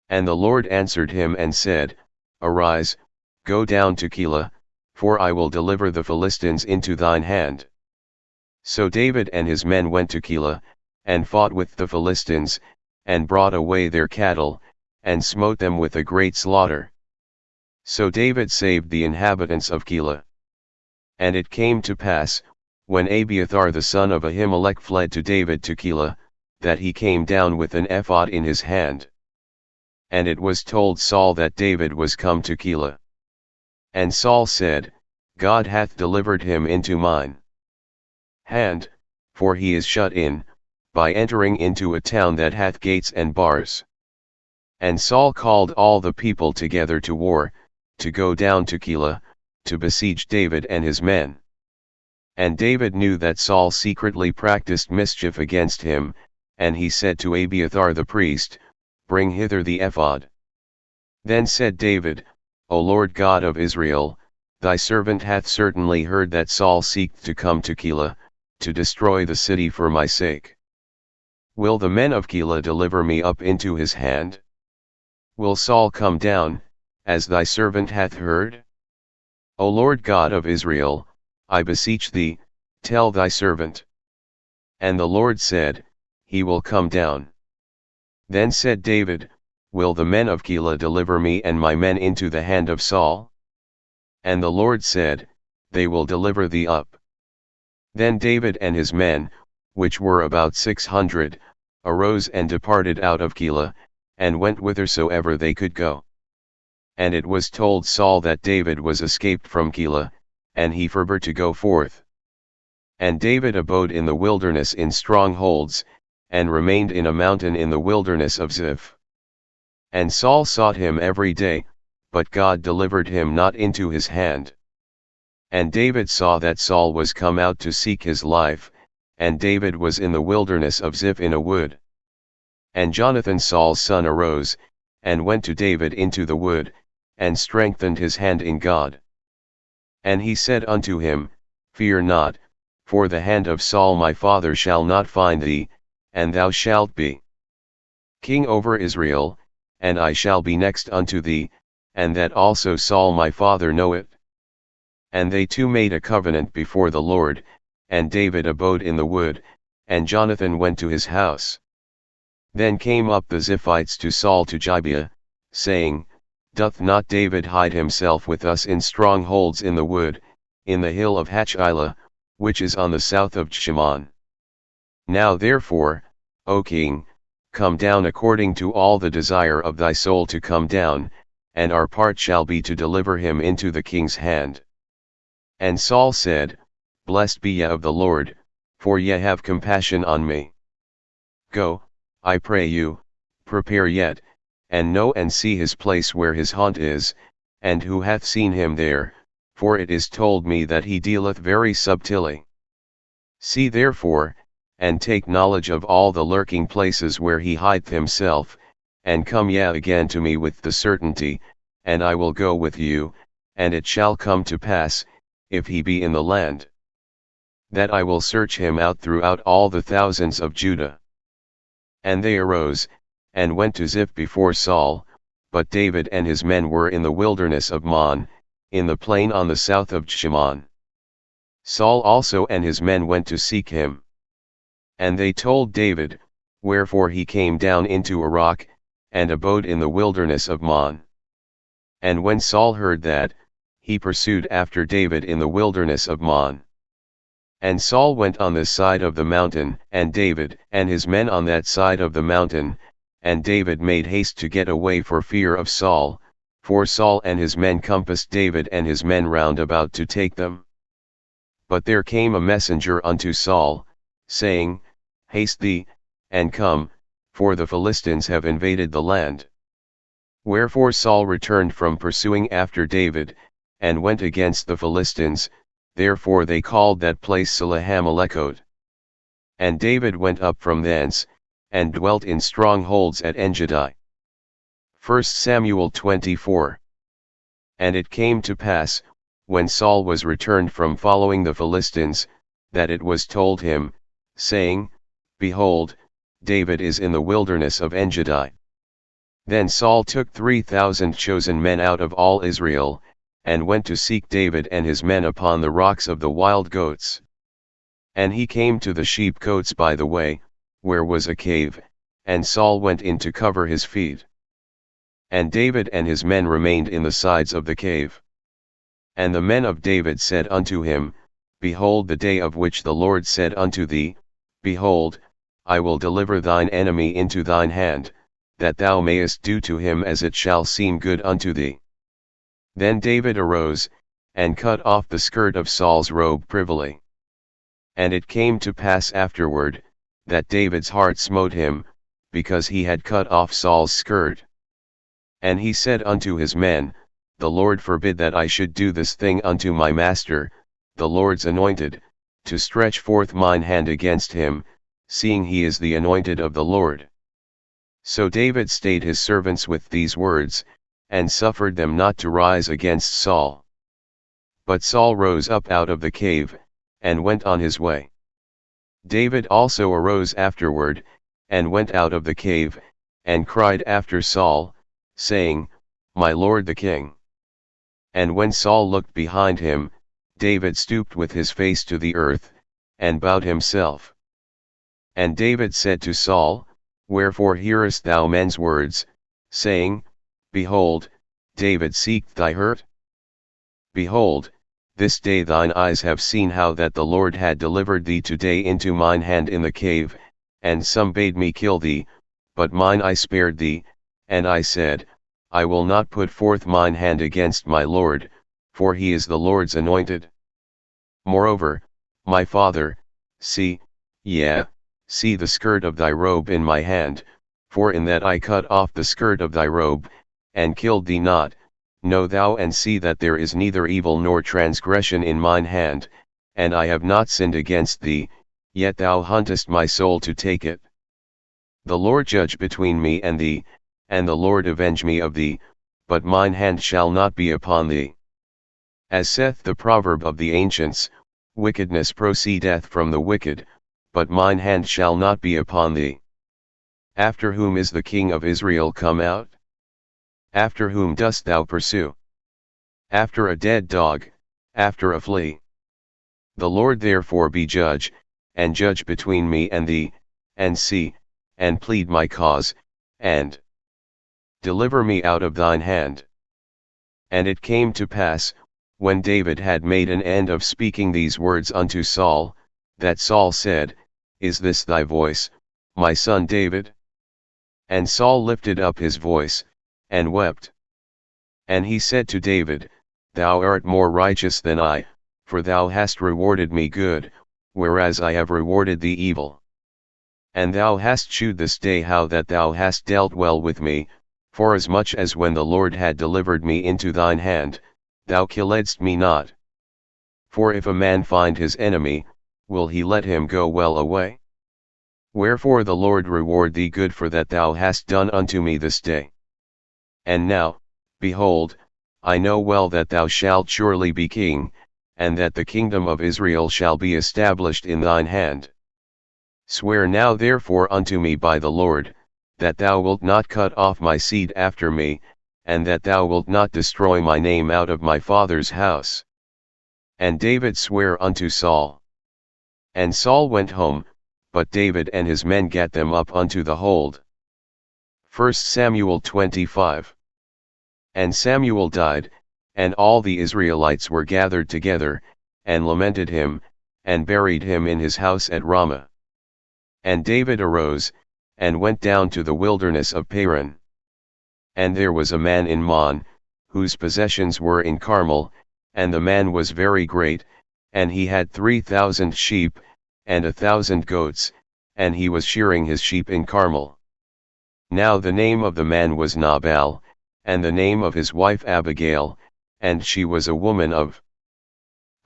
And the Lord answered him and said, Arise, go down to Keilah, for I will deliver the Philistines into thine hand. So David and his men went to Keilah, and fought with the Philistines, and brought away their cattle, and smote them with a great slaughter. So David saved the inhabitants of Keilah. And it came to pass, when Abiathar the son of Ahimelech fled to David to Keilah, that he came down with an ephod in his hand. And it was told Saul that David was come to Keilah. And Saul said, God hath delivered him into mine hand, for he is shut in, by entering into a town that hath gates and bars. And Saul called all the people together to war, to go down to Keilah, to besiege David and his men. And David knew that Saul secretly practiced mischief against him, and he said to Abiathar the priest, Bring hither the ephod. Then said David, O Lord God of Israel, thy servant hath certainly heard that Saul seeketh to come to Keilah, to destroy the city for my sake. Will the men of Keilah deliver me up into his hand? Will Saul come down, as thy servant hath heard? O Lord God of Israel, I beseech thee, tell thy servant. And the Lord said, He will come down. Then said David, Will the men of Keilah deliver me and my men into the hand of Saul? And the Lord said, They will deliver thee up. Then David and his men, which were about 600, arose and departed out of Keilah, and went whithersoever they could go. And it was told Saul that David was escaped from Keilah, and he forbore to go forth. And David abode in the wilderness in strongholds, and remained in a mountain in the wilderness of Ziph. And Saul sought him every day, but God delivered him not into his hand. And David saw that Saul was come out to seek his life, and David was in the wilderness of Ziph in a wood. And Jonathan Saul's son arose, and went to David into the wood, and strengthened his hand in God. And he said unto him, Fear not, for the hand of Saul my father shall not find thee, and thou shalt be king over Israel, and I shall be next unto thee, and that also Saul my father know it. And they two made a covenant before the Lord, and David abode in the wood, and Jonathan went to his house. Then came up the Ziphites to Saul to Gibeah, saying, Doth not David hide himself with us in strongholds in the wood, in the hill of Hachilah, which is on the south of Jeshimon? Now therefore, O king, come down according to all the desire of thy soul to come down, and our part shall be to deliver him into the king's hand. And Saul said, Blessed be ye of the Lord, for ye have compassion on me. Go, I pray you, prepare yet, and know and see his place where his haunt is, and who hath seen him there, for it is told me that he dealeth very subtilly. See therefore, and take knowledge of all the lurking places where he hideth himself, and come ye again to me with the certainty, and I will go with you, and it shall come to pass, if he be in the land, that I will search him out throughout all the thousands of Judah. And they arose, and went to Ziph before Saul, but David and his men were in the wilderness of Mon, in the plain on the south of Jeshimon. Saul also and his men went to seek him. And they told David, wherefore he came down into a rock, and abode in the wilderness of Mon. And when Saul heard that, he pursued after David in the wilderness of Mon. And Saul went on this side of the mountain, and David and his men on that side of the mountain, and David made haste to get away for fear of Saul, for Saul and his men compassed David and his men round about to take them. But there came a messenger unto Saul, saying, Haste thee, and come, for the Philistines have invaded the land. Wherefore Saul returned from pursuing after David, and went against the Philistines, therefore they called that place Selahamalekot. And David went up from thence, and dwelt in strongholds at Engedi. 1 Samuel 24. And it came to pass, when Saul was returned from following the Philistines, that it was told him, saying, Behold, David is in the wilderness of Engedi. Then Saul took 3,000 chosen men out of all Israel, and went to seek David and his men upon the rocks of the wild goats. And he came to the sheepcotes by the way, where was a cave, and Saul went in to cover his feet. And David and his men remained in the sides of the cave. And the men of David said unto him, Behold the day of which the Lord said unto thee, Behold, I will deliver thine enemy into thine hand, that thou mayest do to him as it shall seem good unto thee. Then David arose, and cut off the skirt of Saul's robe privily. And it came to pass afterward, that David's heart smote him, because he had cut off Saul's skirt. And he said unto his men, The Lord forbid that I should do this thing unto my master, the Lord's anointed, to stretch forth mine hand against him, seeing he is the anointed of the Lord. So David stayed his servants with these words, and suffered them not to rise against Saul. But Saul rose up out of the cave, and went on his way. David also arose afterward, and went out of the cave, and cried after Saul, saying, My lord the king. And when Saul looked behind him, David stooped with his face to the earth, and bowed himself. And David said to Saul, Wherefore hearest thou men's words, saying, Behold, David seeketh thy hurt? Behold, this day thine eyes have seen how that the Lord had delivered thee today into mine hand in the cave, and some bade me kill thee, but mine eye spared thee, and I said, I will not put forth mine hand against my Lord, for he is the Lord's anointed. Moreover, my father, see, see the skirt of thy robe in my hand, for in that I cut off the skirt of thy robe, and killed thee not, know thou and see that there is neither evil nor transgression in mine hand, and I have not sinned against thee, yet thou huntest my soul to take it. The Lord judge between me and thee, and the Lord avenge me of thee, but mine hand shall not be upon thee. As saith the proverb of the ancients, wickedness proceedeth from the wicked, but mine hand shall not be upon thee. After whom is the king of Israel come out? After whom dost thou pursue? After a dead dog, after a flea. The Lord therefore be judge, and judge between me and thee, and see, and plead my cause, and deliver me out of thine hand. And it came to pass, when David had made an end of speaking these words unto Saul, that Saul said, Is this thy voice, my son David? And Saul lifted up his voice, and wept. And he said to David, Thou art more righteous than I, for thou hast rewarded me good, whereas I have rewarded thee evil. And thou hast shewed this day how that thou hast dealt well with me, forasmuch as when the Lord had delivered me into thine hand, thou killedst me not. For if a man find his enemy, will he let him go well away? Wherefore the Lord reward thee good for that thou hast done unto me this day. And now, behold, I know well that thou shalt surely be king, and that the kingdom of Israel shall be established in thine hand. Swear now therefore unto me by the Lord, that thou wilt not cut off my seed after me, and that thou wilt not destroy my name out of my father's house. And David sware unto Saul. And Saul went home, but David and his men gat them up unto the hold. 1 Samuel 25. And Samuel died, and all the Israelites were gathered together, and lamented him, and buried him in his house at Ramah. And David arose, and went down to the wilderness of Paran. And there was a man in Mon, whose possessions were in Carmel, and the man was very great, and he had 3,000 sheep, and 1,000 goats, and he was shearing his sheep in Carmel. Now the name of the man was Nabal, and the name of his wife Abigail, and she was a woman of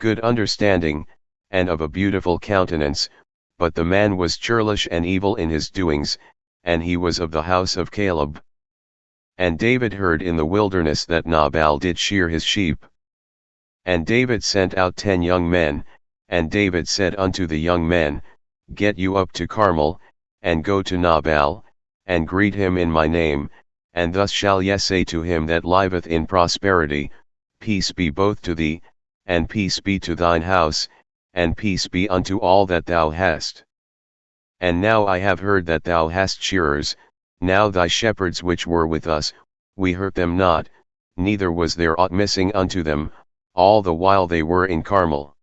good understanding, and of a beautiful countenance, but the man was churlish and evil in his doings, and he was of the house of Caleb. And David heard in the wilderness that Nabal did shear his sheep. And David sent out 10 young men, and David said unto the young men, Get you up to Carmel, and go to Nabal, and greet him in my name, and thus shall ye say to him that liveth in prosperity, Peace be both to thee, and peace be to thine house, and peace be unto all that thou hast. And now I have heard that thou hast shearers, now thy shepherds which were with us, we hurt them not, neither was there aught missing unto them, all the while they were in Carmel.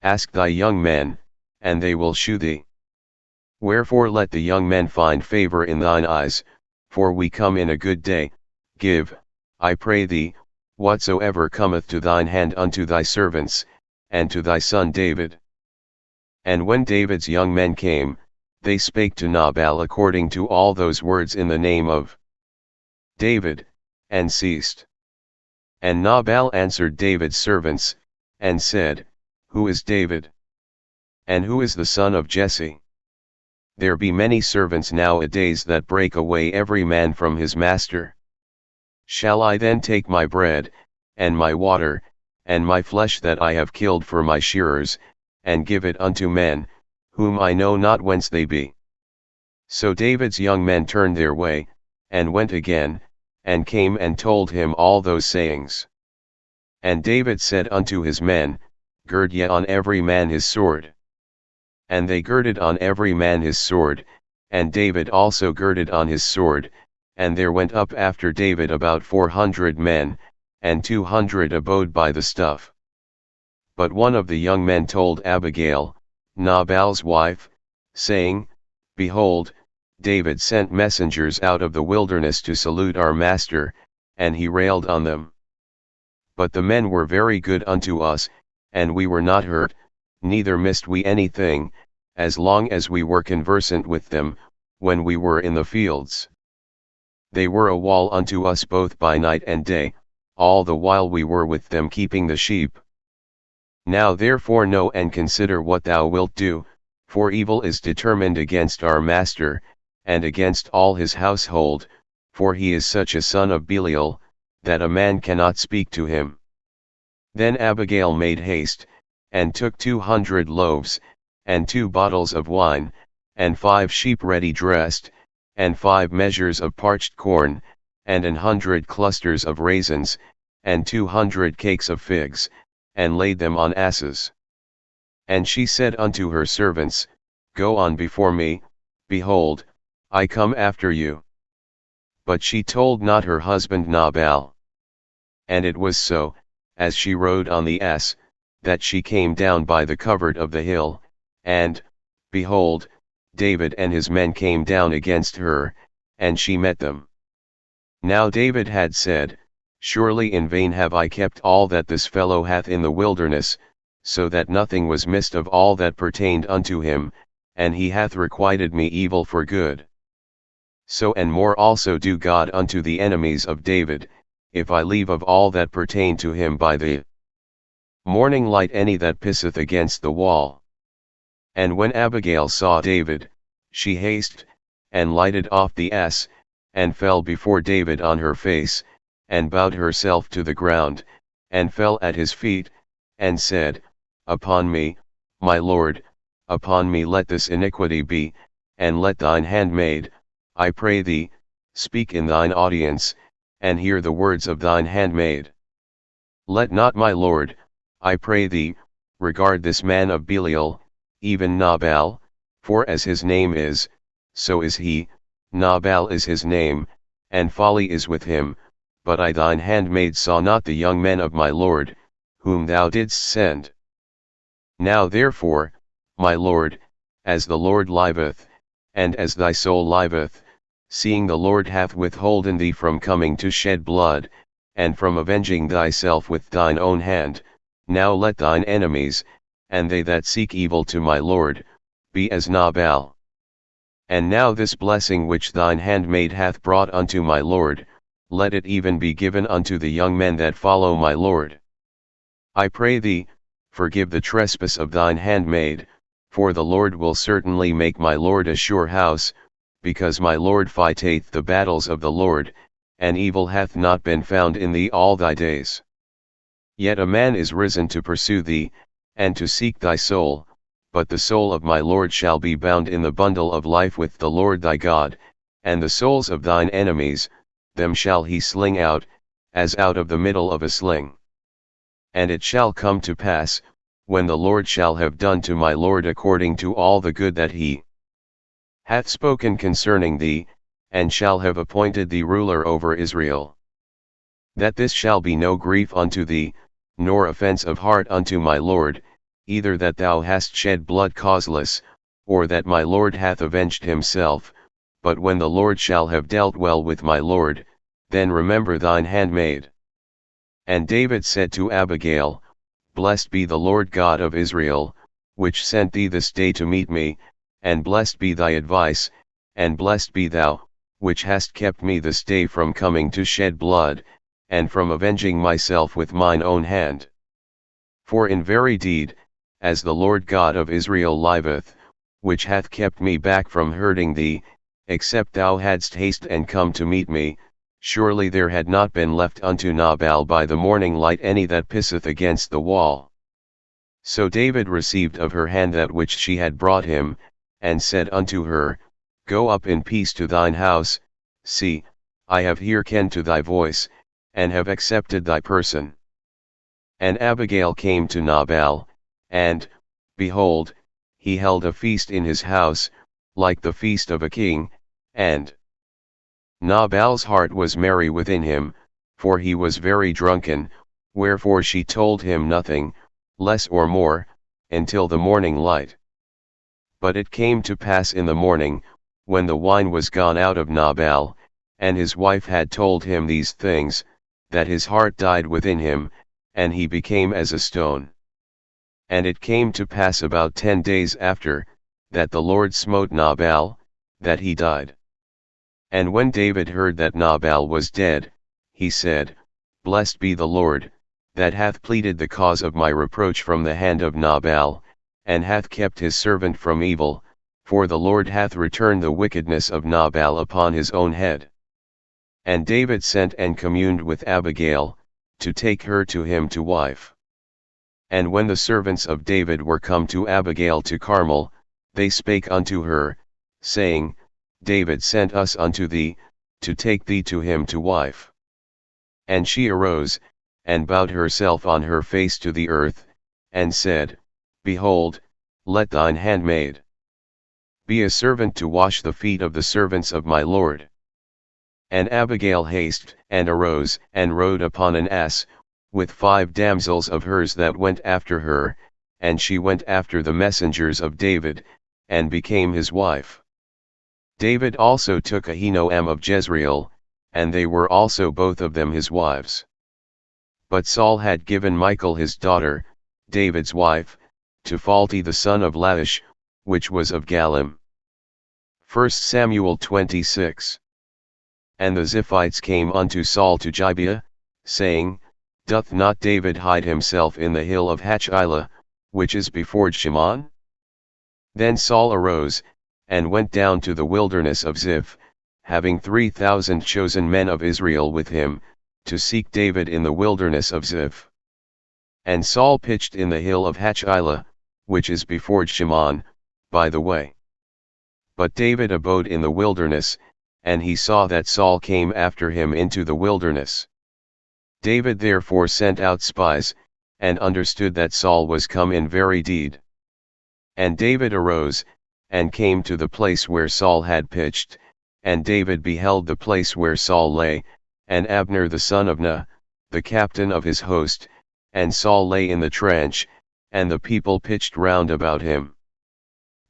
Ask thy young men, and they will shew thee. Wherefore let the young men find favor in thine eyes, for we come in a good day, give, I pray thee, whatsoever cometh to thine hand unto thy servants, and to thy son David. And when David's young men came, they spake to Nabal according to all those words in the name of David, and ceased. And Nabal answered David's servants, and said, Who is David? And who is the son of Jesse? There be many servants nowadays that break away every man from his master. Shall I then take my bread, and my water, and my flesh that I have killed for my shearers, and give it unto men, whom I know not whence they be? So David's young men turned their way, and went again, and came and told him all those sayings. And David said unto his men, Gird ye on every man his sword. And they girded on every man his sword, and David also girded on his sword, and there went up after David about 400 men, and 200 abode by the stuff. But one of the young men told Abigail, Nabal's wife, saying, Behold, David sent messengers out of the wilderness to salute our master, and he railed on them. But the men were very good unto us, and we were not hurt, neither missed we anything, as long as we were conversant with them, when we were in the fields. They were a wall unto us both by night and day, all the while we were with them keeping the sheep. Now therefore know and consider what thou wilt do, for evil is determined against our master, and against all his household, for he is such a son of Belial, that a man cannot speak to him. Then Abigail made haste, and took 200 loaves, and 2 bottles of wine, and 5 sheep ready dressed, and 5 measures of parched corn, and 100 clusters of raisins, and 200 cakes of figs, and laid them on asses. And she said unto her servants, Go on before me, behold, I come after you. But she told not her husband Nabal. And it was so, as she rode on the ass, that she came down by the covert of the hill, and, behold, David and his men came down against her, and she met them. Now David had said, Surely in vain have I kept all that this fellow hath in the wilderness, so that nothing was missed of all that pertained unto him, and he hath requited me evil for good. So and more also do God unto the enemies of David, if I leave of all that pertain to him by the morning light any that pisseth against the wall. And when Abigail saw David, she hasted, and lighted off the ass, and fell before David on her face, and bowed herself to the ground, and fell at his feet, and said, Upon me, my lord, upon me let this iniquity be, and let thine handmaid, I pray thee, speak in thine audience, and hear the words of thine handmaid. Let not my lord, I pray thee, regard this man of Belial, even Nabal, for as his name is, so is he, Nabal is his name, and folly is with him, but I thine handmaid saw not the young men of my lord, whom thou didst send. Now therefore, my lord, as the Lord liveth, and as thy soul liveth, seeing the Lord hath withholden thee from coming to shed blood, and from avenging thyself with thine own hand, now let thine enemies, and they that seek evil to my lord, be as Nabal. And now this blessing which thine handmaid hath brought unto my lord, let it even be given unto the young men that follow my lord. I pray thee, forgive the trespass of thine handmaid, for the Lord will certainly make my lord a sure house, because my lord fighteth the battles of the Lord, and evil hath not been found in thee all thy days. Yet a man is risen to pursue thee, and to seek thy soul, but the soul of my lord shall be bound in the bundle of life with the Lord thy God, and the souls of thine enemies, them shall he sling out, as out of the middle of a sling. And it shall come to pass, when the Lord shall have done to my lord according to all the good that he hath spoken concerning thee, and shall have appointed thee ruler over Israel, that this shall be no grief unto thee, nor offense of heart unto my lord, either that thou hast shed blood causeless, or that my lord hath avenged himself, but when the Lord shall have dealt well with my lord, then remember thine handmaid. And David said to Abigail, Blessed be the Lord God of Israel, which sent thee this day to meet me, and blessed be thy advice, and blessed be thou, which hast kept me this day from coming to shed blood, and from avenging myself with mine own hand. For in very deed, as the Lord God of Israel liveth, which hath kept me back from hurting thee, except thou hadst haste and come to meet me, surely there had not been left unto Nabal by the morning light any that pisseth against the wall. So David received of her hand that which she had brought him, and said unto her, Go up in peace to thine house, see, I have hearkened to thy voice, and have accepted thy person. And Abigail came to Nabal, and, behold, he held a feast in his house, like the feast of a king, and Nabal's heart was merry within him, for he was very drunken, wherefore she told him nothing, less or more, until the morning light. But it came to pass in the morning, when the wine was gone out of Nabal, and his wife had told him these things, that his heart died within him, and he became as a stone. And it came to pass about 10 days after, that the Lord smote Nabal, that he died. And when David heard that Nabal was dead, he said, Blessed be the Lord, that hath pleaded the cause of my reproach from the hand of Nabal, and hath kept his servant from evil, for the Lord hath returned the wickedness of Nabal upon his own head. And David sent and communed with Abigail, to take her to him to wife. And when the servants of David were come to Abigail to Carmel, they spake unto her, saying, David sent us unto thee, to take thee to him to wife. And she arose, and bowed herself on her face to the earth, and said, Behold, let thine handmaid be a servant to wash the feet of the servants of my lord. And Abigail hasted, and arose, and rode upon an ass, with 5 damsels of hers that went after her, and she went after the messengers of David, and became his wife. David also took Ahinoam of Jezreel, and they were also both of them his wives. But Saul had given Michal his daughter, David's wife, to Phalti the son of Laish, which was of Galim. 1 Samuel 26. And the Ziphites came unto Saul to Gibeah, saying, Doth not David hide himself in the hill of Hachilah, which is before Shimon? Then Saul arose, and went down to the wilderness of Ziph, having 3,000 chosen men of Israel with him, to seek David in the wilderness of Ziph. And Saul pitched in the hill of Hachilah, which is before Shimon, by the way. But David abode in the wilderness, and he saw that Saul came after him into the wilderness. David therefore sent out spies, and understood that Saul was come in very deed. And David arose, and came to the place where Saul had pitched, and David beheld the place where Saul lay, and Abner the son of Ner, the captain of his host, and Saul lay in the trench, and the people pitched round about him.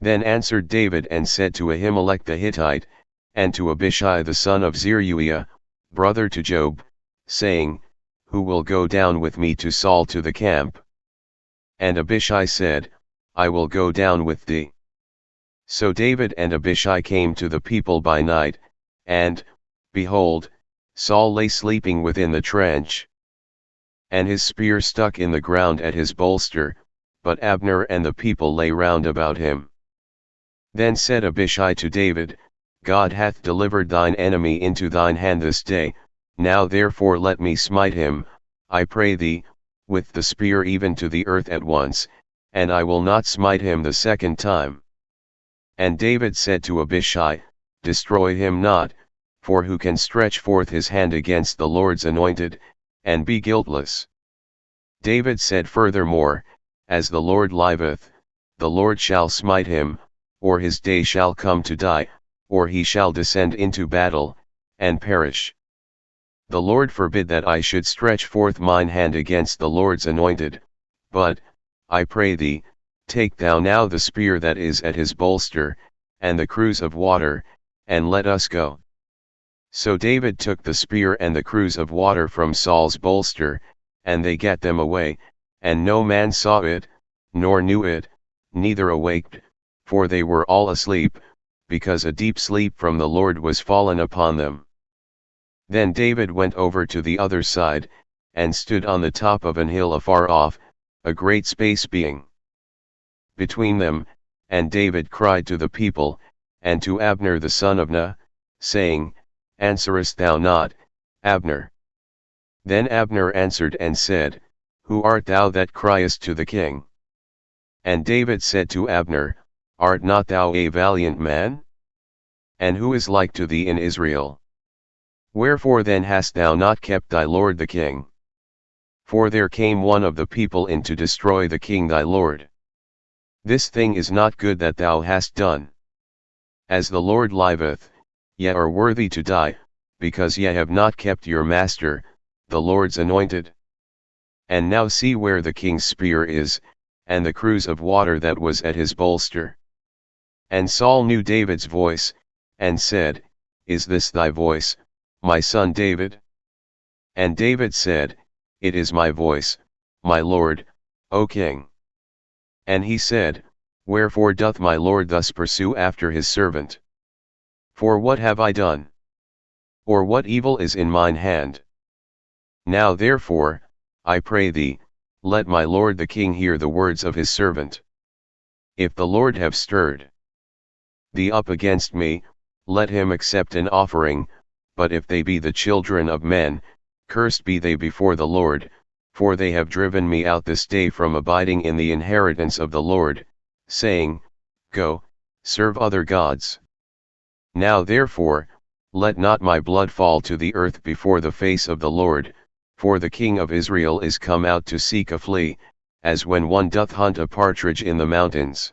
Then answered David and said to Ahimelech the Hittite, and to Abishai the son of Zeruiah, brother to Joab, saying, Who will go down with me to Saul to the camp? And Abishai said, I will go down with thee. So David and Abishai came to the people by night, and, behold, Saul lay sleeping within the trench. And his spear stuck in the ground at his bolster, but Abner and the people lay round about him. Then said Abishai to David, God hath delivered thine enemy into thine hand this day, now therefore let me smite him, I pray thee, with the spear even to the earth at once, and I will not smite him the second time. And David said to Abishai, Destroy him not, for who can stretch forth his hand against the Lord's anointed, and be guiltless? David said furthermore, As the Lord liveth, the Lord shall smite him, or his day shall come to die, or he shall descend into battle, and perish. The Lord forbid that I should stretch forth mine hand against the Lord's anointed, but, I pray thee, take thou now the spear that is at his bolster, and the cruse of water, and let us go. So David took the spear and the cruse of water from Saul's bolster, and they gat them away, and no man saw it, nor knew it, neither awaked, for they were all asleep, because a deep sleep from the Lord was fallen upon them. Then David went over to the other side, and stood on the top of an hill afar off, a great space being between them, and David cried to the people, and to Abner the son of Ner, saying, Answerest thou not, Abner? Then Abner answered and said, Who art thou that criest to the king? And David said to Abner, Art not thou a valiant man? And who is like to thee in Israel? Wherefore then hast thou not kept thy lord the king? For there came one of the people in to destroy the king thy lord. This thing is not good that thou hast done. As the Lord liveth, ye are worthy to die, because ye have not kept your master, the Lord's anointed. And now see where the king's spear is, and the cruse of water that was at his bolster. And Saul knew David's voice, and said, Is this thy voice, my son David? And David said, It is my voice, my lord, O king. And he said, Wherefore doth my lord thus pursue after his servant? For what have I done? Or what evil is in mine hand? Now therefore, I pray thee, let my lord the king hear the words of his servant. If the Lord have stirred thee up against me, let him accept an offering, but if they be the children of men, cursed be they before the Lord, for they have driven me out this day from abiding in the inheritance of the Lord, saying, Go, serve other gods. Now therefore, let not my blood fall to the earth before the face of the Lord, for the king of Israel is come out to seek a flea, as when one doth hunt a partridge in the mountains.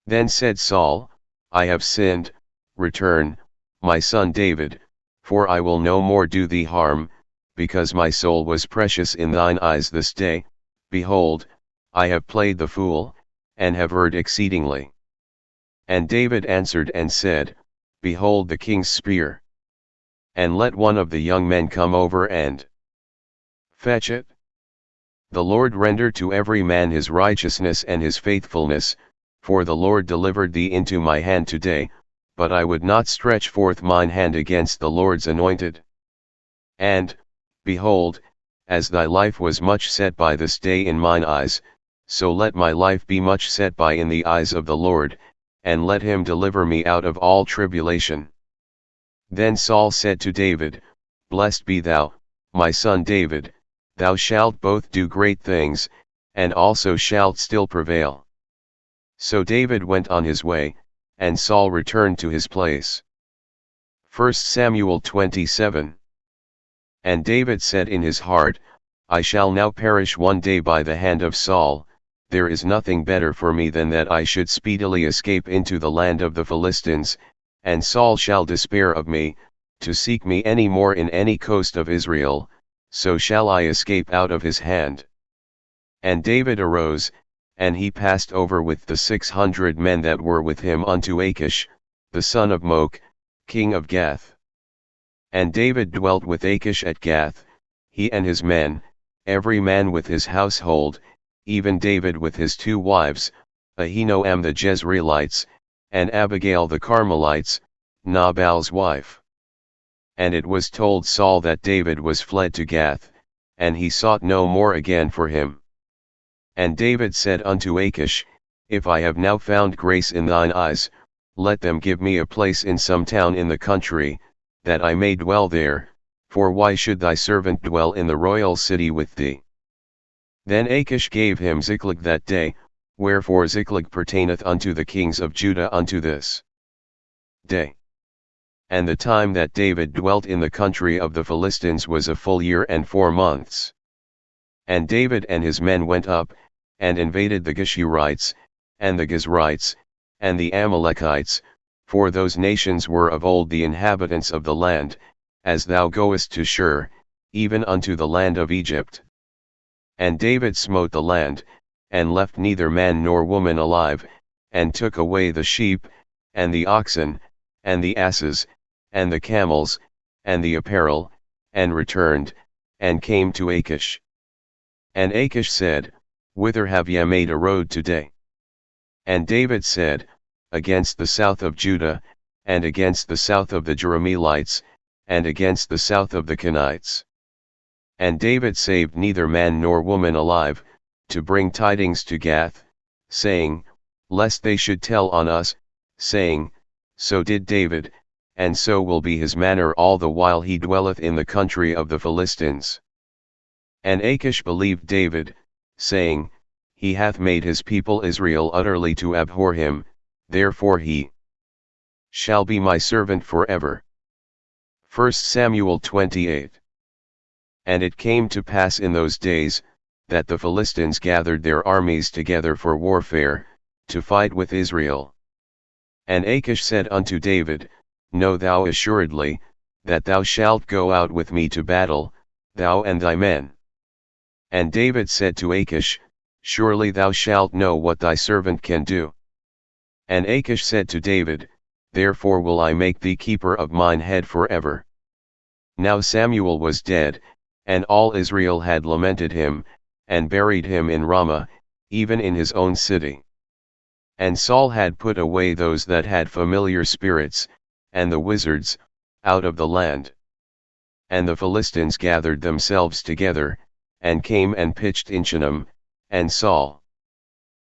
Then said Saul, I have sinned, return, my son David, for I will no more do thee harm, because my soul was precious in thine eyes this day. Behold, I have played the fool, and have erred exceedingly. And David answered and said, Behold the king's spear. And let one of the young men come over and fetch it. The Lord render to every man his righteousness and his faithfulness, for the Lord delivered thee into my hand today, but I would not stretch forth mine hand against the Lord's anointed. And, behold, as thy life was much set by this day in mine eyes, so let my life be much set by in the eyes of the Lord, and let him deliver me out of all tribulation. Then Saul said to David, Blessed be thou, my son David, thou shalt both do great things, and also shalt still prevail. So David went on his way, and Saul returned to his place. 1 Samuel 27. And David said in his heart, I shall now perish one day by the hand of Saul. There is nothing better for me than that I should speedily escape into the land of the Philistines, and Saul shall despair of me, to seek me any more in any coast of Israel, so shall I escape out of his hand. And David arose, and he passed over with the 600 men that were with him unto Achish, the son of Moch, king of Gath. And David dwelt with Achish at Gath, he and his men, every man with his household, even David with his 2 wives, Ahinoam the Jezreelites, and Abigail the Carmelites, Nabal's wife. And it was told Saul that David was fled to Gath, and he sought no more again for him. And David said unto Achish, If I have now found grace in thine eyes, let them give me a place in some town in the country, that I may dwell there, for why should thy servant dwell in the royal city with thee? Then Achish gave him Ziklag that day, wherefore Ziklag pertaineth unto the kings of Judah unto this day. And the time that David dwelt in the country of the Philistines was a full year and 4 months. And David and his men went up, and invaded the Geshurites, and the Gizrites, and the Amalekites, for those nations were of old the inhabitants of the land, as thou goest to Shur, even unto the land of Egypt. And David smote the land, and left neither man nor woman alive, and took away the sheep, and the oxen, and the asses, and the camels, and the apparel, and returned, and came to Achish. And Achish said, Whither have ye made a road today? And David said, Against the south of Judah, and against the south of the Jerahmeelites, and against the south of the Kenites. And David saved neither man nor woman alive, to bring tidings to Gath, saying, Lest they should tell on us, saying, So did David, and so will be his manner all the while he dwelleth in the country of the Philistines. And Achish believed David, saying, He hath made his people Israel utterly to abhor him, therefore he shall be my servant forever. 1 Samuel 28. And it came to pass in those days, that the Philistines gathered their armies together for warfare, to fight with Israel. And Achish said unto David, Know thou assuredly, that thou shalt go out with me to battle, thou and thy men. And David said to Achish, Surely thou shalt know what thy servant can do. And Achish said to David, Therefore will I make thee keeper of mine head forever. Now Samuel was dead, and all Israel had lamented him, and buried him in Ramah, even in his own city. And Saul had put away those that had familiar spirits, and the wizards, out of the land. And the Philistines gathered themselves together, and came and pitched in Shunem, and Saul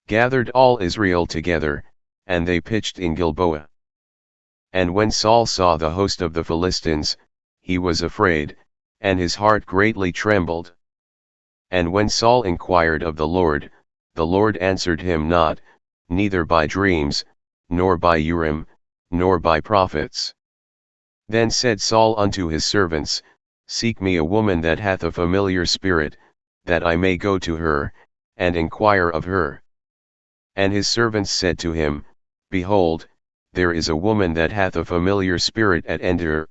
gathered all Israel together, and they pitched in Gilboa. And when Saul saw the host of the Philistines, he was afraid, and his heart greatly trembled. And when Saul inquired of the Lord answered him not, neither by dreams, nor by Urim, nor by prophets. Then said Saul unto his servants, Seek me a woman that hath a familiar spirit, that I may go to her, and inquire of her. And his servants said to him, Behold, there is a woman that hath a familiar spirit at Endor.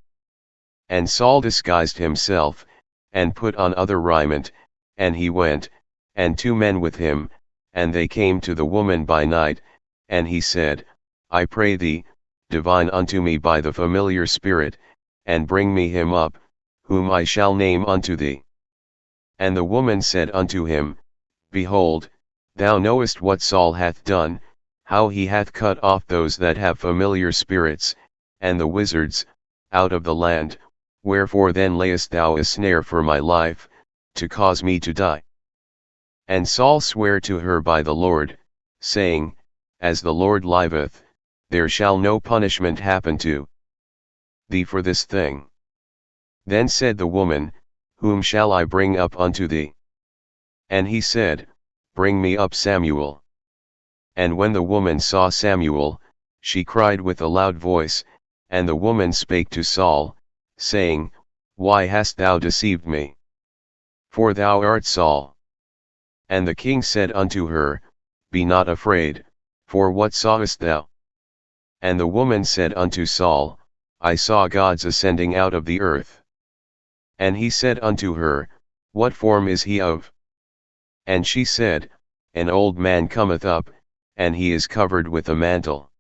And Saul disguised himself, and put on other raiment, and he went, and 2 men with him, and they came to the woman by night, and he said, I pray thee, divine unto me by the familiar spirit, and bring me him up, whom I shall name unto thee. And the woman said unto him, Behold, thou knowest what Saul hath done, how he hath cut off those that have familiar spirits, and the wizards, out of the land, wherefore then layest thou a snare for my life, to cause me to die? And Saul sware to her by the Lord, saying, As the Lord liveth, there shall no punishment happen to thee for this thing. Then said the woman, Whom shall I bring up unto thee? And he said, Bring me up Samuel. And when the woman saw Samuel, she cried with a loud voice, and the woman spake to Saul, saying, Why hast thou deceived me? For thou art Saul. And the king said unto her, Be not afraid, for what sawest thou? And the woman said unto Saul, I saw gods ascending out of the earth. And he said unto her, What form is he of? And she said, An old man cometh up, and he is covered with a mantle.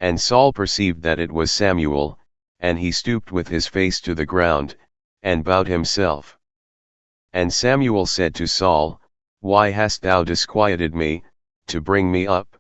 And Saul perceived that it was Samuel, and he stooped with his face to the ground, and bowed himself. And Samuel said to Saul, Why hast thou disquieted me, to bring me up?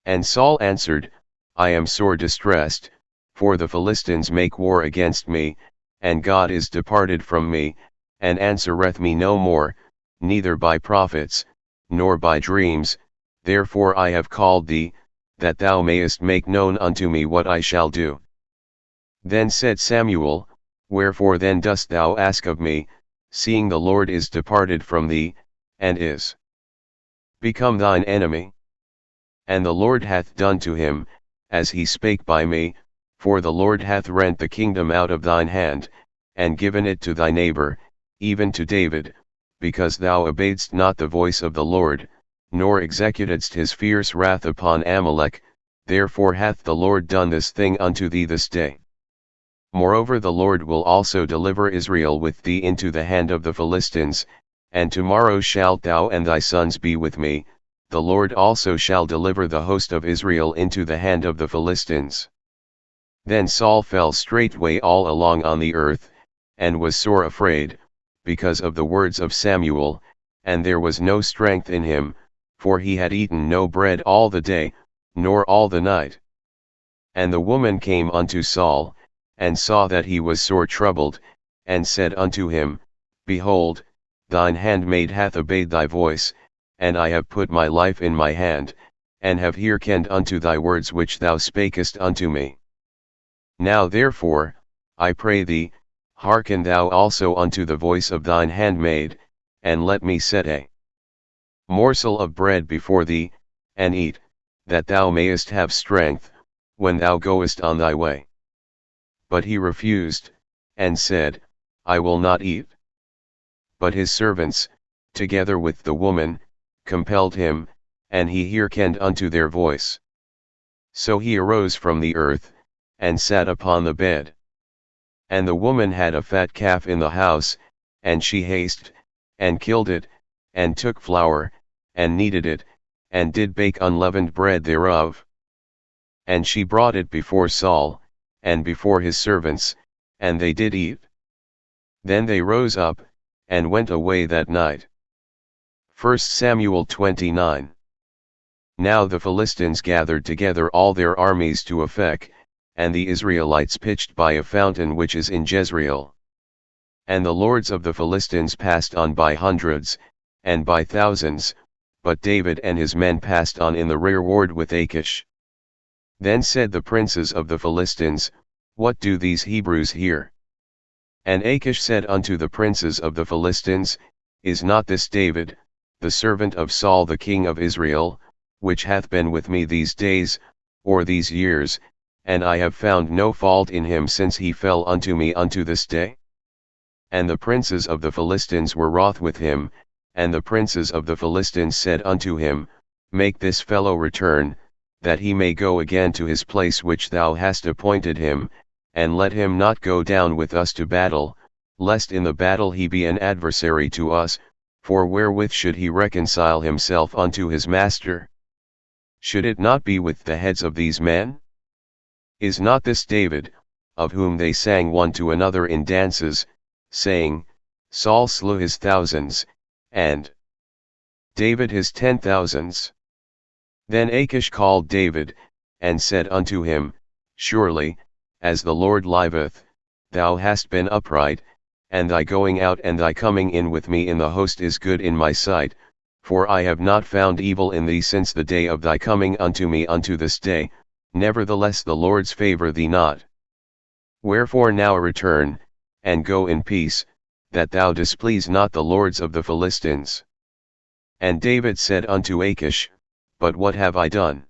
And Saul answered, I am sore distressed, for the Philistines make war against me, and God is departed from me, and answereth me no more, neither by prophets, nor by dreams, therefore I have called thee, that thou mayest make known unto me what I shall do. Then said Samuel, Wherefore then dost thou ask of me, seeing the Lord is departed from thee, and is become thine enemy? And the Lord hath done to him, as he spake by me, for the Lord hath rent the kingdom out of thine hand, and given it to thy neighbor, even to David, because thou obeyedst not the voice of the Lord, nor executedst his fierce wrath upon Amalek, therefore hath the Lord done this thing unto thee this day. Moreover the Lord will also deliver Israel with thee into the hand of the Philistines, and tomorrow shalt thou and thy sons be with me, the Lord also shall deliver the host of Israel into the hand of the Philistines. Then Saul fell straightway all along on the earth, and was sore afraid, because of the words of Samuel, and there was no strength in him, for he had eaten no bread all the day, nor all the night. And the woman came unto Saul, and saw that he was sore troubled, and said unto him, Behold, thine handmaid hath obeyed thy voice, and I have put my life in my hand, and have hearkened unto thy words which thou spakest unto me. Now therefore, I pray thee, hearken thou also unto the voice of thine handmaid, and let me set a morsel of bread before thee, and eat, that thou mayest have strength, when thou goest on thy way. But he refused, and said, I will not eat. But his servants, together with the woman, compelled him, and he hearkened unto their voice. So he arose from the earth, and sat upon the bed. And the woman had a fat calf in the house, and she hasted, and killed it, and took flour, and kneaded it, and did bake unleavened bread thereof. And she brought it before Saul, and before his servants, and they did eat. Then they rose up, and went away that night. 1 Samuel 29. Now the Philistines gathered together all their armies to Aphek, and the Israelites pitched by a fountain which is in Jezreel. And the lords of the Philistines passed on by hundreds, and by thousands, but David and his men passed on in the rearward with Achish. Then said the princes of the Philistines, What do these Hebrews here? And Achish said unto the princes of the Philistines, Is not this David, the servant of Saul the king of Israel, which hath been with me these days, or these years, and I have found no fault in him since he fell unto me unto this day? And the princes of the Philistines were wroth with him, and the princes of the Philistines said unto him, Make this fellow return, that he may go again to his place which thou hast appointed him, and let him not go down with us to battle, lest in the battle he be an adversary to us, for wherewith should he reconcile himself unto his master? Should it not be with the heads of these men? Is not this David, of whom they sang one to another in dances, saying, Saul slew his thousands, and David his 10,000s? Then Achish called David, and said unto him, Surely, as the Lord liveth, thou hast been upright, and thy going out and thy coming in with me in the host is good in my sight, for I have not found evil in thee since the day of thy coming unto me unto this day, nevertheless the Lord's favour thee not. Wherefore now return, and go in peace, that thou displease not the lords of the Philistines. And David said unto Achish, But what have I done?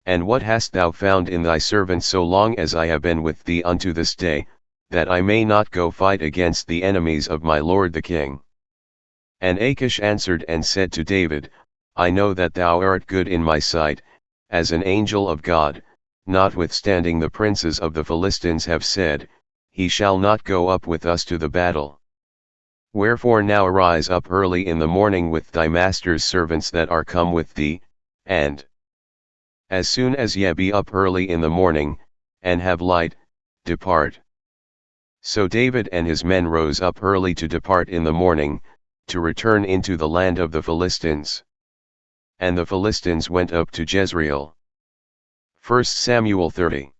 And what hast thou found in thy servant so long as I have been with thee unto this day, that I may not go fight against the enemies of my lord the king? And Achish answered and said to David, I know that thou art good in my sight, as an angel of God, notwithstanding the princes of the Philistines have said, He shall not go up with us to the battle. Wherefore now arise up early in the morning with thy master's servants that are come with thee, and as soon as ye be up early in the morning, and have light, depart. So David and his men rose up early to depart in the morning, to return into the land of the Philistines. And the Philistines went up to Jezreel. 1 Samuel 30.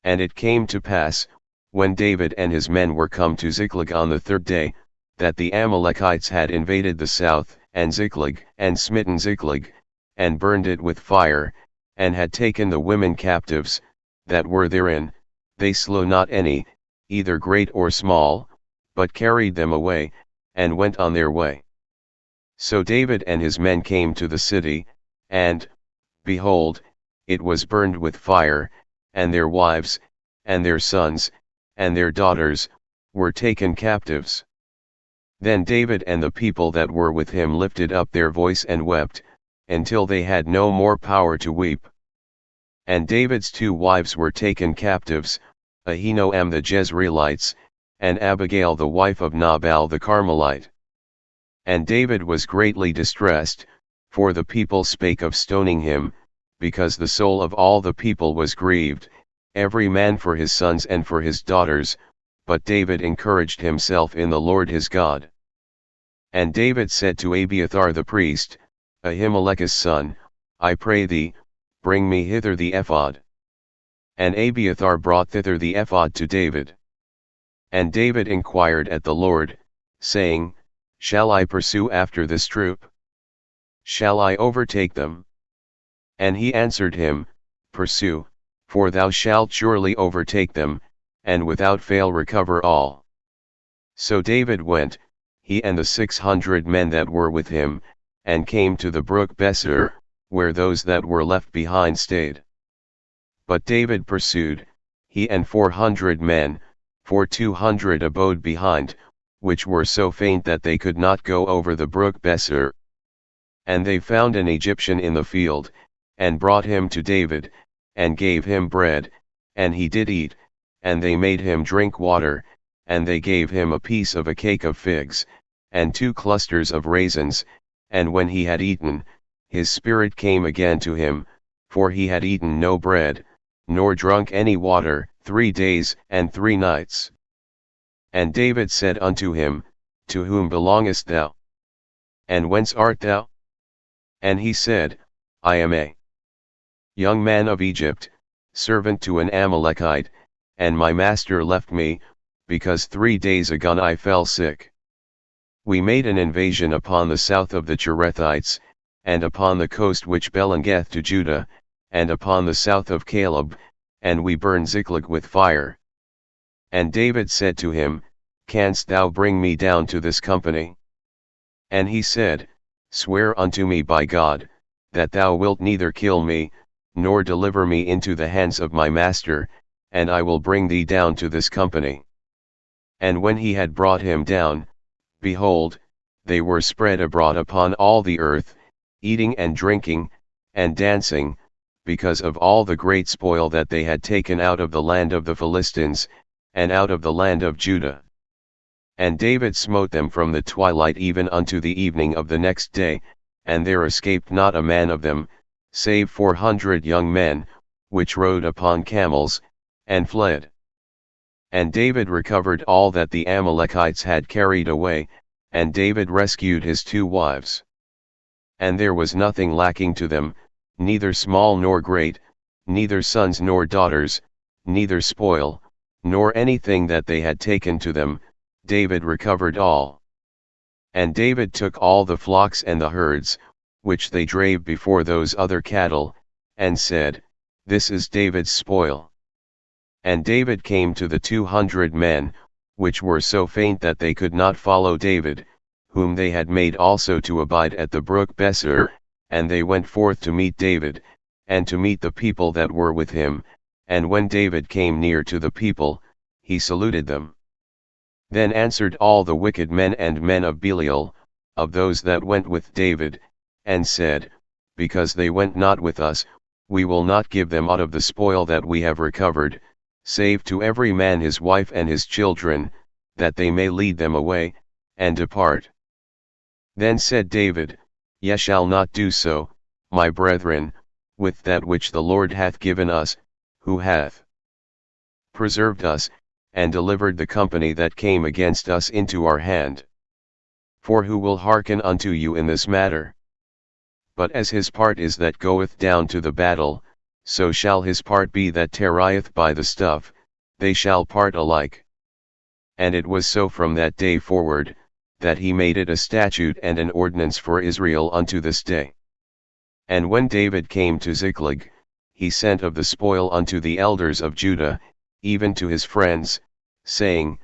And it came to pass, when David and his men were come to Ziklag on the third day, that the Amalekites had invaded the south, and Ziklag, and smitten Ziklag, and burned it with fire, and had taken the women captives, that were therein, they slew not any, either great or small, but carried them away, and went on their way. So David and his men came to the city, and, behold, it was burned with fire, and their wives, and their sons, and their daughters, were taken captives. Then David and the people that were with him lifted up their voice and wept, until they had no more power to weep. And David's 2 wives were taken captives, Ahinoam the Jezreelites, and Abigail the wife of Nabal the Carmelite. And David was greatly distressed, for the people spake of stoning him, because the soul of all the people was grieved, every man for his sons and for his daughters, but David encouraged himself in the Lord his God. And David said to Abiathar the priest, Ahimelech's son, I pray thee, bring me hither the ephod. And Abiathar brought thither the ephod to David. And David inquired at the Lord, saying, Shall I pursue after this troop? Shall I overtake them? And he answered him, Pursue, for thou shalt surely overtake them, and without fail recover all. So David went, he and the 600 men that were with him, and came to the brook Besor, where those that were left behind stayed. But David pursued, he and 400 men, for 200 abode behind, which were so faint that they could not go over the brook Besor. And they found an Egyptian in the field, and brought him to David, and gave him bread, and he did eat, and they made him drink water, and they gave him a piece of a cake of figs, and 2 clusters of raisins, and when he had eaten, his spirit came again to him, for he had eaten no bread, nor drunk any water, 3 days and 3 nights. And David said unto him, To whom belongest thou? And whence art thou? And he said, I am a young man of Egypt, servant to an Amalekite, and my master left me, because 3 days agone I fell sick. We made an invasion upon the south of the Cherethites, and upon the coast which belongeth to Judah, and upon the south of Caleb, and we burned Ziklag with fire. And David said to him, Canst thou bring me down to this company? And he said, Swear unto me by God, that thou wilt neither kill me, nor deliver me into the hands of my master, and I will bring thee down to this company. And when he had brought him down, behold, they were spread abroad upon all the earth, eating and drinking, and dancing, because of all the great spoil that they had taken out of the land of the Philistines, and out of the land of Judah. And David smote them from the twilight even unto the evening of the next day, and there escaped not a man of them, save 400 young men, which rode upon camels, and fled. And David recovered all that the Amalekites had carried away, and David rescued his 2 wives. And there was nothing lacking to them, neither small nor great, neither sons nor daughters, neither spoil, nor anything that they had taken to them, David recovered all. And David took all the flocks and the herds, which they drave before those other cattle, and said, This is David's spoil. And David came to the 200 men, which were so faint that they could not follow David, whom they had made also to abide at the brook Besor, and they went forth to meet David, and to meet the people that were with him, and when David came near to the people, he saluted them. Then answered all the wicked men and men of Belial, of those that went with David, and said, Because they went not with us, we will not give them aught of the spoil that we have recovered, save to every man his wife and his children, that they may lead them away, and depart. Then said David, Ye shall not do so, my brethren, with that which the Lord hath given us, who hath preserved us, and delivered the company that came against us into our hand. For who will hearken unto you in this matter? But as his part is that goeth down to the battle, so shall his part be that tarrieth by the stuff, they shall part alike. And it was so from that day forward, that he made it a statute and an ordinance for Israel unto this day. And when David came to Ziklag, he sent of the spoil unto the elders of Judah, even to his friends, saying,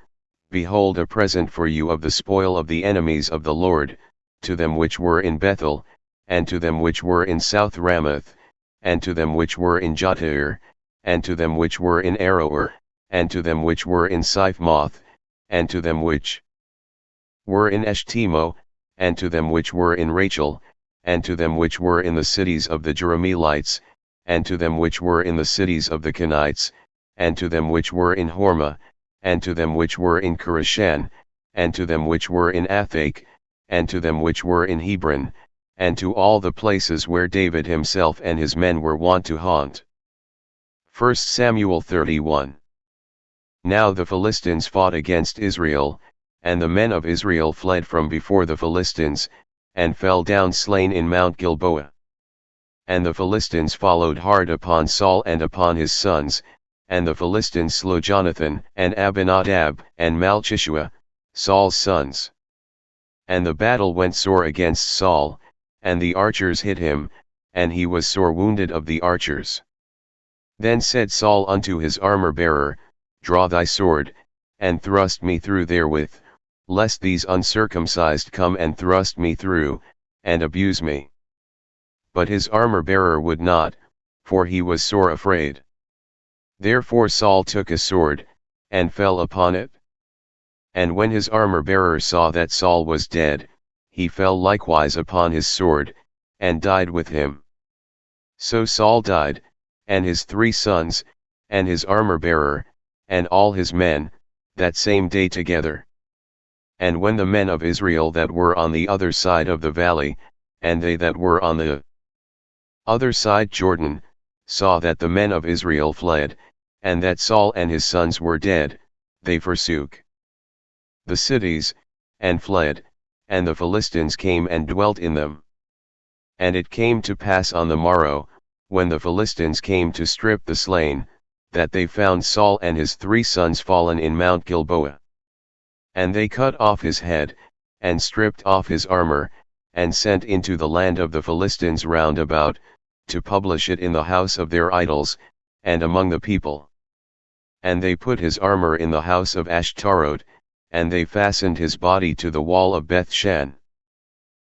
Behold a present for you of the spoil of the enemies of the Lord, to them which were in Bethel, and to them which were in South Ramoth, and to them which were in Jattir, and to them which were in Aroer, and to them which were in Siphmoth, and to them which were in Eshtemo, and to them which were in Rachel, and to them which were in the cities of the Jerahmeelites, and to them which were in the cities of the Kenites, and to them which were in Hormah, and to them which were in Kurashan, and to them which were in Athake, and to them which were in Hebron, and to all the places where David himself and his men were wont to haunt. 1 Samuel 31. Now the Philistines fought against Israel, and the men of Israel fled from before the Philistines, and fell down slain in Mount Gilboa. And the Philistines followed hard upon Saul and upon his sons, and the Philistines slew Jonathan and Abinadab and Malchishua, Saul's sons. And the battle went sore against Saul, and the archers hit him, and he was sore wounded of the archers. Then said Saul unto his armor-bearer, Draw thy sword, and thrust me through therewith, lest these uncircumcised come and thrust me through, and abuse me. But his armor-bearer would not, for he was sore afraid. Therefore Saul took a sword, and fell upon it. And when his armor-bearer saw that Saul was dead, he fell likewise upon his sword, and died with him. So Saul died, and his 3 sons, and his armor-bearer, and all his men, that same day together. And when the men of Israel that were on the other side of the valley, and they that were on the other side Jordan, saw that the men of Israel fled, and that Saul and his sons were dead, they forsook the cities, and fled, and the Philistines came and dwelt in them. And it came to pass on the morrow, when the Philistines came to strip the slain, that they found Saul and his 3 sons fallen in Mount Gilboa. And they cut off his head, and stripped off his armor, and sent into the land of the Philistines round about, to publish it in the house of their idols, and among the people. and they put his armor in the house of Ashtaroth, and they fastened his body to the wall of Bethshan.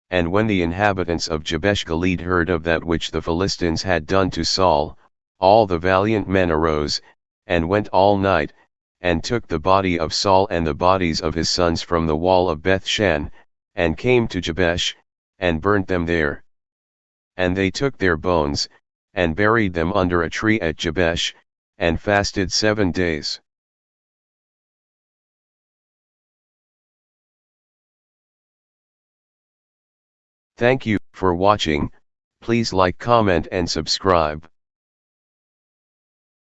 And when the inhabitants of Jabesh Gilead heard of that which the Philistines had done to Saul, all the valiant men arose, and went all night, and took the body of Saul and the bodies of his sons from the wall of Bethshan, and came to Jabesh, and burnt them there. And they took their bones, and buried them under a tree at Jabesh, and fasted 7 days. Thank you for watching. Please like, comment and subscribe.